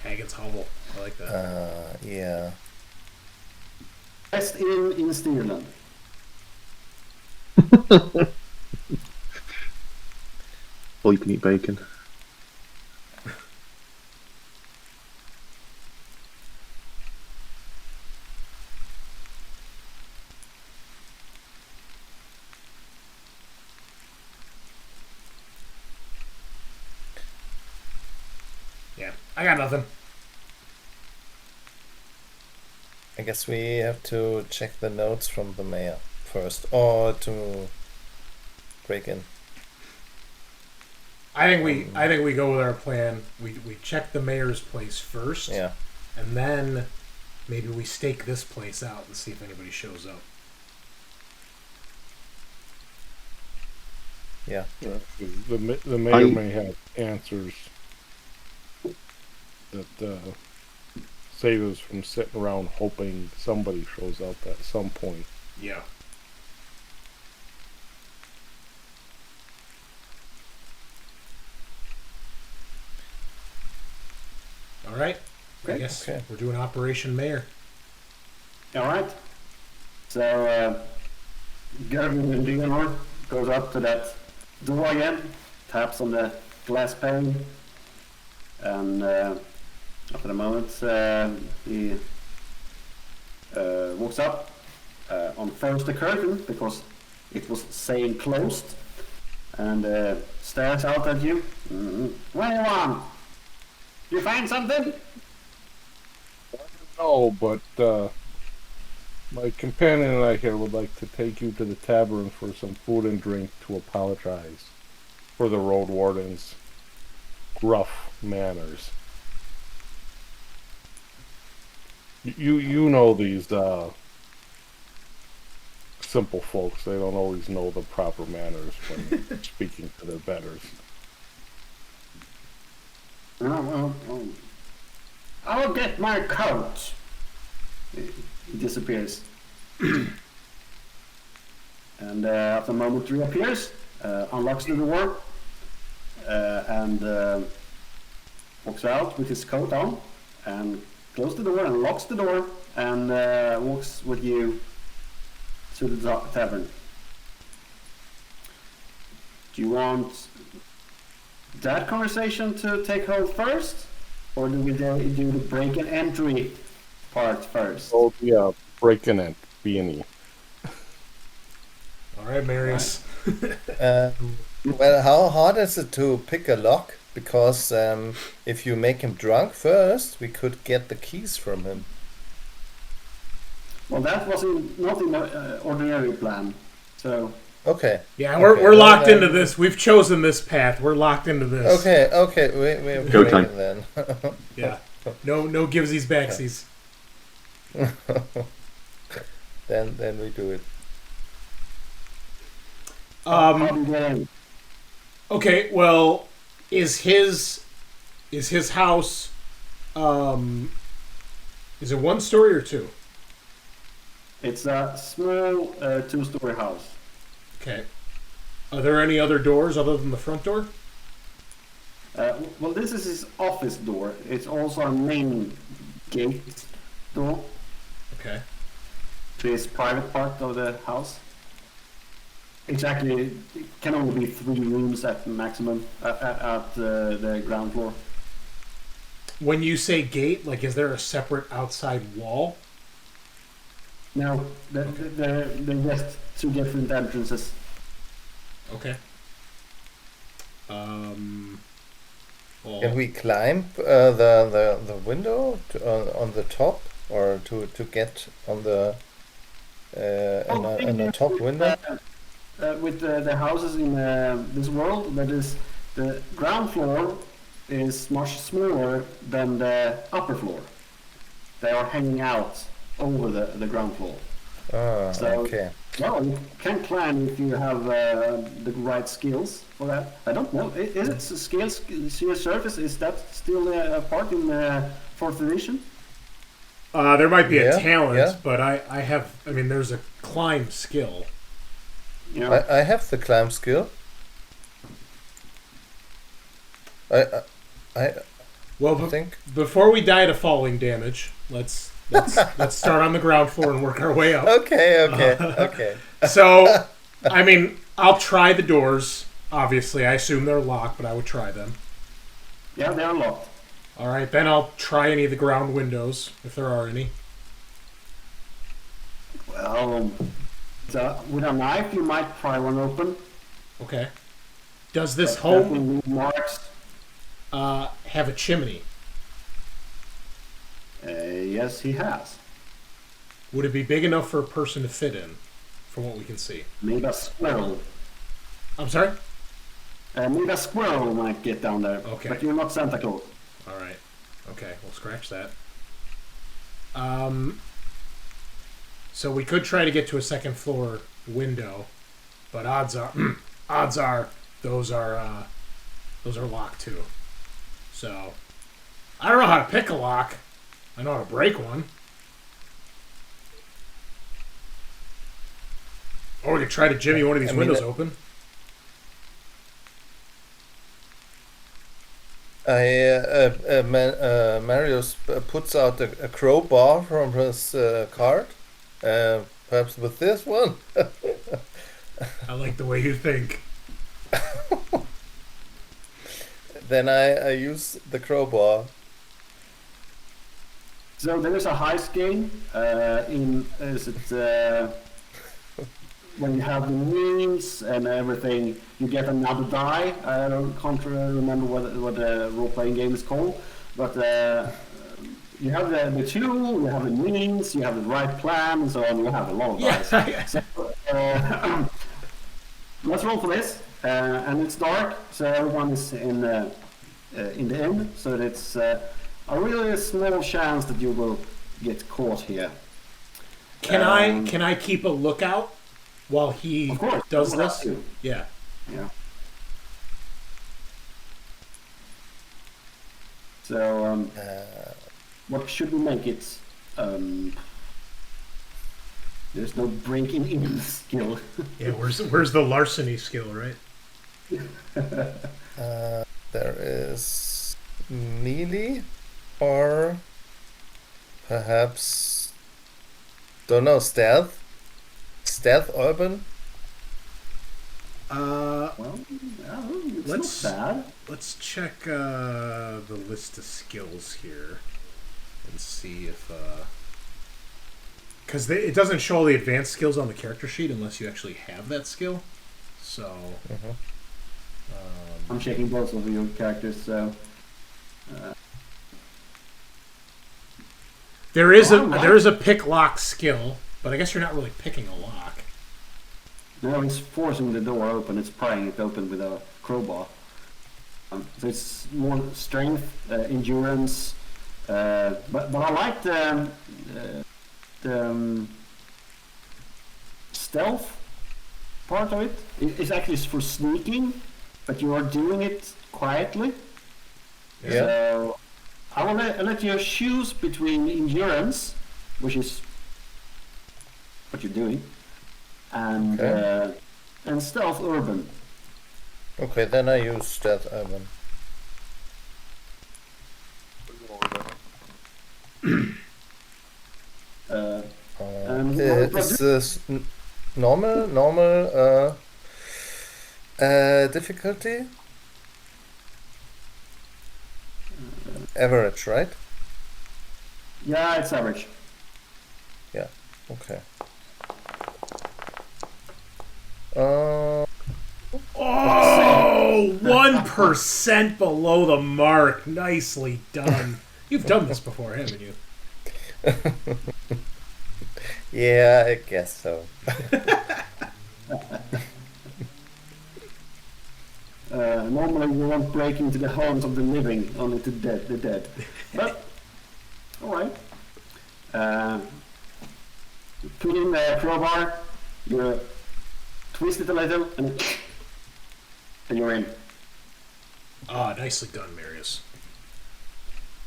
Haggans Hubble. I like that. yeah. Best inn in Stirland. Or you can eat bacon. Yeah, I got nothing. I guess we have to check the notes from the mayor first, or to break in. I think we go with our plan. We check the mayor's place first. Yeah. And then maybe we stake this place out and see if anybody shows up. Yeah. The mayor may have answers that save us from sitting around hoping somebody shows up at some point. Yeah. All right. I guess we're doing Operation Mayor. All right. So Gerwin and Leonor goes up to that door again, taps on the glass pane, and after a moment he walks up, unfurls the curtain because it was saying closed, and stares out at you. What do you want? You find something? No, but my companion and I here would like to take you to the tavern for some food and drink to apologize for the road warden's gruff manners. You know these simple folks, they don't always know the proper manners when speaking to their betters. I'll get my coat. He disappears. And after a moment reappears, unlocks the door, and walks out with his coat on, and closes the door and locks the door, and walks with you to the tavern. Do you want that conversation to take hold first, or do we do the break and entry part first? Oh yeah, breaking it, beanie. All right, Marius. Well, how hard is it to pick a lock? Because if you make him drunk first, we could get the keys from him. Well, that was not in the ordinary plan, so... Okay. Yeah, we're locked into this. We've chosen this path. We're locked into this. Okay. We're Go doing time. it then. Yeah. No givesies backsies. Then we do it. how do you get in? Okay, well, is his house is it one story or two? It's a small two-story house. Okay. Are there any other doors other than the front door? Well, this is his office door. It's also a main gate door Okay. to his private part of the house. Exactly, it can only be 3 rooms at maximum at the ground floor. When you say gate, like, is there a separate outside wall? Now, they're just 2 different entrances. Okay. Well, Can we climb the window on the top, or to get on the in the top window? With the houses in this world, that is, the ground floor is much smaller than the upper floor. They are hanging out over the ground floor. Ah, So- okay. Well, you can climb if you have the right skills for that. I don't know. Is it skills, sheer surface? Is that still a part in 4th edition? there might be a Yeah, talent, yeah. but I mean, there's a climb skill. You know, I have the climb skill. I Well, think. before we die to falling damage, let's start on the ground floor and work our way up. Okay. So, I mean, I'll try the doors. Obviously, I assume they're locked, but I would try them. yeah, they are locked. All right, then I'll try any of the ground windows, if there are any. Well, with a knife, you might pry one open. Okay. Does this That home will leave marks. have a chimney? Yes, he has. Would it be big enough for a person to fit in, from what we can see? Maybe a squirrel. I'm sorry? Maybe a squirrel might get down there. Okay. But you're not Santa Claus. All right. Okay, we'll scratch that. So we could try to get to a second floor window, but odds are those are locked too. So I don't know how to pick a lock. I know how to break one. Or we could try to jimmy one of these windows open. Marius puts out a crowbar from his cart. Perhaps with this one. I like the way you think. Then I use the crowbar. So there is a heist game when you have the means and everything, you get another die. I can't remember what the role-playing game is called, but you have the tool, you have the means, you have the right plan, and so on. You have a lot of dice. Yeah. So, let's roll for this, and it's dark, so everyone is in the inn, so it's a really small chance that you will get caught here. Can I keep a lookout while he does this? Yeah. Yeah. So, what should we make it? There's no breaking in skill. Yeah, where's the larceny skill, right? There is melee, or perhaps, don't know, stealth urban. Well, it's not bad. Let's check the list of skills here and see if because it doesn't show all the advanced skills on the character sheet unless you actually have that skill. So I'm checking both of your characters. So there is a pick lock skill, but I guess you're not really picking a lock. No, it's forcing the door open. It's prying it open with a crowbar. So it's more strength, endurance, but I like the stealth part of it. It's actually for sneaking, but you are doing it quietly. Yeah. So I will let you choose between endurance, which is what you're doing, and stealth urban. Okay, then I use stealth urban. Is this normal difficulty? Average, right? Yeah, it's average. Yeah. Okay. Oh, 1% below the mark. Nicely done. You've done this before, haven't you? Yeah, I guess so. Normally we won't break into the homes of the living, only the dead. But, alright. Put in the crowbar, you twist it a little, and you're in. Ah, nicely done, Marius.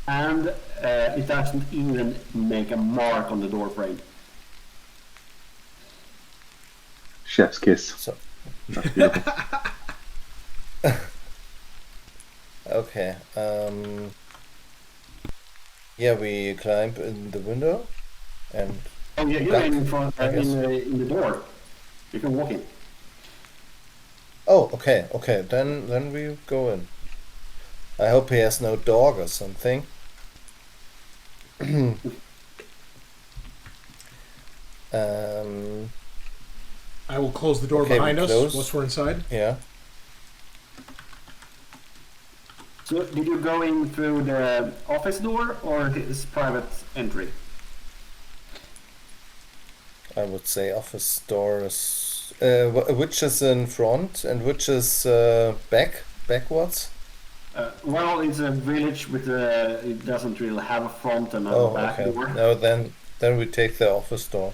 And it doesn't even make a mark on the door frame. Chef's kiss. So. That's beautiful. Okay. Yeah, we climb in the window, and Oh yeah, you're in front in the door. You can walk in. oh, okay. Then we go in. I hope he has no dog or something. I will close the door Okay, behind us close. once we're inside. Yeah. So did you go in through the office door or his private entry? I would say office door is which is in front and which is backwards? Well, it's a village with it doesn't really have a front and a Oh, back okay. door. No, then we take the office door.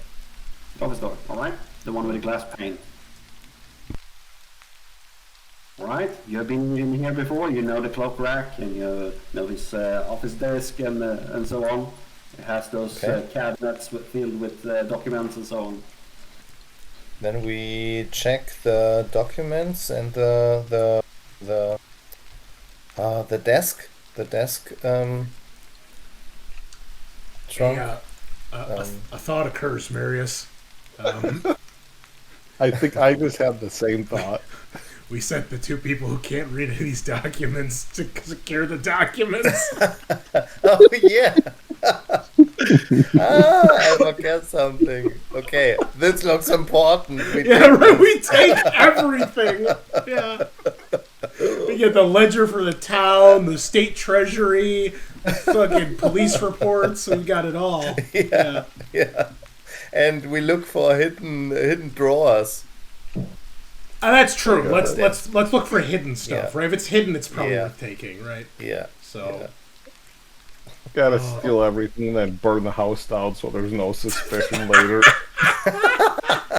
Office door, all right. The one with the glass pane. All right. You have been in here before. You know the clock rack and you know his office desk and so on. It has those cabinets filled with documents and so on. Then we check the documents and the desk. The desk trunk. Yeah, a thought occurs, Marius. I think I just had the same thought. We sent the two people who can't read any of these documents to secure the documents. Oh yeah. I forget something. Okay, this looks important. We take everything. Yeah. We get the ledger for the town, the state treasury, fucking police reports. We got it all. Yeah. And we look for hidden drawers. That's true. Let's look for hidden stuff, Yeah. right? If it's hidden, it's probably Yeah. worth taking, right? Yeah. So. Gotta steal everything and then burn the house down so there's no suspicion later. I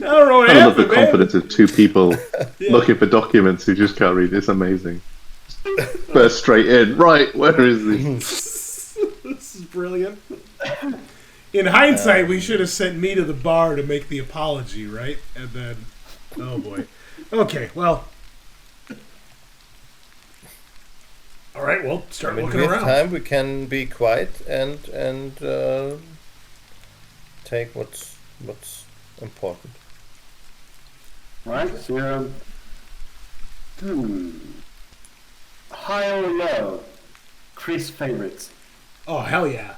don't know what I love the happened, man. confidence of two people looking for documents who just can't read. It's amazing. Burst straight in. Right, where is this? This is brilliant. In hindsight, we should have sent me to the bar to make the apology, right? And then, oh boy. Okay, well. All right, well, start When looking we have around. time, we can be quiet and take what's important. Right, so high or low? Chris' favorites. Oh, hell yeah.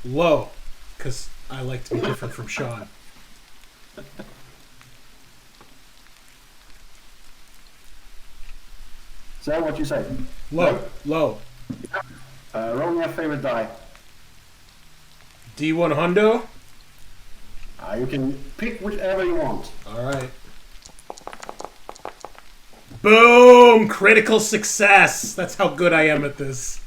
Low, because I like to be different from Sean. Is that what you say? Low. Roll me a favorite die. D1 hundo. You can pick whichever you want. All right. Boom! Critical success. That's how good I am at this.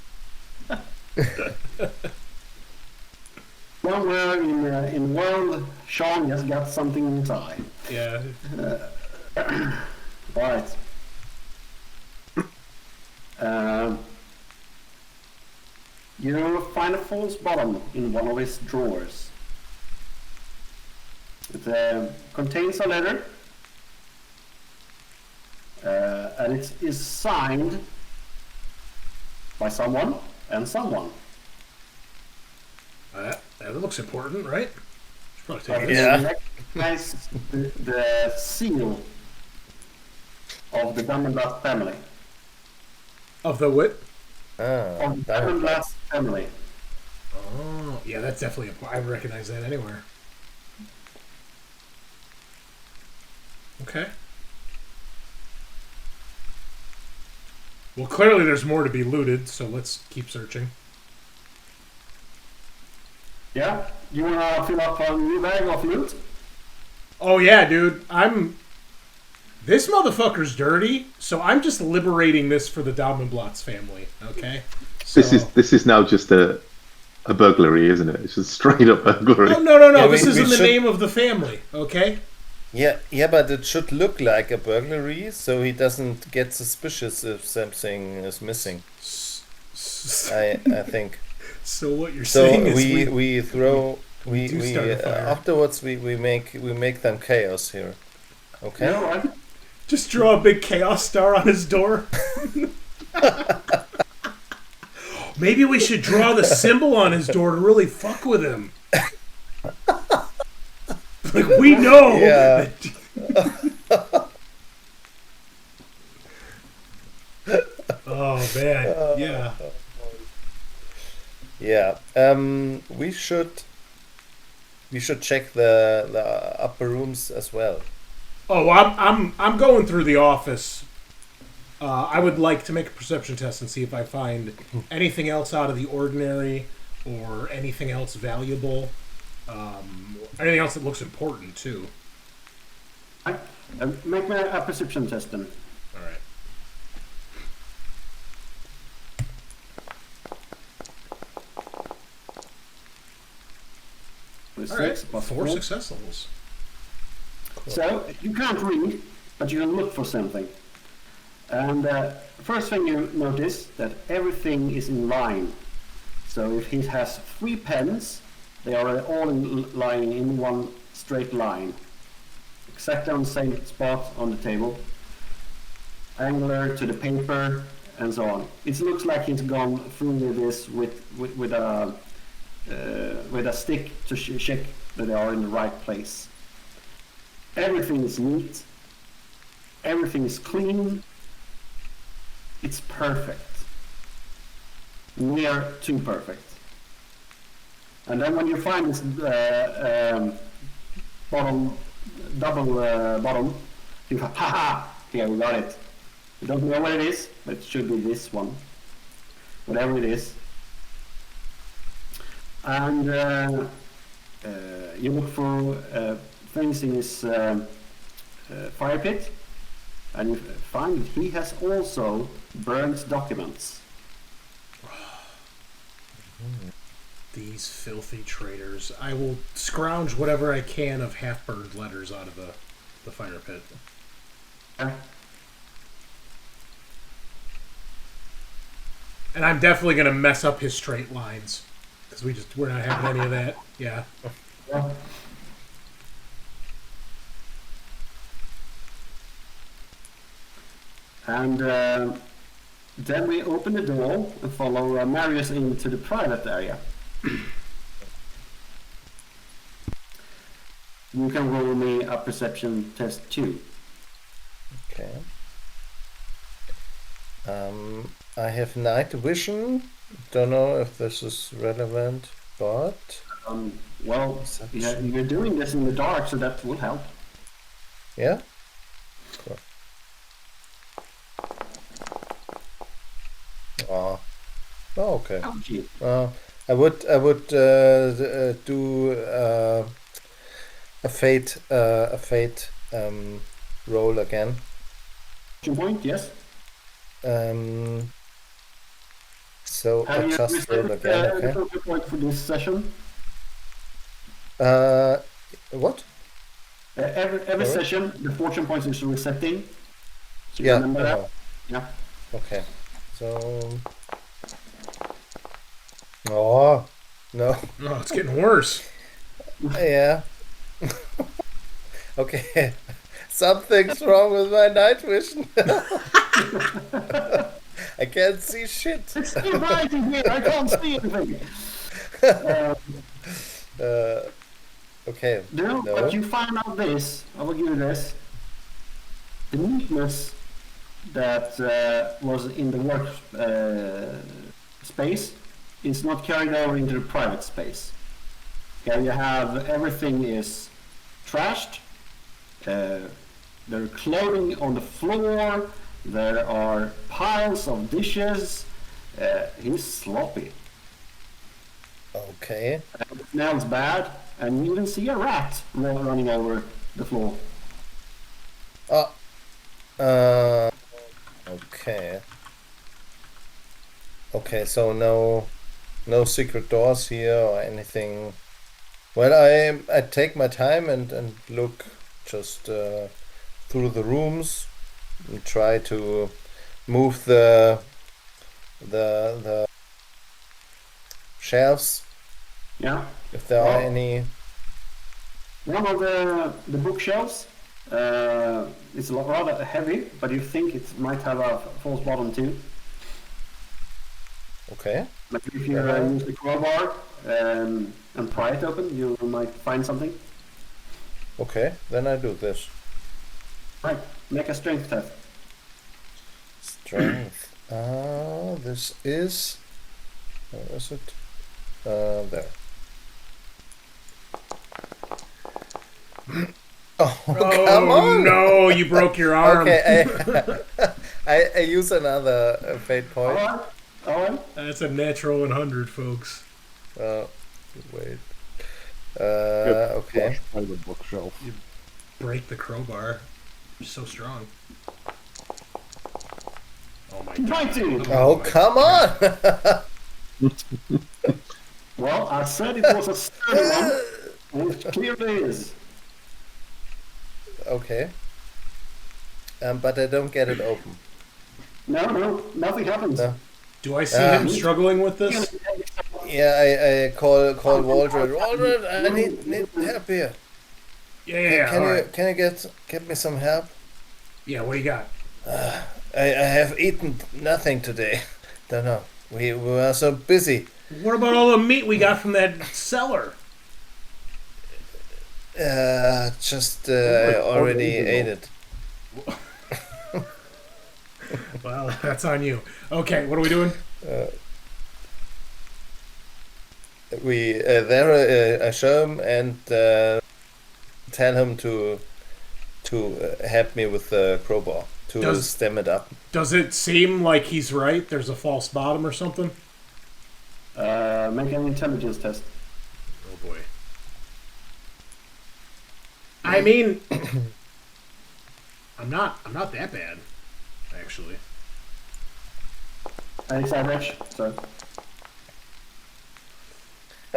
Somewhere in world, Sean just got something inside. Yeah. Right. You find a false bottom in one of his drawers. It contains a letter, and it is signed by someone and someone. That looks important, right? Should probably take But it. Yeah. recognize the seal of the Dammenblatz family. Of the what? Of the Dammenblatz family. Oh, yeah, that's definitely I recognize that anywhere. Okay. Well, clearly there's more to be looted, so let's keep searching. Yeah? You wanna fill up a new bag of loot? Oh yeah, dude. This motherfucker's dirty, so I'm just liberating this for the Dammenblatz family. Okay. So... This is now just a burglary, isn't it? It's just straight up burglary. Oh, no. Yeah, This we is in the should- name of the family. Okay. Yeah, but it should look like a burglary, so he doesn't get suspicious if something is missing. I think. So what you're So saying is we do start a fire. afterwards we make them chaos here. Okay. No, I just draw a big chaos star on his door. Maybe we should draw the symbol on his door to really fuck with him. Like we know. Yeah. Oh man. Yeah. Yeah. We should check the upper rooms as well. Oh, I'm going through the office. I would like to make a perception test and see if I find anything else out of the ordinary or anything else valuable. Anything else that looks important too. Right. Make me a perception test then. All right. With All right. 6 plus 4 success levels. So you can't read, but you can look for something. And first thing you notice that everything is in line. So if he has 3 pens, they are all lying in one straight line, exactly on the same spot on the table, angular to the paper, and so on. It looks like he's gone through this with a stick to check that they are in the right place. Everything is neat. Everything is clean. It's perfect. Near to perfect. And then when you find this bottom, double bottom, you go, haha, here we got it. You don't know what it is, but it should be this one. Whatever it is. And you look for things in his fire pit, and you find that he has also burned documents. These filthy traitors. I will scrounge whatever I can of half-burned letters out of the fire pit. And I'm definitely going to mess up his straight lines. Because we're not having any of that. Yeah. Yeah. And then we open the door and follow Marius into the private area. You can roll me a perception test too. Okay. I have night vision. Don't know if this is relevant, but Well, you're doing this in the dark, so that will help. yeah. Cool. Oh, okay. Oh, gee. I would do a fate roll again. 2 point, yes. So Have I you just roll received again. the Okay. total point for this session? What? Every Sorry? session, the fortune points is resetting. So you Yeah. remember that? Yeah. Okay. So. Oh no. Oh, it's getting worse. Yeah. Okay. Something's wrong with my night vision. I can't see shit. It's still bright in here. I can't see anything. Okay. No, No. but you find out this. I will give you this. The neatness that was in the work space is not carried over into the private space. Okay, you have everything is trashed. There are clothing on the floor. There are piles of dishes. He's sloppy. Okay. And it smells bad, and you even see a rat running over the floor. Okay. Okay, so no secret doors here or anything. Well, I take my time and look just through the rooms and try to move the shelves Yeah. if there are Well, any. One of the bookshelves is rather heavy, but you think it might have a false bottom too. Okay. But if you use the crowbar and pry it open, you might find something. Okay, then I do this. Right, make a strength test. Strength. This is. Where is it? There. Oh, come on! No, you broke your arm. Okay, I use another fate point. Alright. That's a natural 100, folks. Wait. Get Okay. crushed by the bookshelf. break the crowbar. You're so strong. Oh my Try god. to. Oh, come on! Well, I said it was a sturdy one, which clearly is. Okay. But I don't get it open. No, nothing happens. No. Do I see him struggling with this? Yeah, I call Waldred. Waldred, I need help here. Yeah, Can all you right. can you get me some help? Yeah, what do you got? I have eaten nothing today. Don't know. We were so busy. What about all the meat we got from that cellar? I already ate it. Well, that's on you. Okay, what are we doing? I show him and tell him to help me with the crowbar to stem it up. Does it seem like he's right? There's a false bottom or something? Make an intelligence test. Oh boy. I mean, I'm not that bad, actually. It's average, so.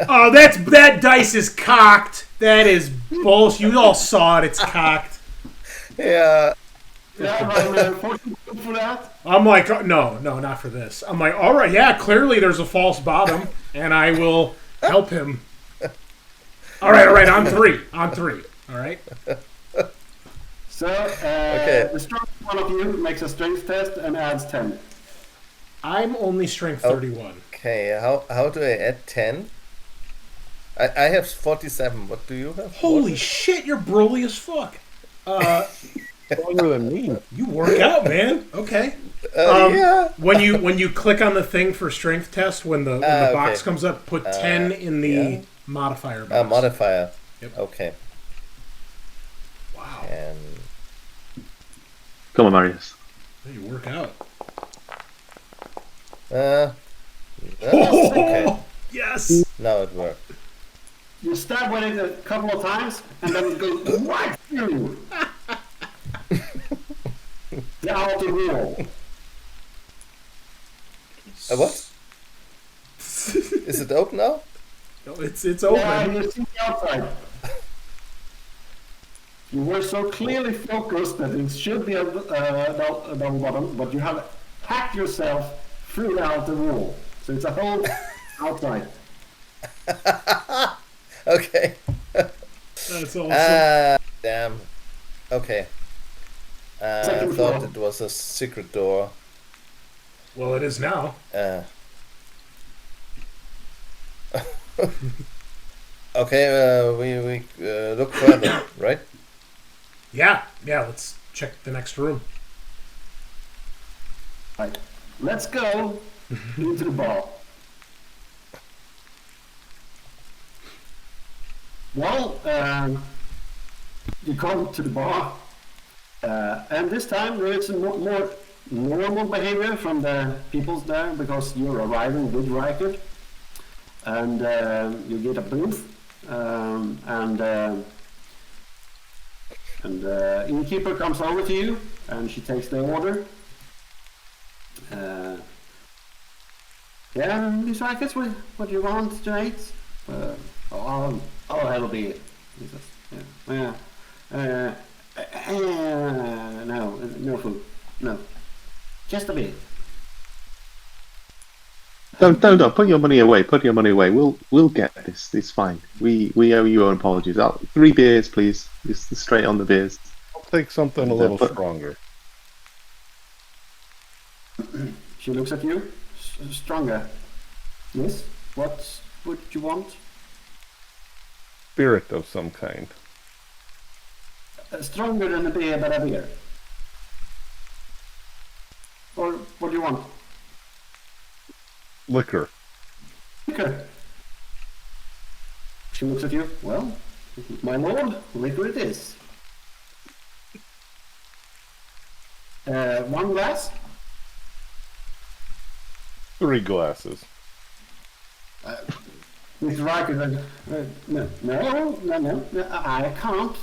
Oh, that dice is cocked. That is bullshit. You all saw it. It's cocked. Yeah. Yeah, right, for that. I'm like, no, not for this. I'm like, all right, yeah, clearly there's a false bottom, and I will help him. All right, on three. All right. So, Okay. the strongest one of you makes a strength test and adds 10. I'm only strength 31. Okay. How do I add 10? I have 47. What do you have? Holy shit, you're broly as fuck. Stronger than me. You work out, man. Okay. Yeah. When you click on the thing for strength test, when the box okay. comes up, put 10 in the yeah. modifier box. Modifier. Yep. Okay. Wow. And Come on, Marius. You work out. okay. Yes. Now it worked. You stab with it a couple of times, and then it goes right through the outer wall. What? Is it open now? No, it's open. Yeah, you see the outside. You were so clearly focused that it should be a double bottom, but you have hacked yourself through the outer wall. So it's a whole outside. Okay. That's awesome. Damn. Okay. I Second thought floor. it was a secret door. Well, it is now. Okay, we look further, right? Yeah. Let's check the next room. Right. Let's go into the bar. Well, you come to the bar, and this time there is a more normal behavior from the peoples there because you're arriving with Riker, and you get a booth, and innkeeper comes over to you, and she takes the order. Yeah, Miss Rikers, what do you want tonight? That'll be it. He says, no food. No. Just a bit. Don't. Put your money away. We'll get this. It's fine. We owe you our apologies. 3 beers, please. Just straight on the beers. I'll take something a little stronger. She looks at you. Stronger. Yes? What would you want? Spirit of some kind. Stronger than a beer, but a beer. Or what do you want? Liquor. Liquor. She looks at you. Well, my lord, liquor it is. 1 glass? 3 glasses. Mr. Riker said, no, I can't.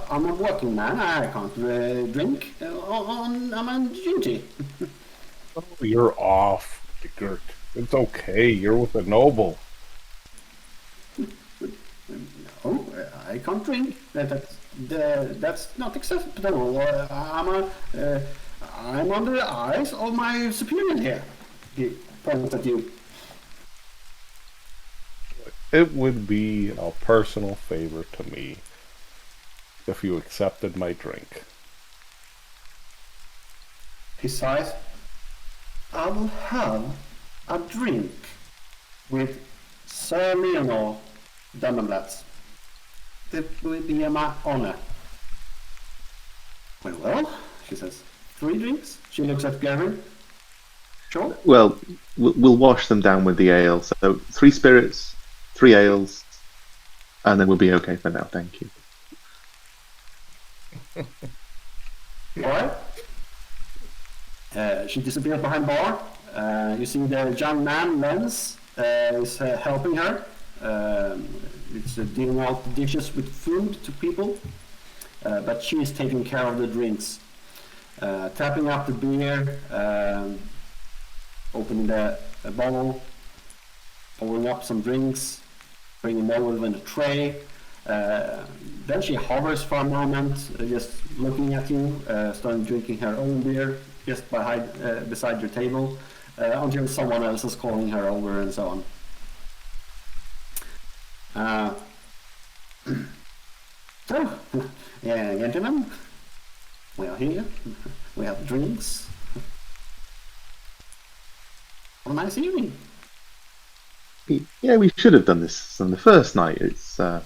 I'm a working man. I can't drink. I'm on duty. Oh, you're off, Gert. It's okay. You're with a noble. No, I can't drink. That's not acceptable. I'm under the eyes of my superior here. He points at you. It would be a personal favor to me if you accepted my drink. He sighs. I will have a drink with Sir Leonor Dammenblatz. It will be my honor. Well, she says. 3 drinks? She looks at Gerwin. Sure. Well, we'll wash them down with the ale. So 3 spirits, 3 ales, and then we'll be okay for now. Thank you. Alright. She disappears behind bar. You see the young man, Lens, is helping her. It's dealing out the dishes with food to people. But she is taking care of the drinks. Tapping up the beer, opening the bottle, pouring up some drinks, bringing them over in a tray. Then she hovers for a moment, just looking at you, starting drinking her own beer just beside your table, until someone else is calling her over and so on. So, gentlemen, we are here. We have drinks. What a nice evening. Yeah, we should have done this on the first night. It's always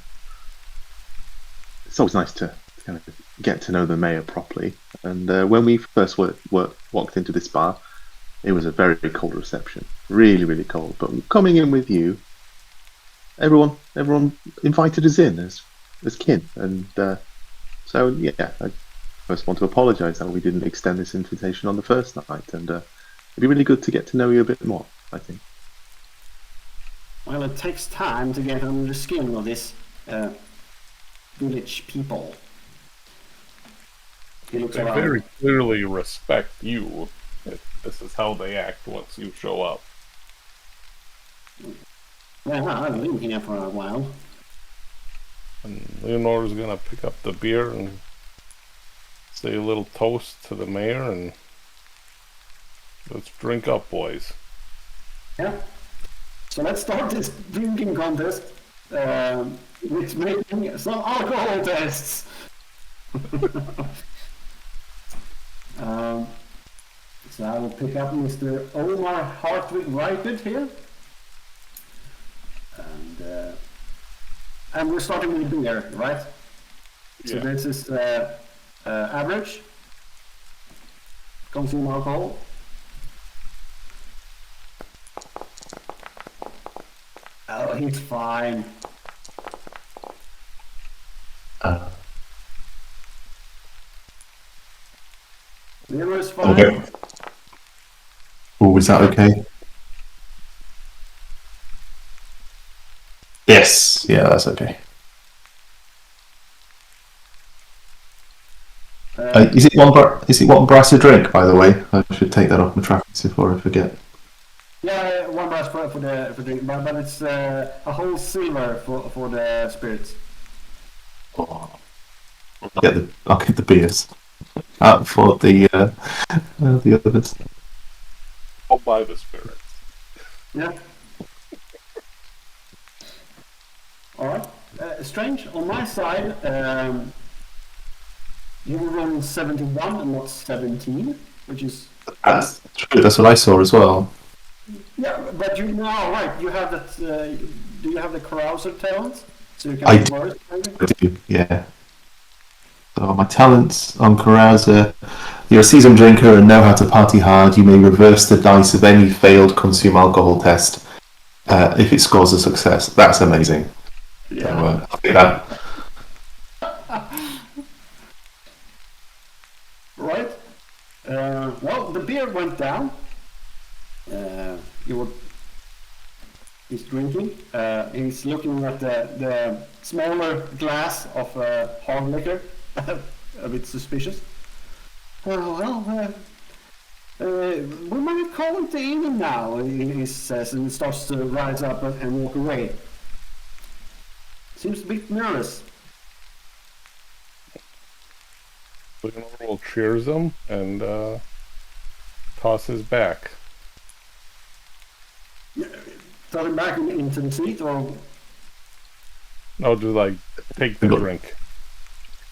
nice to kind of get to know the mayor properly. And when we first walked into this bar, it was a very, very cold reception. Really, really cold. But coming in with you, everyone invited us in as kin. And so, yeah, I first want to apologise that we didn't extend this invitation on the first night. And it'd be really good to get to know you a bit more, I think. Well, it takes time to get under the skin of this village people. He looks They around. very clearly respect you. This is how they act once you show up. Well, I've been here for a while. And Leonor's gonna pick up the beer and say a little toast to the mayor, and let's drink up, boys. Yeah. So let's start this drinking contest with making some alcohol tests. So I will pick up Mr. Omar Hartwig Reipert here. And we're starting with beer, right? So Yeah. this is average. Consume alcohol. Oh, he's fine. Leonor's fine. Okay. Oh, is that okay? Yes. Yeah, that's okay. Is it one brass a drink, by the way? I should take that off my tracks before I forget. Yeah, one brass for the drink, but it's a whole silver for the spirits. Oh. I'll get the beers out for the others. I'll buy the spirits. Yeah. All right. Strange. On my side, you were rolling 71 and not 17, which is That's true. That's what I saw as well. yeah. But you now right. You have that. Do you have the carouser talent? So you can I make do. worse, maybe? I do, yeah. So my talents on Carouser: you're a seasoned drinker and know how to party hard. You may reverse the dice of any failed consume alcohol test if it scores a success. That's amazing. Yeah. So, I'll take that. Right. Well, the beer went down. You were He's drinking. He's looking at the smaller glass of hard liquor, a bit suspicious. We might call it the evening now, he says, and starts to rise up and walk away. Seems a bit nervous. Leonor will cheers him and tosses back. Throw him back into the seat, or No, just like take the drink.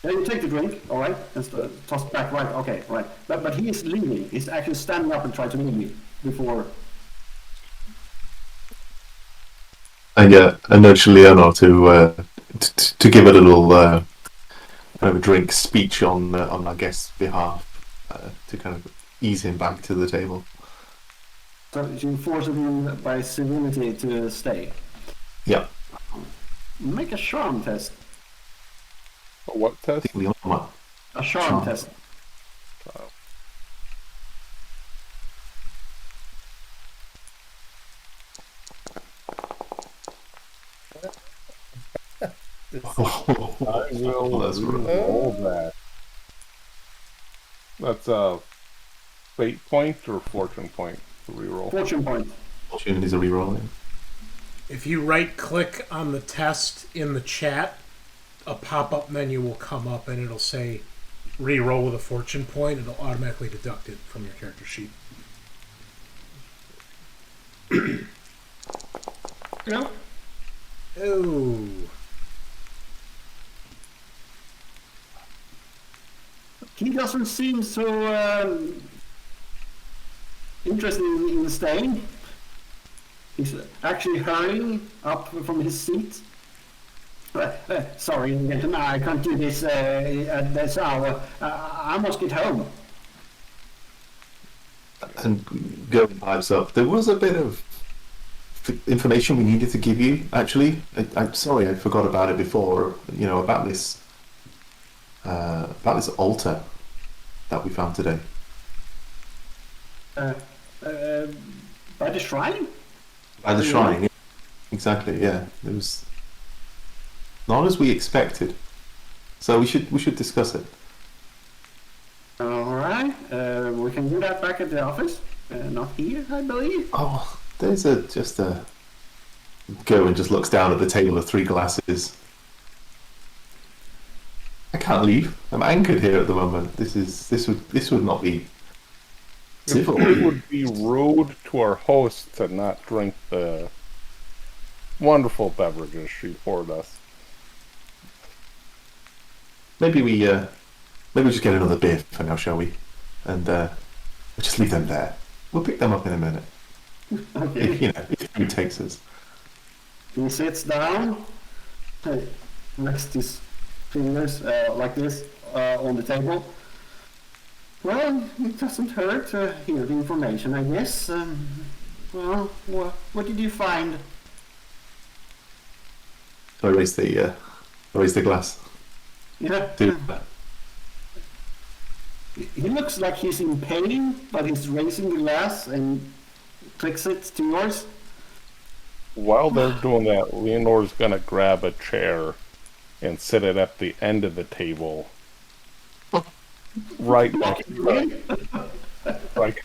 yeah, you take the drink, all right, and toss it back. Right, okay, right. But he is leaving. He's actually standing up and trying to leave me before. I nudge Leonor to give a little kind of a drink speech on our guest's behalf to kind of ease him back to the table. So you force him by civility to stay. Yeah. Make a charm test. A what I test? think Leonor might. A charm Charm. test. I will That's roll that. That's a fate point or fortune point to reroll. Fortune point. Opportunities are rerolling. If you right-click on the test in the chat, a pop-up menu will come up and it'll say re-roll with a fortune point. It'll automatically deduct it from your character sheet. Yeah. Oh. He doesn't seem so interested in staying. He's actually hurrying up from his seat. Sorry, gentlemen, I can't do this at this hour. I must get home. And going pipes up. There was a bit of information we needed to give you. Actually, I'm sorry I forgot about it before. You know, about this altar that we found today. By the shrine? By the shrine. Yeah. Exactly. Yeah, it was not as we expected. So we should discuss it. All right, we can do that back at the office. Not here, I believe. Oh, there's just a. Gerwin just looks down at the table of 3 glasses. I can't leave. I'm anchored here at the moment. This would not be civil. It would be rude to our host to not drink the wonderful beverages she poured us. Maybe we just get another beer for now, shall we? And we'll just leave them there. We'll pick them up in a minute. Okay. If he takes us. He sits down, rests his fingers like this on the table. Well, it doesn't hurt to hear the information, I guess. Well, what did you find? So I raise the glass. Yeah. He looks like he's in pain, but he's raising the glass and clicks it to yours. While they're doing that, Leonor's gonna grab a chair and sit it at the end of the table. Right next to it. Like,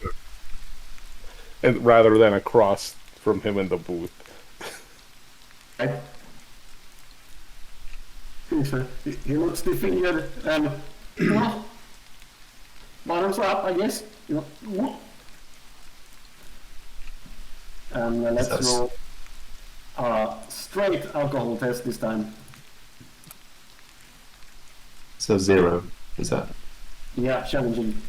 and rather than across from him in the booth. Right. He looks defeated and bottoms up, I guess. And let's roll straight alcohol test this time. So 0, is that? Yeah, challenging.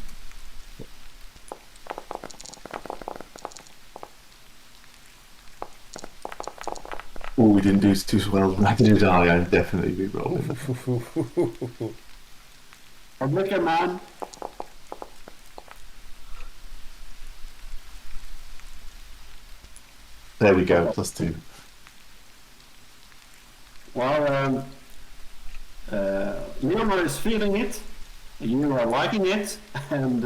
Oh, we didn't do too well. I did I. I'd definitely be rolling. A wicker man. There we go. +2. Well, Leonor is feeling it. You are liking it, and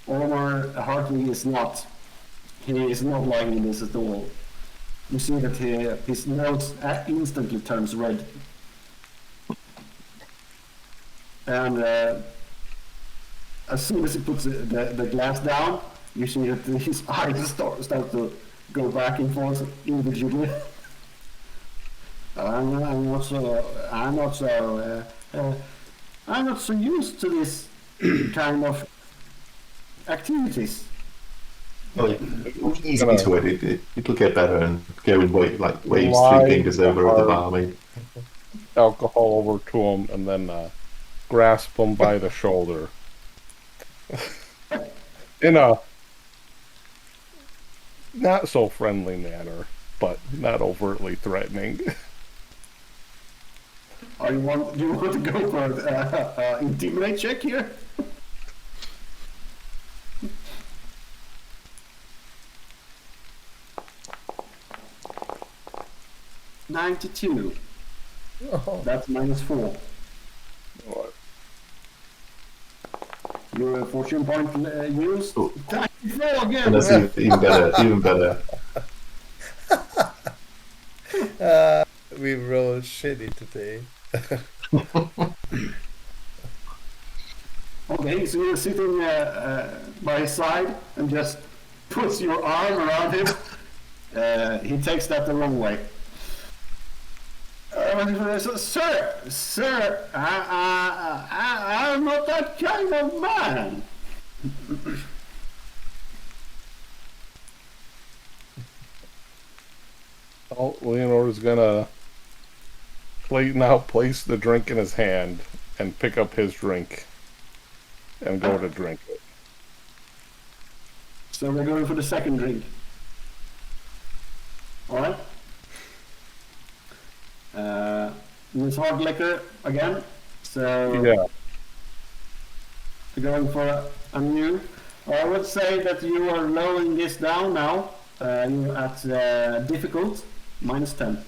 Omar Hartley is not. He is not liking this at all. You see that his nose instantly turns red. And as soon as he puts the glass down, you see that his eyes start to go back and forth individually. I'm not so used to this kind of activities. Oh, yeah. Easy to it. It'll get better, and Gerwin waves three fingers over at the barmaid. Alcohol over to him, and then grasp him by the shoulder. In a not so friendly manner, but not overtly threatening. Do you want to go for an intimidate check here? $92. Oh. That's -4. What? Your fortune point used. Oh. 94 again. And that's even better. Even better. We rolled shitty today. Okay, so you're sitting by his side and just puts your arm around him. He takes that the wrong way. Sir, I'm not that kind of man. Oh, Leonor's gonna place the drink in his hand and pick up his drink and go to drink it. So we're going for the second drink. Alright. It's hard liquor again. So Yeah. we're going for a new. I would say that you are lowering this down now. You're at difficult, -10.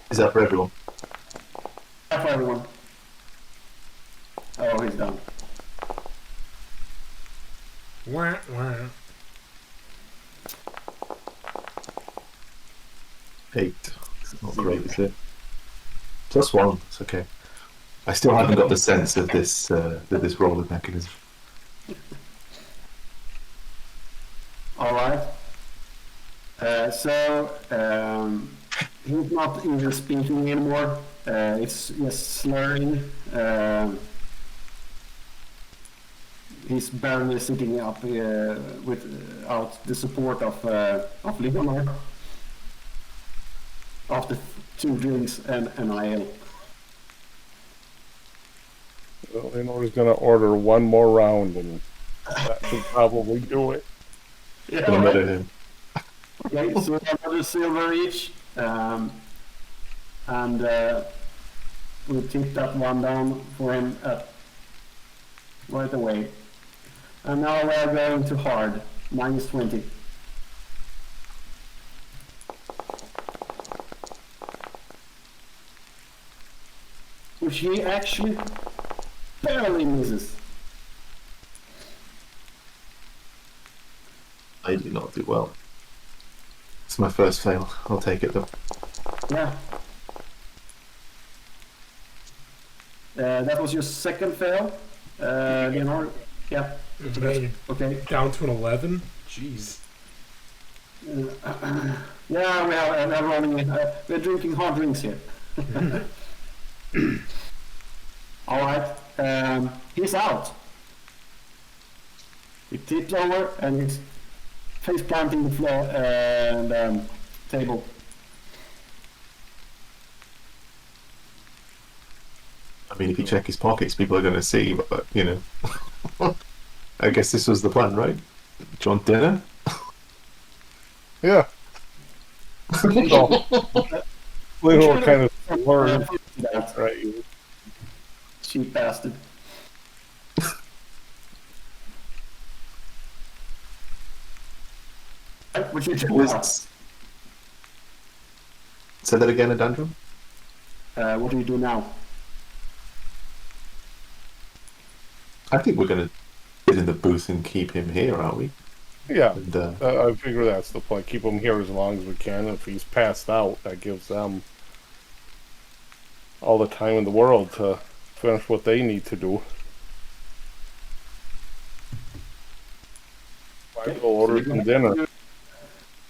Is that for everyone? Yeah, for everyone. Oh, he's done. Wah, wah. 8. It's not great, is it? +1. It's okay. I still haven't got the sense of this rolling mechanism. All right. He's not even speaking anymore. It's just slurring. He's barely sitting up without the support of Leonor. After 2 drinks and an ale. Well, Leonor's gonna order one more round, and that should probably do it. Yeah. Gonna murder him. Okay, so another silver each, and we'll tip that one down for him right away. And now we're going to hard, -20. Which he actually barely misses. I did not do well. It's my first fail. I'll take it though. Yeah. That was your second fail, Leonor. Yeah. Okay. Down to an 11? Jeez. Yeah, we're running. We're drinking hard drinks here. All right. He's out. He tipped over and he's face planting the floor and table. I mean, if you check his pockets, people are going to see, but, you know. I guess this was the plan, right? Do you want dinner? Yeah. So, Leonor kind of learned, right? Cheap bastard. What you do now? Say that again, Odandrol? What do you do now? I think we're going to sit in the booth and keep him here, aren't we? Yeah, And, I figure that's the point. Keep him here as long as we can. If he's passed out, that gives them all the time in the world to finish what they need to do. I Okay, go order so some dinner.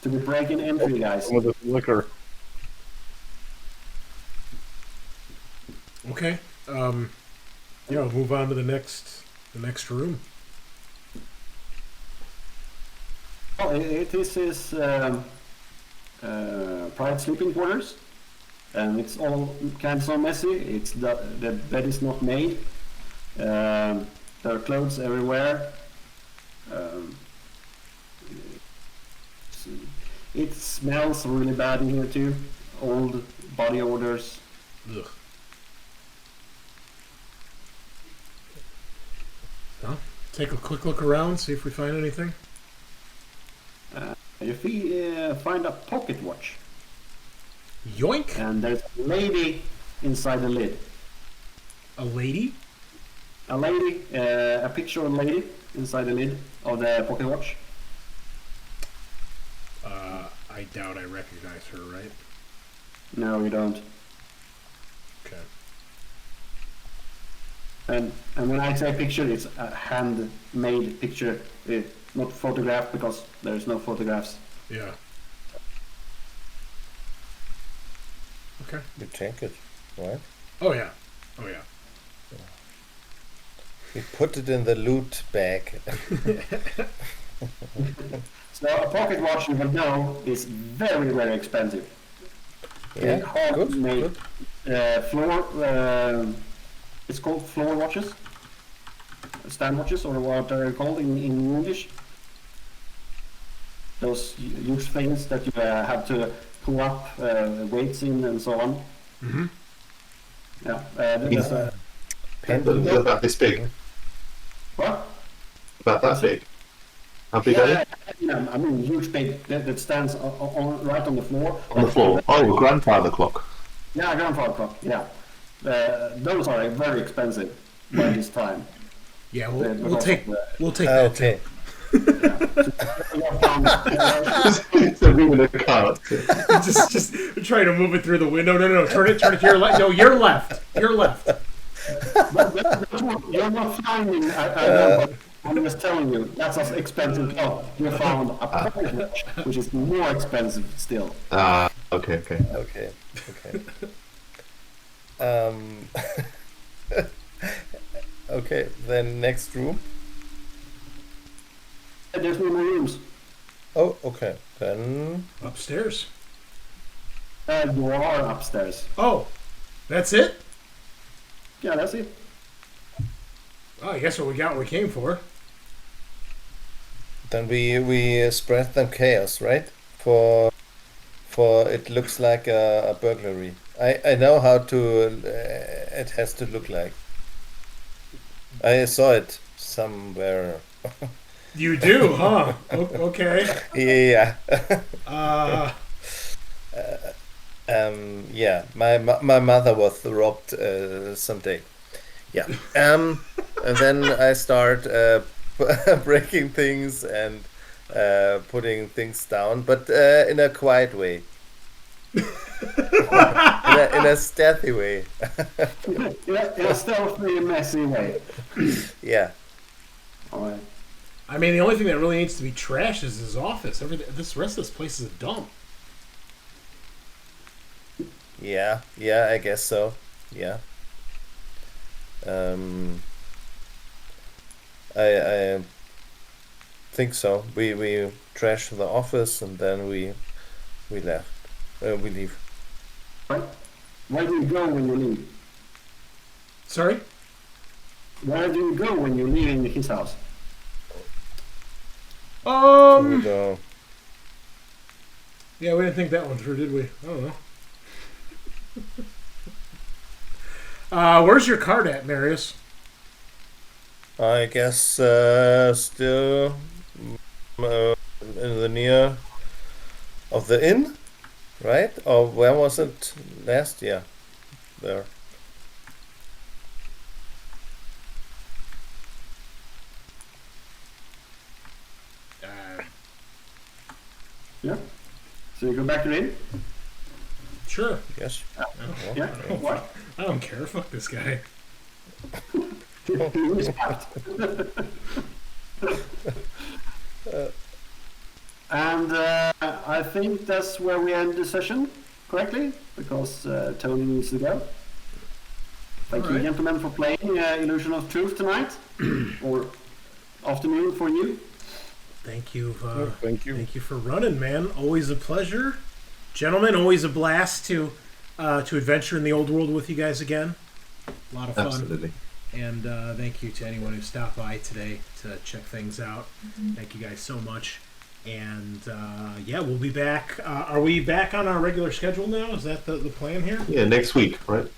To be breaking in for you guys. Some of this liquor. Okay. We'll move on to the next room. Well, it is his private sleeping quarters, and it's all kinds of messy. It's the bed is not made. There are clothes everywhere. It smells really bad in here too. Old body odors. Ugh. Well, take a quick look around, see if we find anything. You find a pocket watch, Yoink! and there's a lady inside the lid. A lady? A lady, a picture of a lady inside the lid of the pocket watch. I doubt I recognize her, right? No, you don't. Okay. And when I say picture, it's a handmade picture, not photographed, because there's no photographs. Yeah. Okay. You take it, right? Oh yeah. Oh yeah. You put it in the loot bag. So a pocket watch, you will know, is very, very expensive. Yeah, good, Handmade good. floor. It's called floor watches, stand watches, or what they're called in English. Those huge things that you have to pull up weights in and so on. Mm-hmm. Yeah, there's a about this big. what? About that big. How big are they? Yeah, I mean huge big that stands right on the floor. On the floor. Oh, a grandfather clock. Yeah, grandfather clock. Yeah, those are very expensive by this time. Yeah, Because we'll of take the- that. Okay. It's a ring in a cart. just trying to move it through the window. No, turn it to your left. No, your left. Your left. You're not finding. I know, but I'm just telling you, that's as expensive. Oh, you found a pocket watch, which is more expensive still. Okay. Okay. Okay, then next room. There's no more rooms. Oh, okay. Then Upstairs. You are upstairs. Oh, that's it? Yeah, that's it. Oh, I guess what we got what we came for. we spread them chaos, right? For it looks like a burglary. I know how to it has to look like. I saw it somewhere. You do, huh? Okay. Yeah. Yeah. My mother was robbed someday. Yeah. And then I start breaking things and putting things down, but in a quiet way. in a stealthy way. In a stealthy, messy way. Yeah. All right. I mean, the only thing that really needs to be trashed is his office. This rest of this place is a dump. Yeah, I guess so. Yeah. I think so. We trashed the office and then we left. We leave. Right. Where do you go when you leave? Sorry? Where do you go when you leave in his house? We go. Yeah, we didn't think that one through, did we? I don't know. Where's your card at, Marius? I guess still in the near of the inn, right? Or where was it last? Yeah, there. So you go back to in? Sure. Yes. Yeah. What? I don't care. Fuck this guy. And I think that's where we end the session, correctly? Because Tony needs to go. Thank you, Alright. gentlemen, for playing Illusion of Truth tonight, or afternoon for you. Thank you. Thank you. Thank you for running, man. Always a pleasure, gentlemen. Always a blast to adventure in the old world with you guys again. A lot of fun. Absolutely. And thank you to anyone who stopped by today to check things out. Thank you guys so much. And yeah, we'll be back. Are we back on our regular schedule now? Is that the plan here? Yeah, next week, right?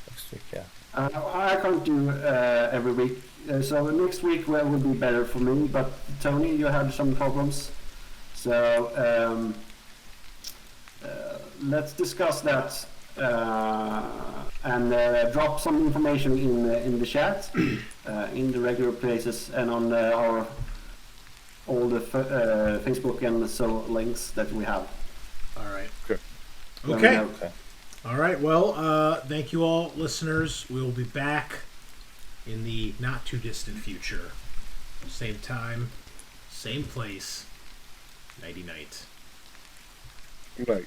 Next week, yeah. I can't do every week, so next week will be better for me. But Tony, you had some problems, so let's discuss that and drop some information in the chat, in the regular places, and on our all the Facebook and so links that we have. All right. Okay. Okay. Okay. All right. Well, thank you all, listeners. We will be back in the not too distant future. Same time, same place. Nighty night. Good night.